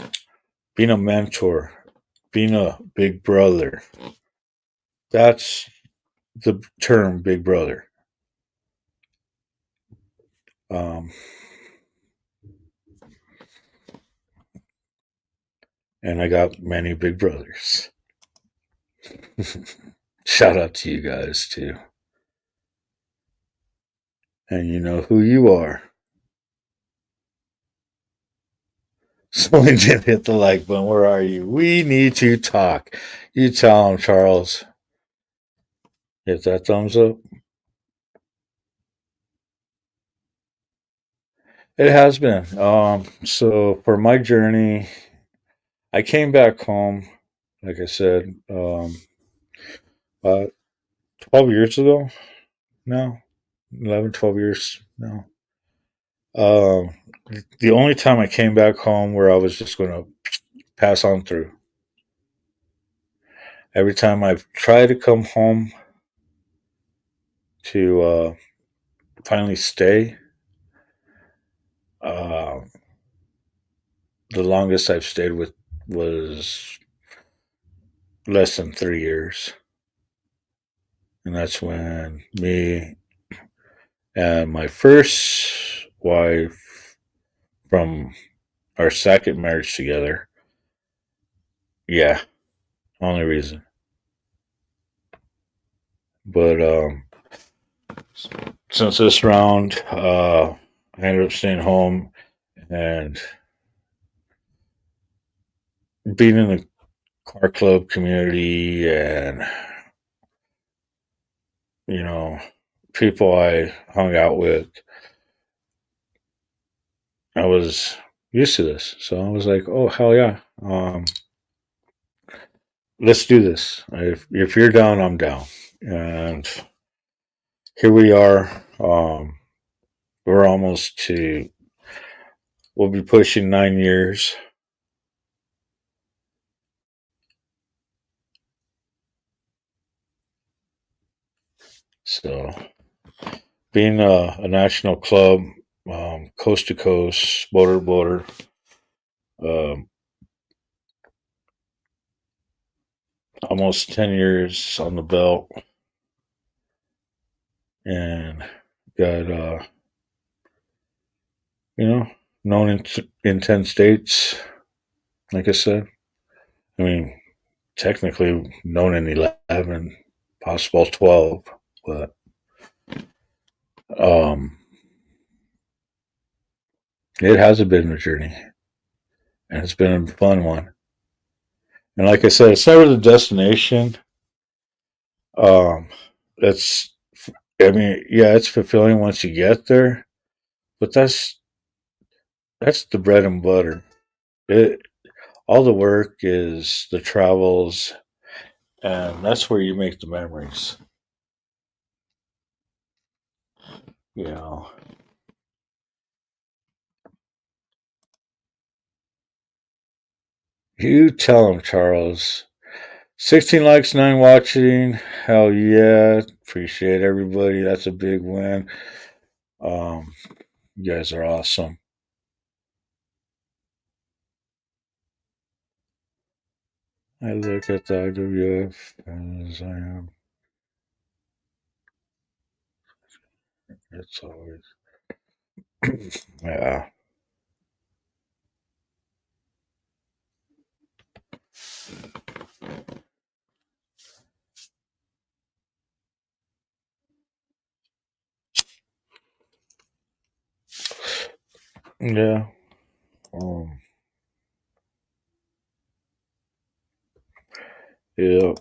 Speaker 2: being a mentor, being a big brother. That's the term big brother. Um, and I got many big brothers. Shout out to you guys too. And you know who you are. Someone did hit the like button. Where are you? We need to talk. You tell him, Charles. Hit that thumbs up. It has been. So for my journey, I came back home, like I said, about 12 years ago now. 11, 12 years now. Um, the only time I came back home where I was just going to pass on through. Every time I've tried to come home to finally stay, uh, the longest I've stayed with was less than 3 years. And that's when me and my first wife from our second marriage together, yeah, only reason. But since this round, I ended up staying home and being in the car club community and, you know, people I hung out with. I was used to this. So I was like, oh, hell yeah. Let's do this. If you're down, I'm down. And here we are. We're almost to, we'll be pushing 9 years. So being a national club, coast to coast, border to border, um, almost 10 years on the belt, and got, known in 10 states, like I said. I mean, technically known in 11, possible 12, but um, it hasn't been a journey, and it's been a fun one. And like I said, it's never the destination. Um, it's, I mean, yeah, it's fulfilling once you get there, but that's the bread and butter. It all the work is the travels, and that's where you make the memories. You know, you tell them, Charles. 16 likes, 9 watching. Hell yeah. Appreciate everybody. That's a big win. Um, you guys are awesome. I look at the IWF as I am. It's always, yeah. Yeah. Um, yeah.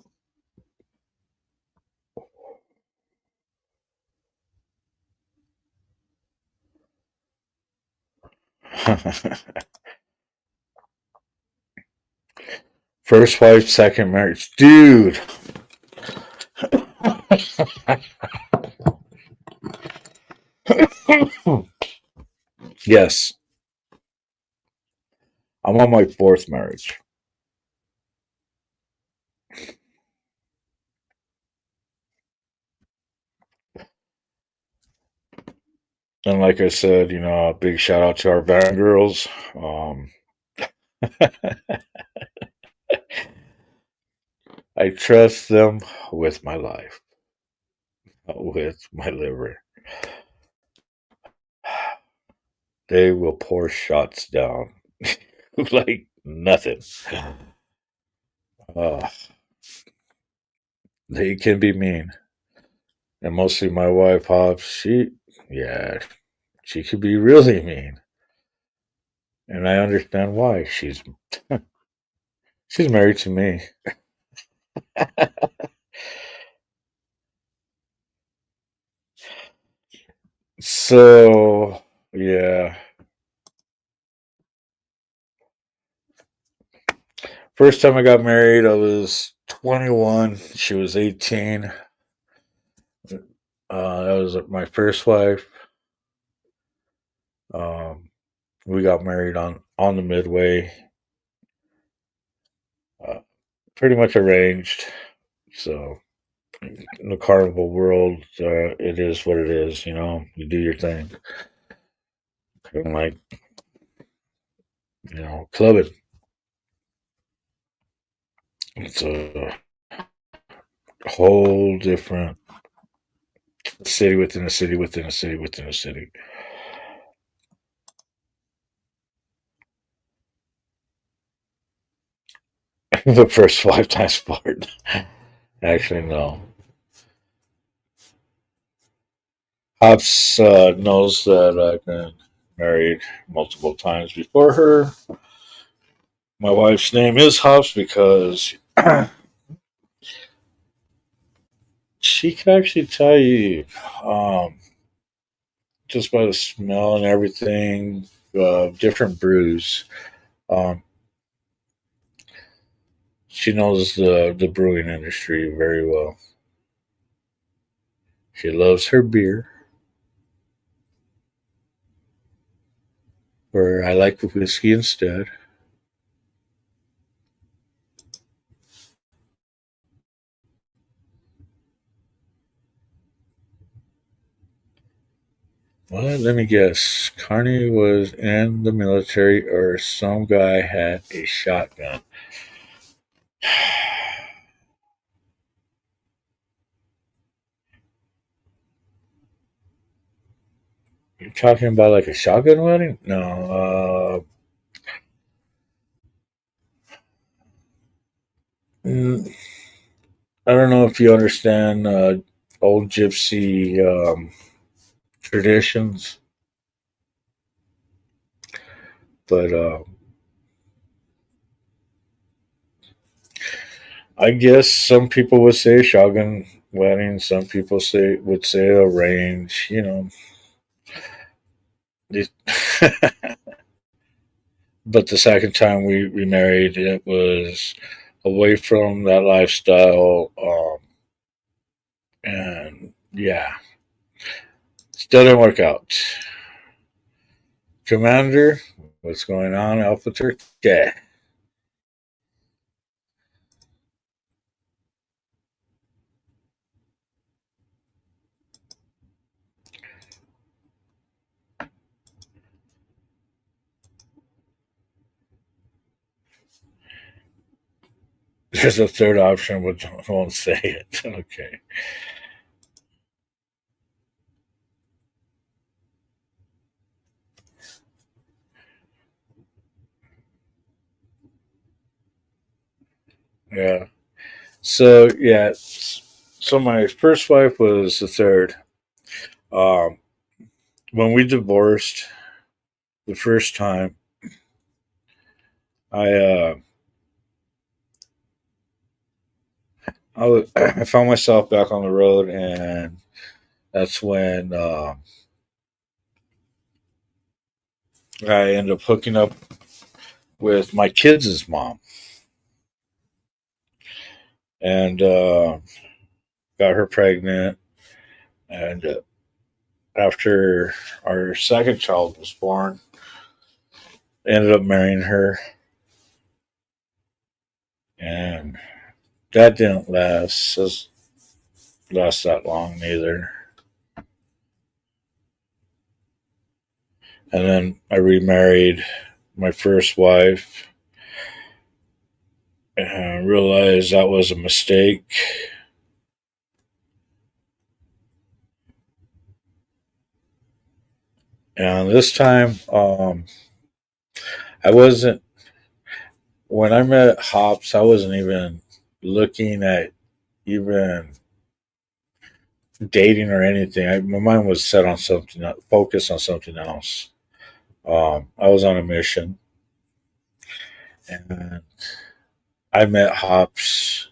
Speaker 2: First wife, second marriage. Dude. Yes. I'm on my fourth marriage. And like I said, a big shout out to our van girls. I trust them with my life, with my liver. They will pour shots down like nothing. Uh, they can be mean. And mostly my wife, Hobbs, yeah, she could be really mean. And I understand why. She's married to me. So, yeah. First time I got married, I was 21. She was 18. That was my first wife. Um, we got married on the Midway, uh, pretty much arranged. So in the carnival world, it is what it is. You do your thing, and like club it. It's a whole different city within a city within a city within a city. The first 5 times part. Actually, no. Hops knows that I've been married multiple times before her. My wife's name is Hops because she can actually tell you, um, just by the smell and everything, different brews. Um, she knows the brewing industry very well. She loves her beer, where I like whiskey instead. Well, let me guess. Carney was in the military, or some guy had a shotgun. You're talking about like a shotgun wedding? No. Mm, I don't know if you understand old gypsy traditions, but I guess some people would say shotgun wedding. Some people would say a range. These- but the second time we remarried, it was away from that lifestyle, and yeah, still didn't work out. Commander, what's going on, Alpha Turkey? There's a third option, but won't say it. Okay. Yeah. So yeah. So my first wife was the third. Um, when we divorced, the first time, I uh, I found myself back on the road, and that's when I ended up hooking up with my kids' mom, and got her pregnant. And after our second child was born, ended up marrying her, and that didn't last that long neither. And then I remarried my first wife and realized that was a mistake. And this time, I wasn't, when I met Hops, I wasn't even looking at even dating or anything. My mind was set on something, focused on something else. I was on a mission, and I met Hops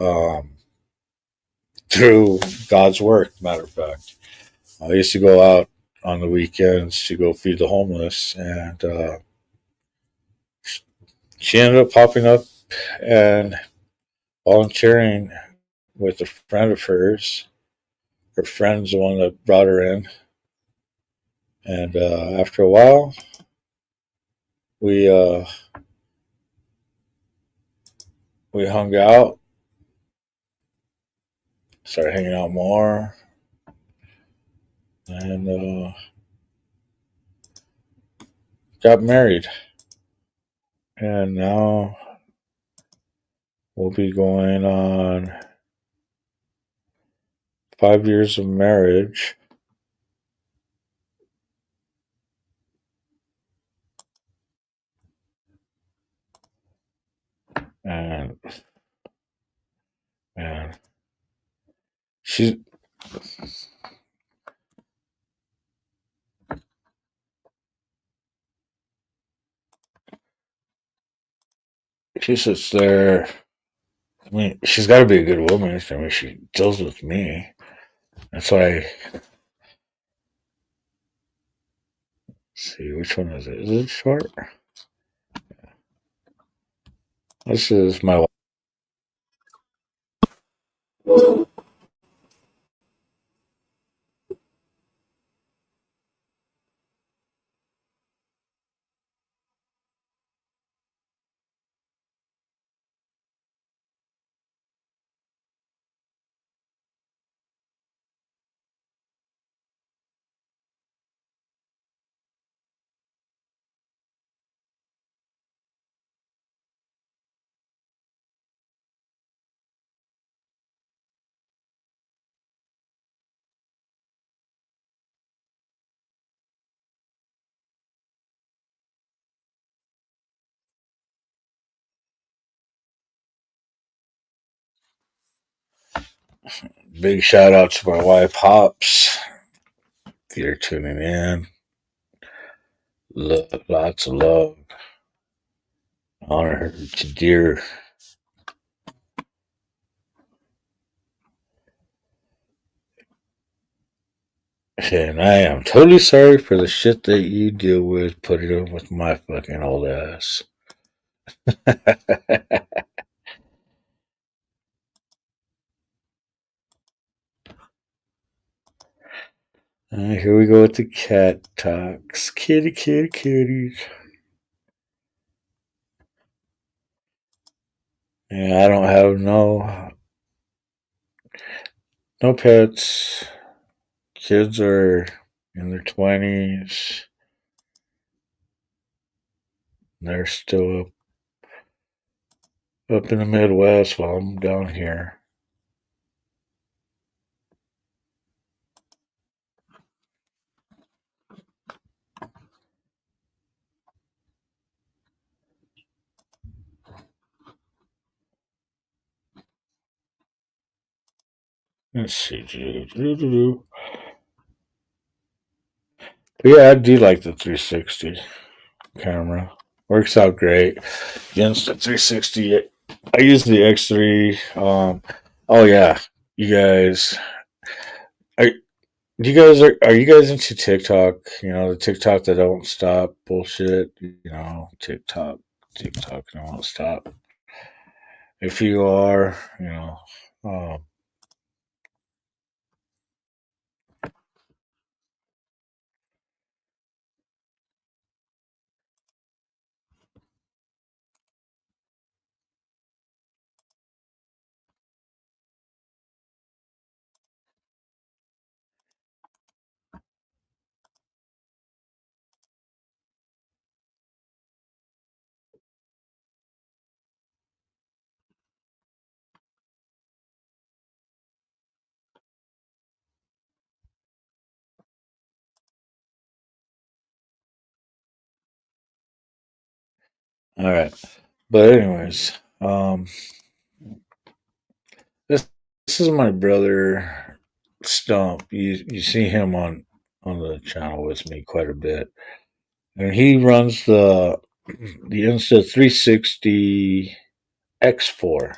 Speaker 2: um, through God's work. Matter of fact, I used to go out on the weekends to go feed the homeless, and she ended up popping up and volunteering with a friend of hers. Her friend's the one that brought her in, and after a while, we we hung out, started hanging out more, and got married. And now we'll be going on 5 years of marriage. And man, she she sits there. I mean, she's got to be a good woman. I mean, she deals with me. That's why. See, which one is it? Is it short? This is my wife. Big shout out to my wife, Hops. If you're tuning in, lots of love. Honor her to dear. And I am totally sorry for the shit that you deal with putting up with my fucking old ass. Here we go with the cat talks. Kitty, kitty, kitties. Yeah, I don't have no pets. Kids are in their 20s. They're still up in the Midwest while I'm down here. Let's see. But yeah, I do like the 360 camera. Works out great. Against the 360, I use the X3. Oh yeah, you guys, are you guys are you guys into TikTok? You know the TikTok that don't stop bullshit. You know TikTok that won't stop. If you are, um, all right. But anyways, this this is my brother Stump. You see him on the channel with me quite a bit, and he runs the Insta 360 X4.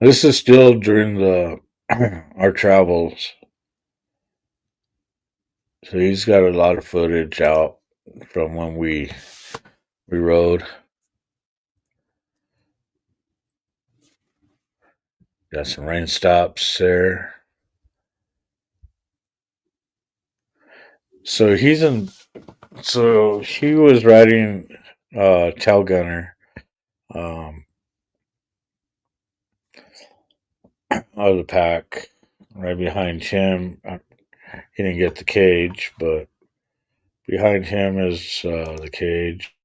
Speaker 2: This is still during the our travels, so he's got a lot of footage out from when we rode. Got some rain stops there. So he's in. So he was riding tail gunner um, out of the pack. Right behind him, he didn't get the cage, but behind him is the cage.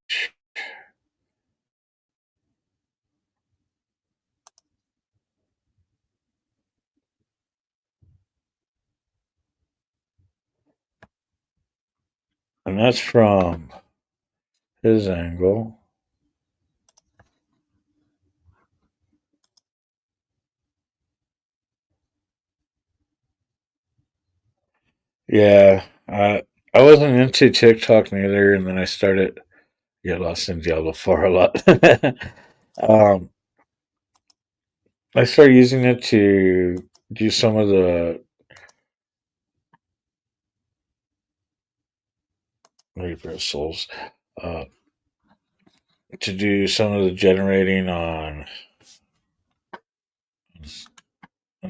Speaker 2: And that's from his angle. Yeah, I wasn't into TikTok neither, and then I started get lost in Diablo 4 a lot. um, I started using it to do some of the reversals, uh, to do some of the generating on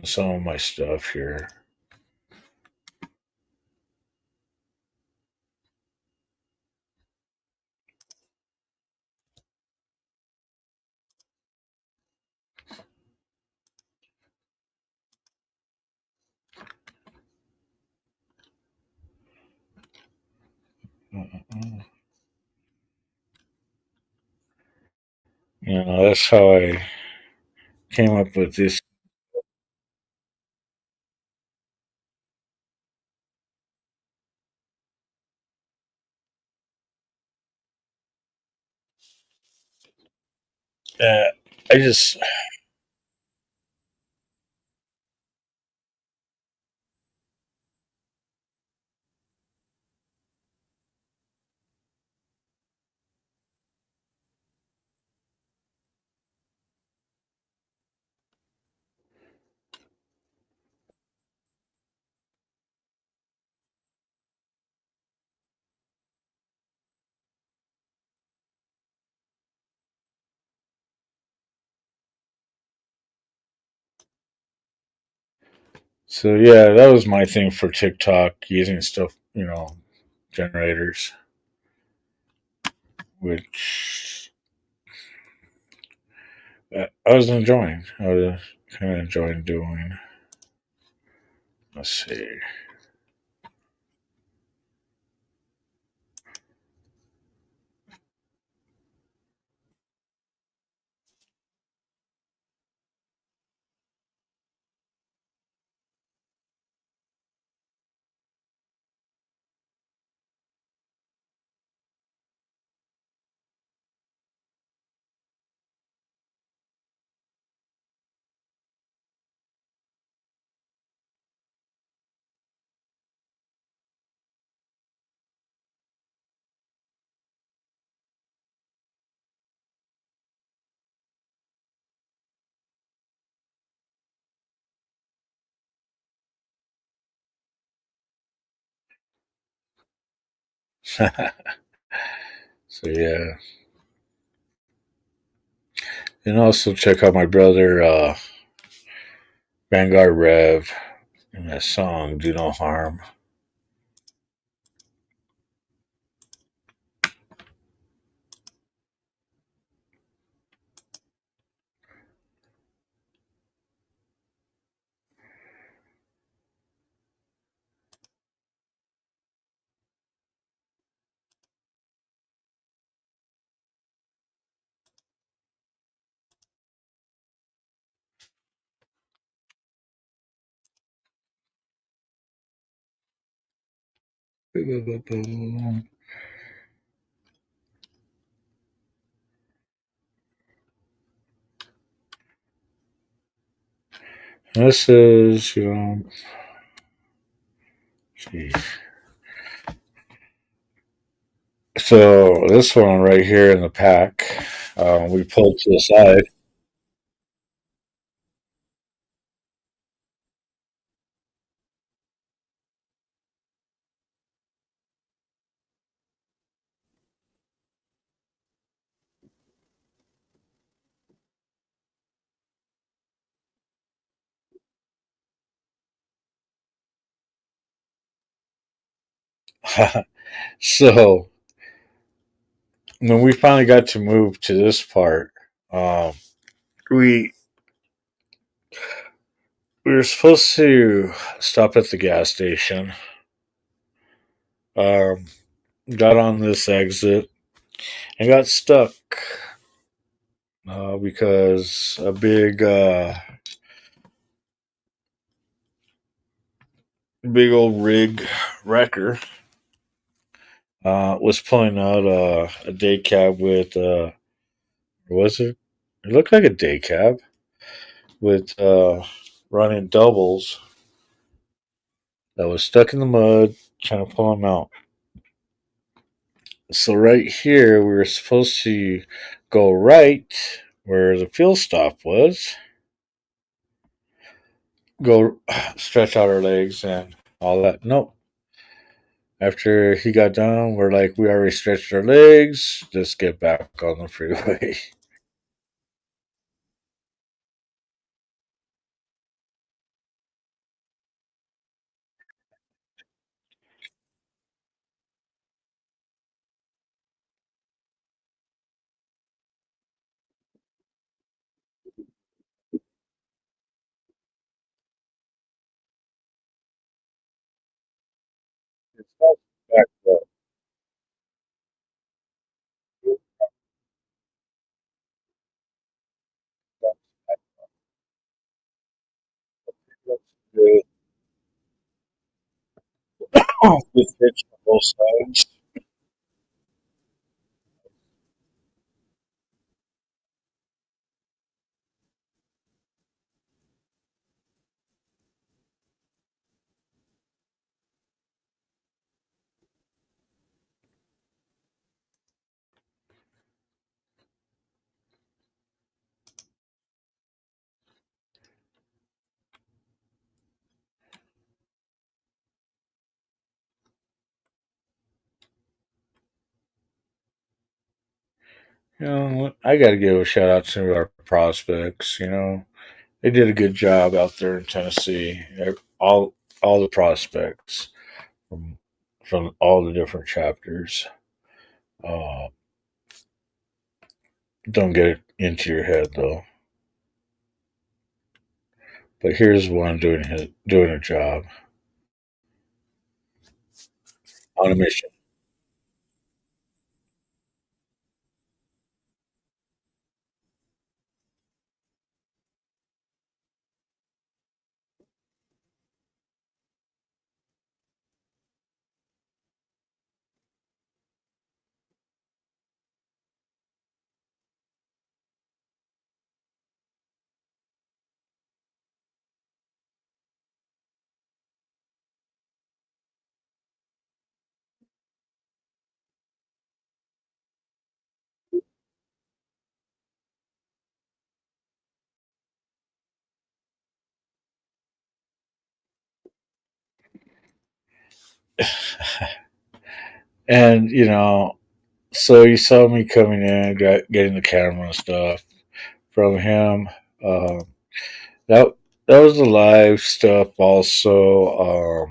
Speaker 2: some of my stuff here. You know, that's how I came up with this. Uh, I just so yeah, that was my thing for TikTok using stuff, generators, which I was enjoying. I was kind of enjoying doing. Let's see. So yeah, and also check out my brother Vanguard Rev and that song "Do No Harm." This is geez. So this one right here in the pack, we pulled to the side. So when we finally got to move to this part, um, we we were supposed to stop at the gas station. Um, got on this exit and got stuck because a big old rig wrecker was pulling out a day cab with was it? It looked like a day cab with running doubles that was stuck in the mud, trying to pull them out. So right here, we were supposed to go right where the fuel stop was, go stretch out our legs and all that. Nope. After he got done, we're like, we already stretched our legs. Let's get back on the freeway. Back up. Good. Good pitch on both sides. I got to give a shout out to our prospects. They did a good job out there in Tennessee. All the prospects from all the different chapters. Uh, don't get it into your head though. But here's one doing a job on a mission. And so he saw me coming in, getting the camera and stuff from him. That that was the live stuff also.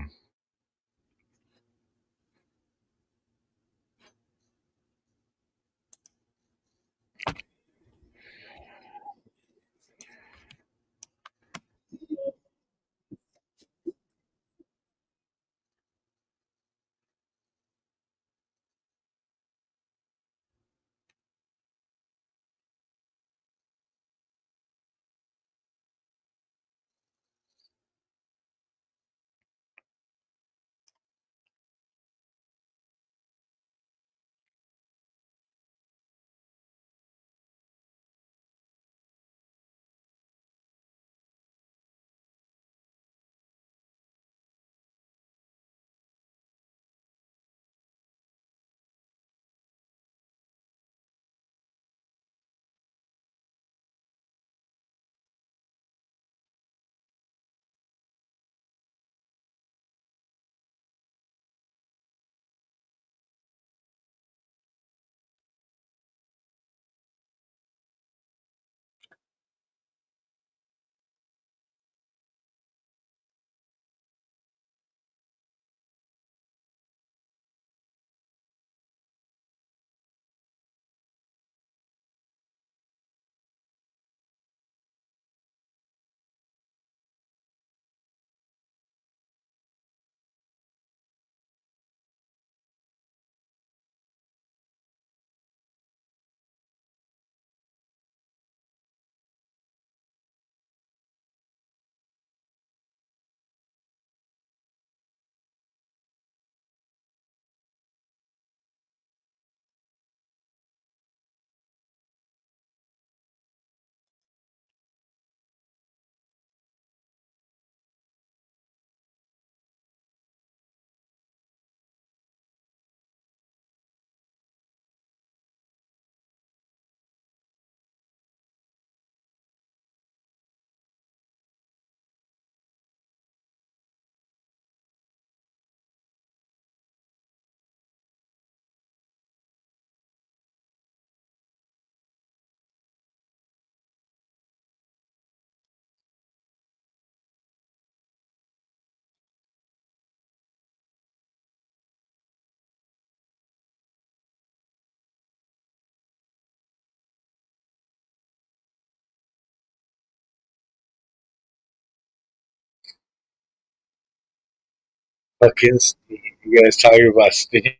Speaker 2: Fucking Steve. You guys talking about Steve?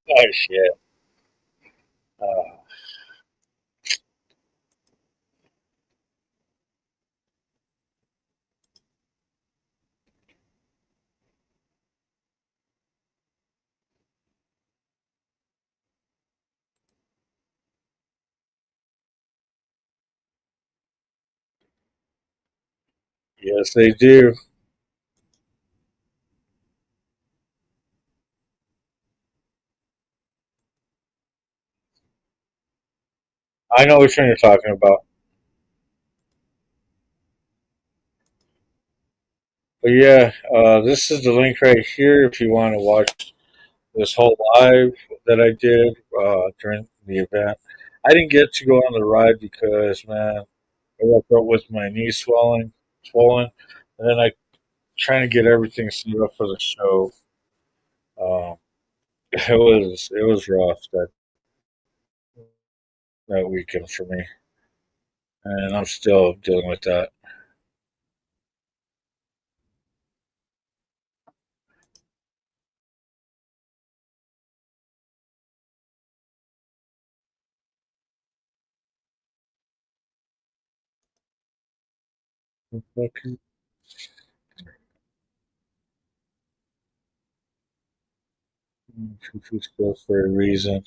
Speaker 2: Oh shit. Uh, yes, they do. I know which one you're talking about. But yeah, this is the link right here if you want to watch this whole live that I did during the event. I didn't get to go on the ride because, man, I woke up with my knee swollen, and then I trying to get everything set up for the show. Um, it was rough that weekend for me, and I'm still dealing with that. Fucking Cuckoo for a reason.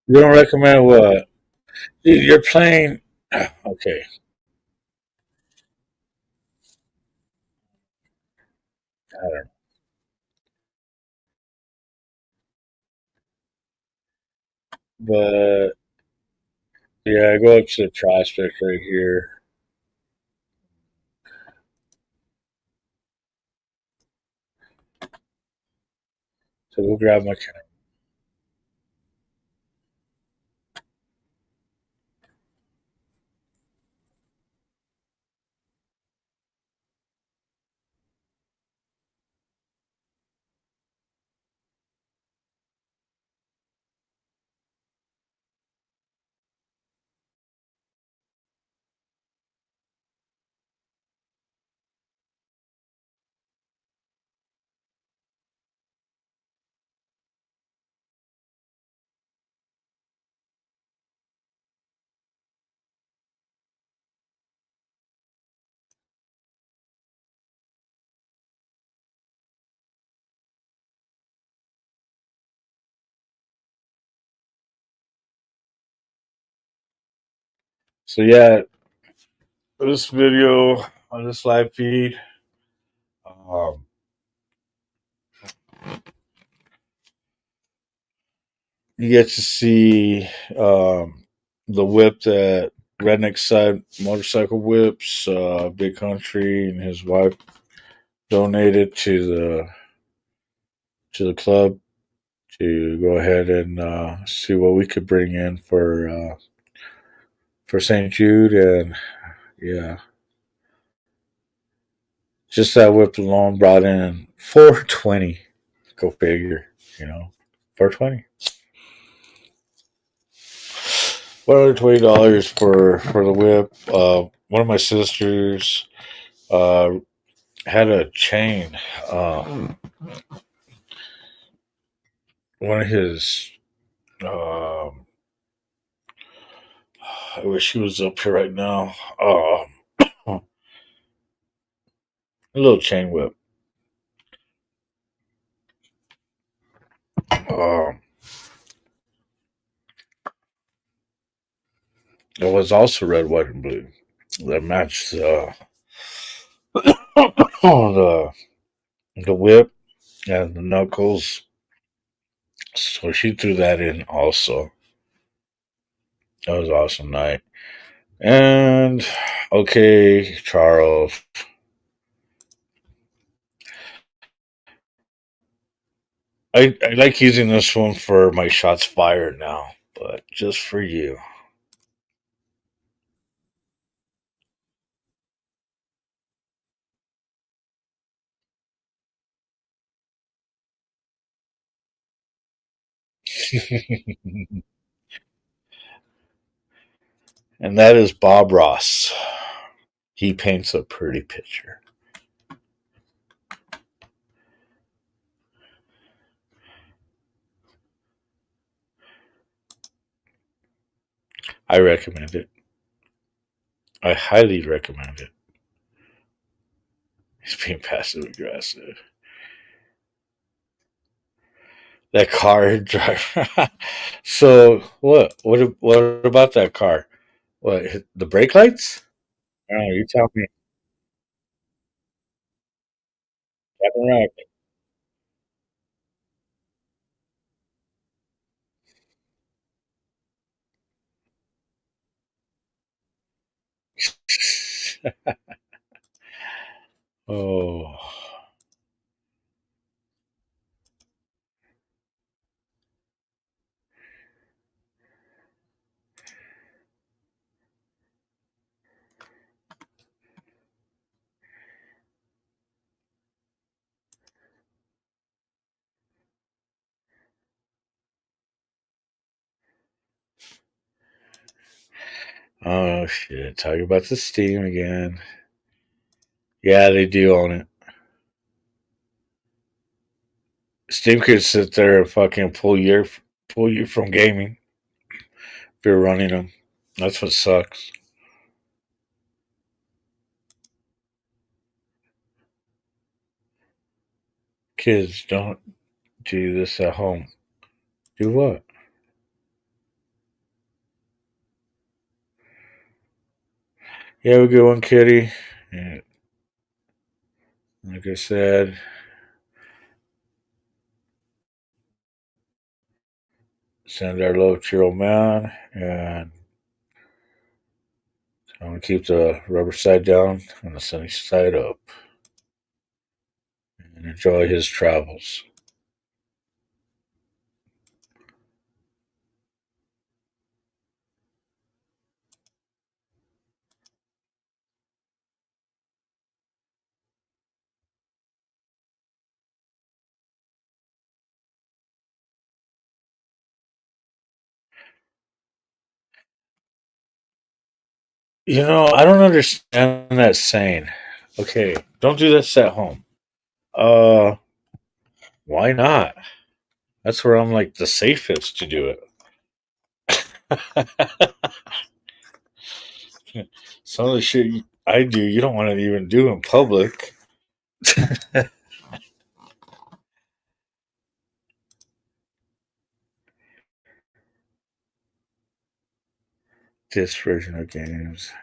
Speaker 2: You don't recommend what? Dude, you're playing. Okay, I don't know. But yeah, I go up to the prospect right here. So we'll grab my camera. So yeah, this video on this live feed, um, you get to see the whip that Redneck Side Motorcycle Whips, Big Country, and his wife donated to the club to go ahead and see what we could bring in for St. Jude, and yeah, just that whip alone brought in 420. Go figure, you know, 420. $120 for the whip. One of my sisters uh, had a chain. One of his. Um, I wish he was up here right now. A little chain whip. Um, it was also red, white, and blue. That matched the whip and the knuckles. So she threw that in also. That was an awesome night. And okay, Charles. I like using this one for my shots fired now, but just for you. And that is Bob Ross. He paints a pretty picture. I recommend it. I highly recommend it. He's being passive aggressive. That car driver. So what? What about that car? What the brake lights? Oh, you tell me. Right. Oh, oh shit! Talking about the Steam again. Yeah, they do own it. Steam could sit there and fucking pull you from gaming if you're running them. That's what sucks. Kids, don't do this at home. Do what? Yeah, we good one, Kitty. Yeah, like I said, send our love to your old man, and I'm gonna keep the rubber side down and the sunny side up, and enjoy his travels. I don't understand that saying. Okay, don't do this at home. Uh, why not? That's where I'm like the safest to do it. Some of the shit I do, you don't want to even do in public. This version of games.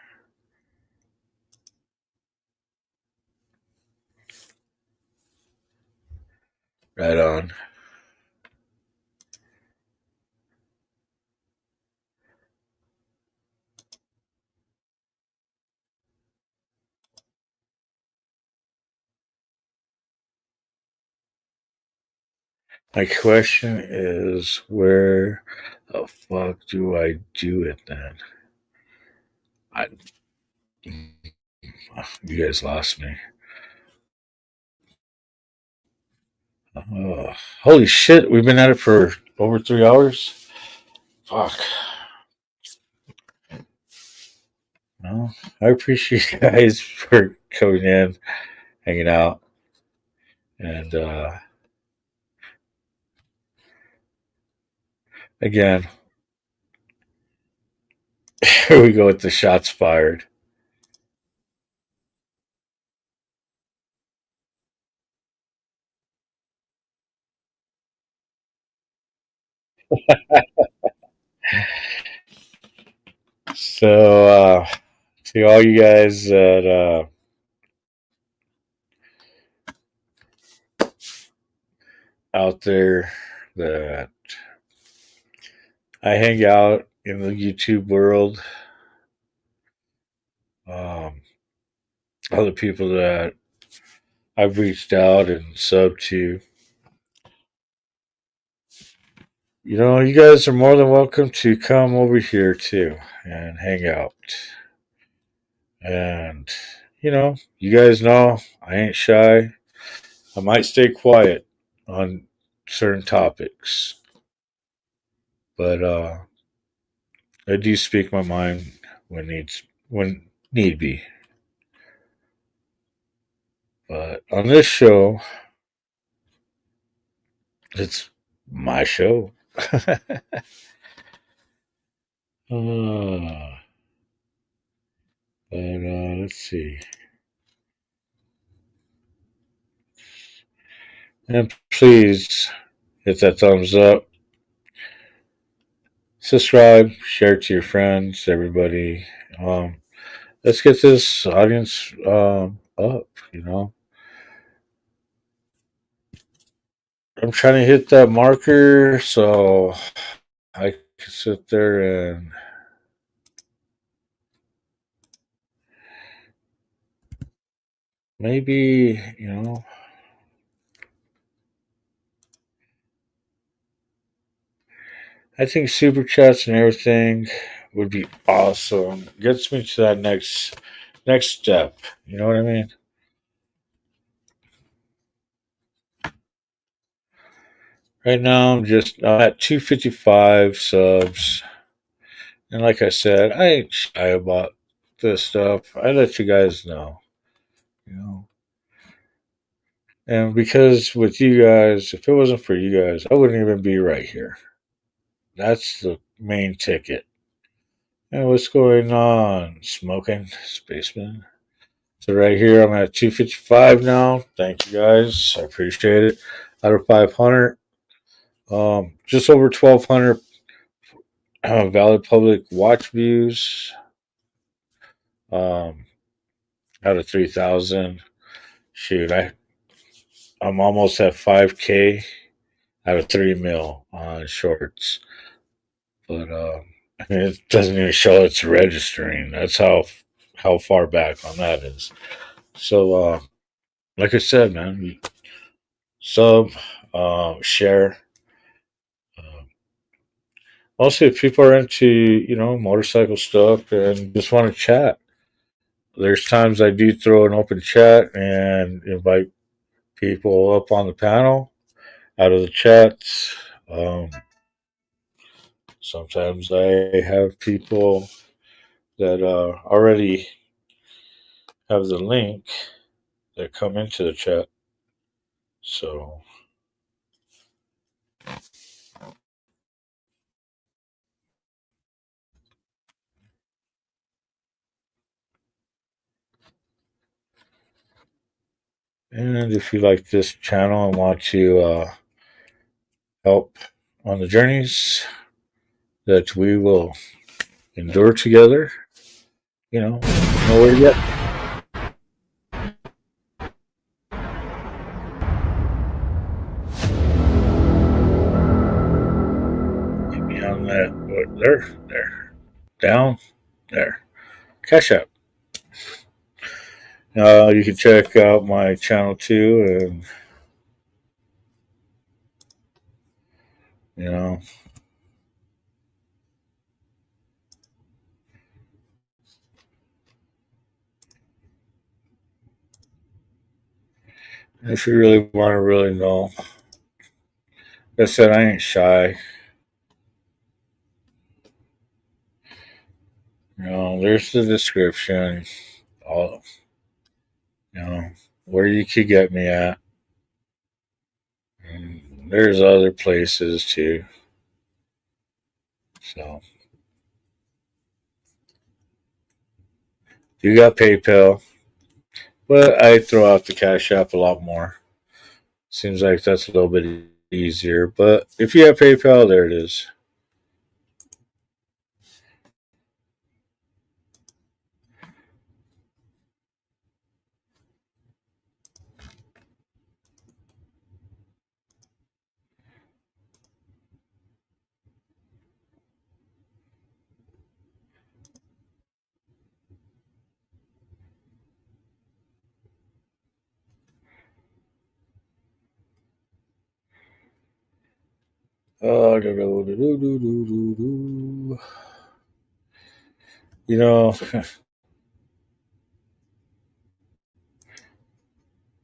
Speaker 2: Right on. My question is, where the fuck do I do it then? I, you guys lost me. Oh, holy shit, we've been at it for over 3 hours? Fuck. No, I appreciate you guys for coming in, hanging out, and again, here we go with the shots fired. So, to all you guys that out there that I hang out in the YouTube world, um, other people that I've reached out and sub to, you guys are more than welcome to come over here too and hang out. And, you guys know I ain't shy. I might stay quiet on certain topics, but I do speak my mind when need be. But on this show, it's my show. uh, but let's see. And please hit that thumbs up, subscribe, share it to your friends, everybody. Let's get this audience up. I'm trying to hit that marker so I can sit there and maybe, I think super chats and everything would be awesome. Gets me to that next step. You know what I mean? Right now I'm at 255 subs. And like I said, I ain't shy about this stuff. I let you guys know. You know. And because with you guys, if it wasn't for you guys, I wouldn't even be right here. That's the main ticket. And what's going on? Smoking, spaceman. So right here, I'm at 255 now. Thank you guys. I appreciate it. Out of 500, just over 1,200 valid public watch views. Um, Out of 3,000. Shoot, I'm almost at 5K out of 3 mil on shorts. but I mean, it doesn't even show it's registering. That's how far back on that is. So, like I said, man, sub, share. Uh, Mostly, if people are into motorcycle stuff and just want to chat, there's times I do throw an open chat and invite people up on the panel out of the chats. Um, Sometimes I have people that already have the link that come into the chat. So, and if you like this channel and want to help on the journeys that we will endure together, know where to get. Get me on that. There, down, there. Cash App. You can check out my channel too, and you know, if you really want to really know, like I said, I ain't shy. There's the description, all where you could get me at. And there's other places too. So you got PayPal, but I throw out the Cash App a lot more. Seems like that's a little bit easier. But if you have PayPal, there it is. You know,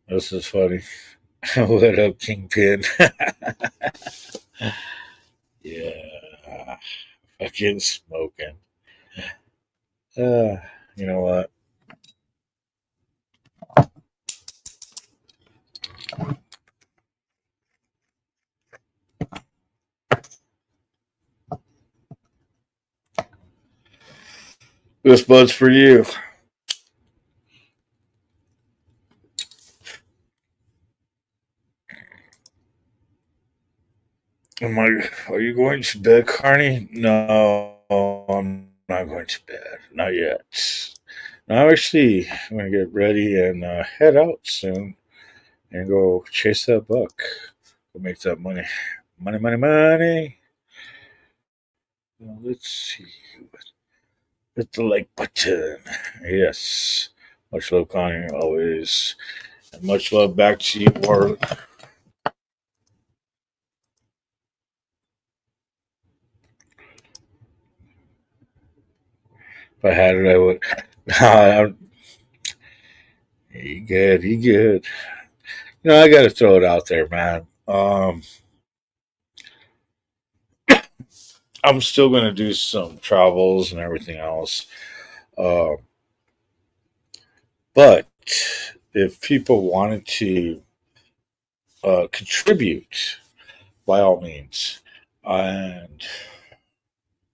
Speaker 2: this is funny. What up, Kingpin? Yeah, fucking smoking. Uh, you know what? This bud's for you. Are you going to bed, Carney? No, I'm not going to bed. Not yet. No, actually, I'm going to get ready and head out soon and go chase that buck. Go make that money. Money, money, money. Now, let's see. Hit the like button. Yes. Much love, Connie, always. And much love back to you, Warwick. If I had it, I would. He good. He good. I got to throw it out there, man. I'm still going to do some travels and everything else. Uh, but if people wanted to contribute, by all means, and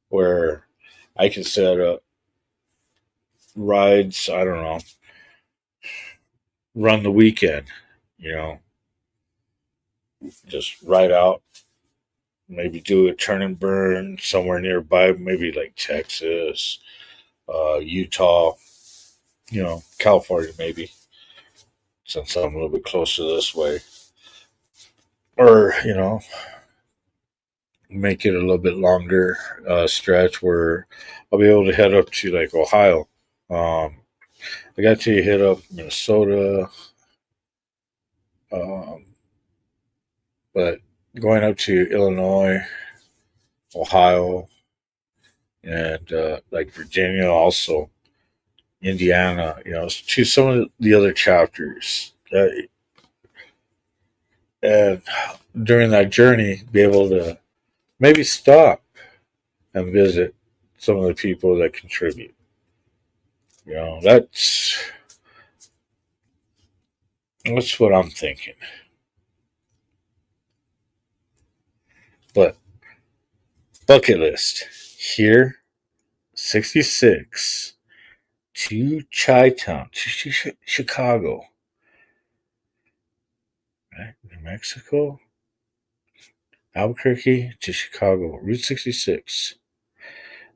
Speaker 2: where I can set up rides, I don't know, run the weekend, you know, just ride out, maybe do a turn and burn somewhere nearby, maybe like Texas, Utah, California, maybe, since I'm a little bit closer this way. Or, make it a little bit longer stretch where I'll be able to head up to like Ohio. I got to hit up Minnesota, um, but going up to Illinois, Ohio, and like Virginia, also Indiana, to some of the other chapters. And during that journey, be able to maybe stop and visit some of the people that contribute. That's what I'm thinking. But bucket list here, 66 to Chi-Town to Chicago, right? New Mexico, Albuquerque to Chicago, Route 66.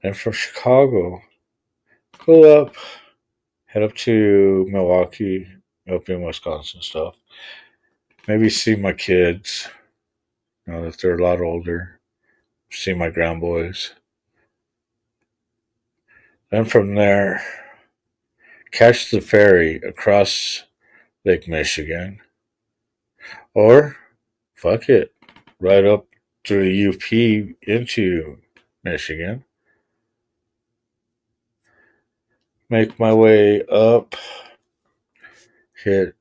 Speaker 2: And from Chicago, go up, head up to Milwaukee, up in Wisconsin stuff. Maybe see my kids, now that they're a lot older. See my grandboys. Then from there, catch the ferry across Lake Michigan. Or, fuck it, right up through the UP into Michigan. Make my way up, hit,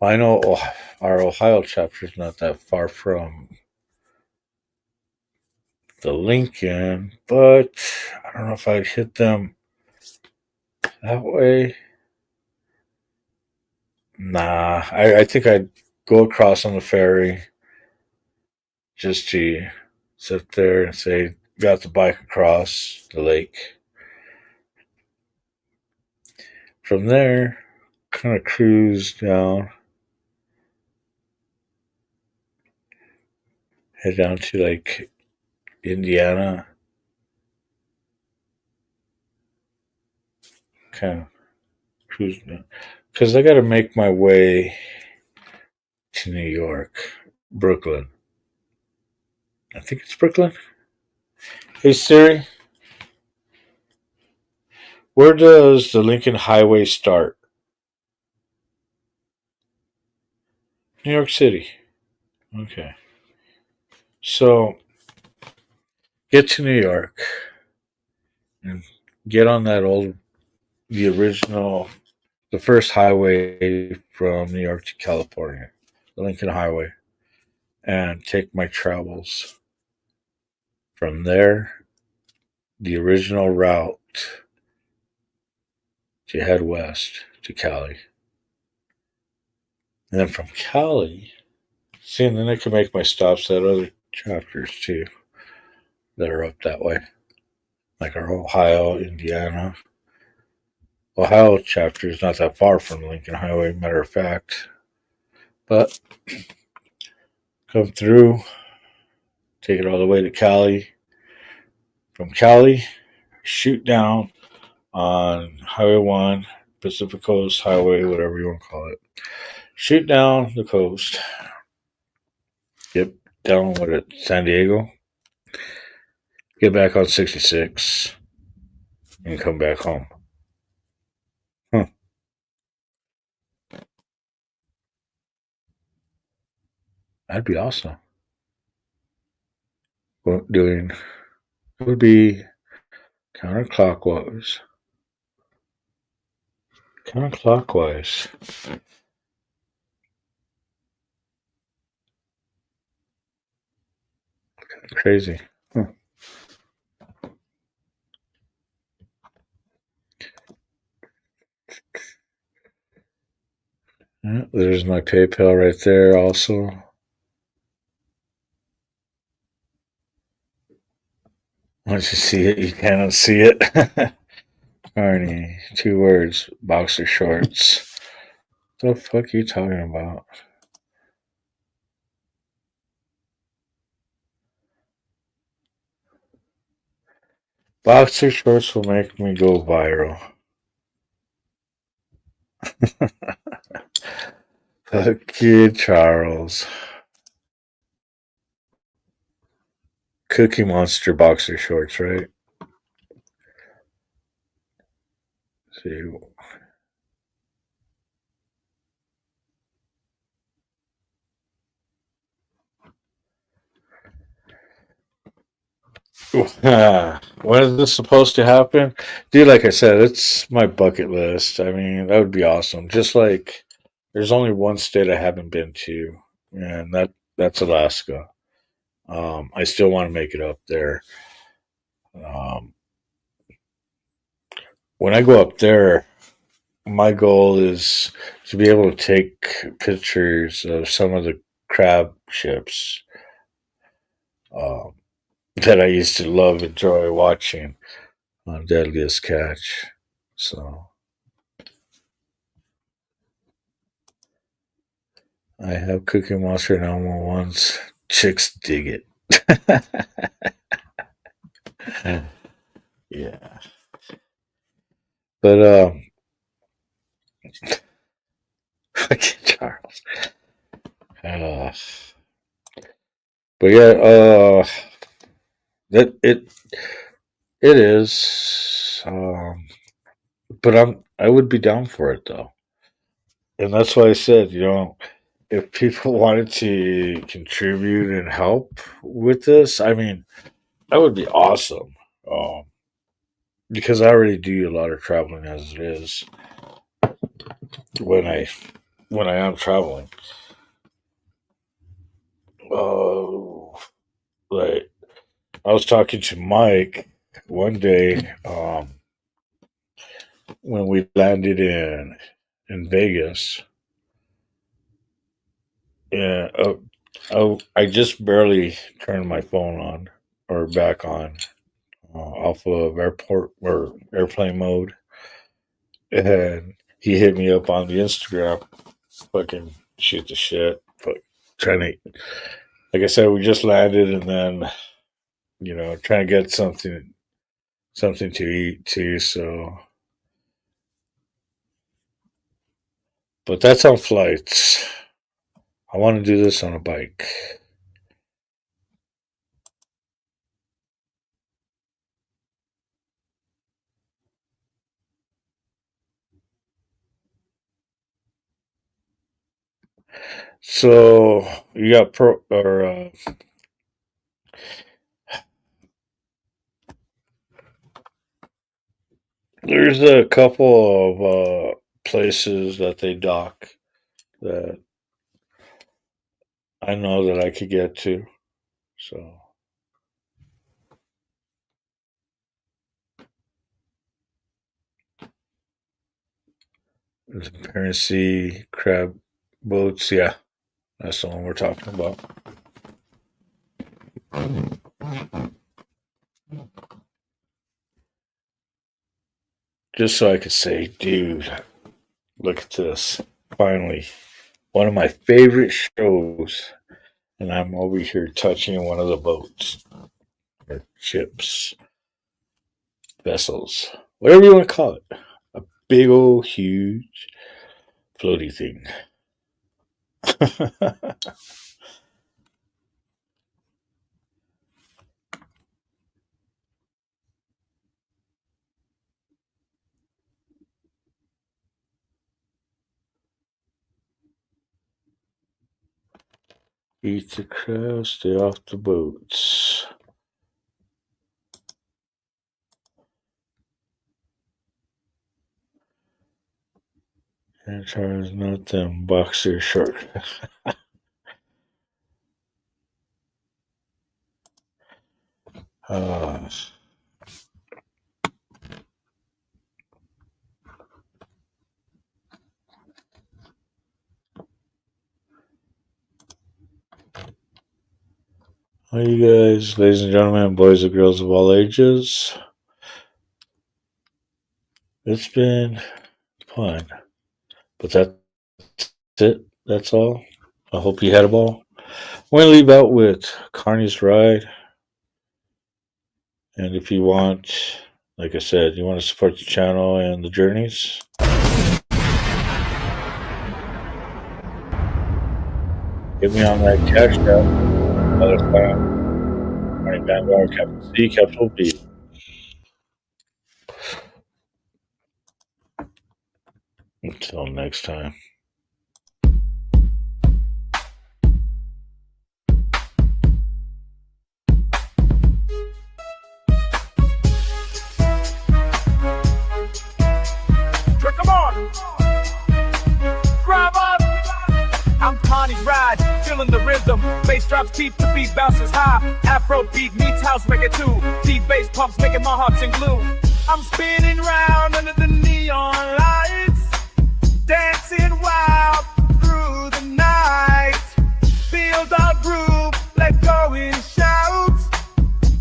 Speaker 2: I know our Ohio chapter is not that far from the Lincoln, but I don't know if I'd hit them that way. Nah, I think I'd go across on the ferry just to sit there and say, got the bike across the lake. From there, kind of cruise down, head down to like Indiana, kind of cruise down. Because I got to make my way to New York, Brooklyn. I think it's Brooklyn. Hey Siri, where does the Lincoln Highway start? New York City. Okay. So get to New York and get on the original, the first highway from New York to California, the Lincoln Highway, and take my travels. From there, the original route to head west to Cali. And then from Cali, see, and then I can make my stops at other chapters too that are up that way, like our Ohio, Indiana. Ohio chapter is not that far from the Lincoln Highway, matter of fact. But come through, take it all the way to Cali. From Cali, shoot down on Highway 1, Pacific Coast Highway, whatever you want to call it. Shoot down the coast. Get down with San Diego. Get back on 66 and come back home. Huh. That'd be awesome. What doing would be counterclockwise. Counterclockwise. Crazy. Huh. Yeah, there's my PayPal right there also. Once you see it, you cannot see it. Arnie, 2 words, boxer shorts. What the fuck are you talking about? Boxer shorts will make me go viral. Fuck you, Charles. Cookie Monster boxer shorts, right? See. When is this supposed to happen? Dude, like I said, it's my bucket list. I mean, that would be awesome. Just like there's only one state I haven't been to, and that's Alaska. I still want to make it up there. Um, when I go up there, my goal is to be able to take pictures of some of the crab ships um, that I used to love, enjoy watching on Deadliest Catch. So I have Cookie Monster and Elmo ones. Chicks dig it. Yeah. But fucking Charles. Uh, but yeah, that it is. But I would be down for it though, and that's why I said, if people wanted to contribute and help with this, I mean, that would be awesome. Um, because I already do a lot of traveling as it is when I am traveling. Oh, like I was talking to Mike one day when we landed in Vegas. Yeah, I just barely turned my phone on or back on off of airport or airplane mode, and he hit me up on the Instagram, fucking shoot the shit, but trying to, like I said, we just landed, and then trying to get something to eat too. So, but that's on flights. I want to do this on a bike. So you got pro or there's a couple of places that they dock that I know that I could get to. So there's Apparently crab boats. Yeah, that's the one we're talking about. Just so I could say, dude, look at this. Finally, one of my favorite shows, and I'm over here touching one of the boats or ships, vessels, whatever you want to call it. A big old huge floaty thing. Eat the crab, stay off the boats. And tries not them boxer short. uh, Hi, you guys, ladies and gentlemen, boys and girls of all ages. It's been fun, but that's it. That's all. I hope you had a ball. We're gonna leave out with Carney's Ride, and if you want, like I said, you want to support the channel and the journeys, hit me on that cash app. Another time.
Speaker 6: Morning Vanguard, capital C, capital B. Until next time.
Speaker 1: Come on! Drive up! I'm CARNY'S ride, feeling the rhythm. Bass drops deep, the beat bounces high. Afro beat meets house reggae too. Deep bass pumps making my heart sing glue. I'm spinning round under the neon lights, dancing wild through the night. Feel the groove, let go and shout.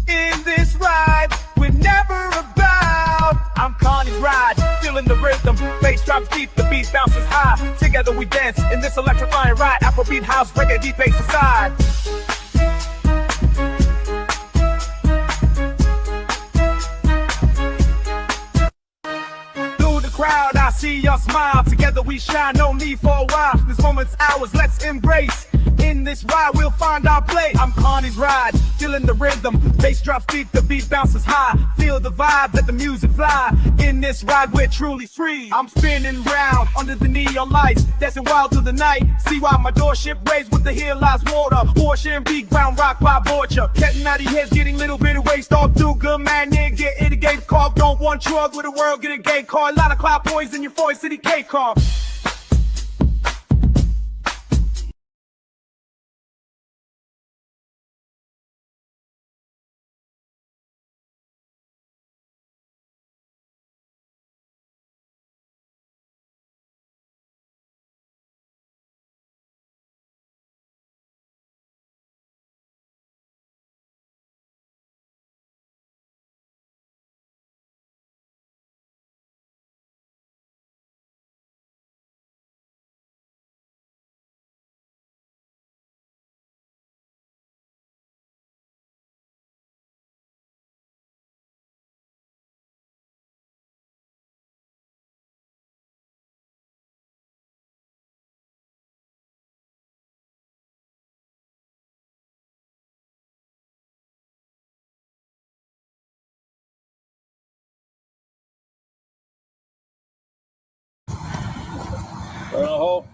Speaker 1: In this ride, we're never about. I'm CARNY'S ride, feeling the rhythm. Bass drops deep, the beat bounces high. Together we dance in this electrifying ride. Afrobeat, house, reggae, deep bass aside. Through the crowd, I see your smile. Together we shine, no need for a while. This moment's ours, let's embrace. In this ride, we'll find our place. I'm CARNY'S ride, feeling the rhythm. Bass drops deep, the beat bounces high. Feel the vibe, let the music fly. In this ride, we're truly free. I'm spinning round under the neon lights, dancing wild through the night. See why my doorship raised with the hill lies water. Portion big ground rock by Borgia. Getting out of heads, getting little bit of waste off. Do good, man, nigga, get it a game call. Don't want drug with the world, get a gay car. A lot of cloud boys in your 4 city K car.
Speaker 6: Burn a hole.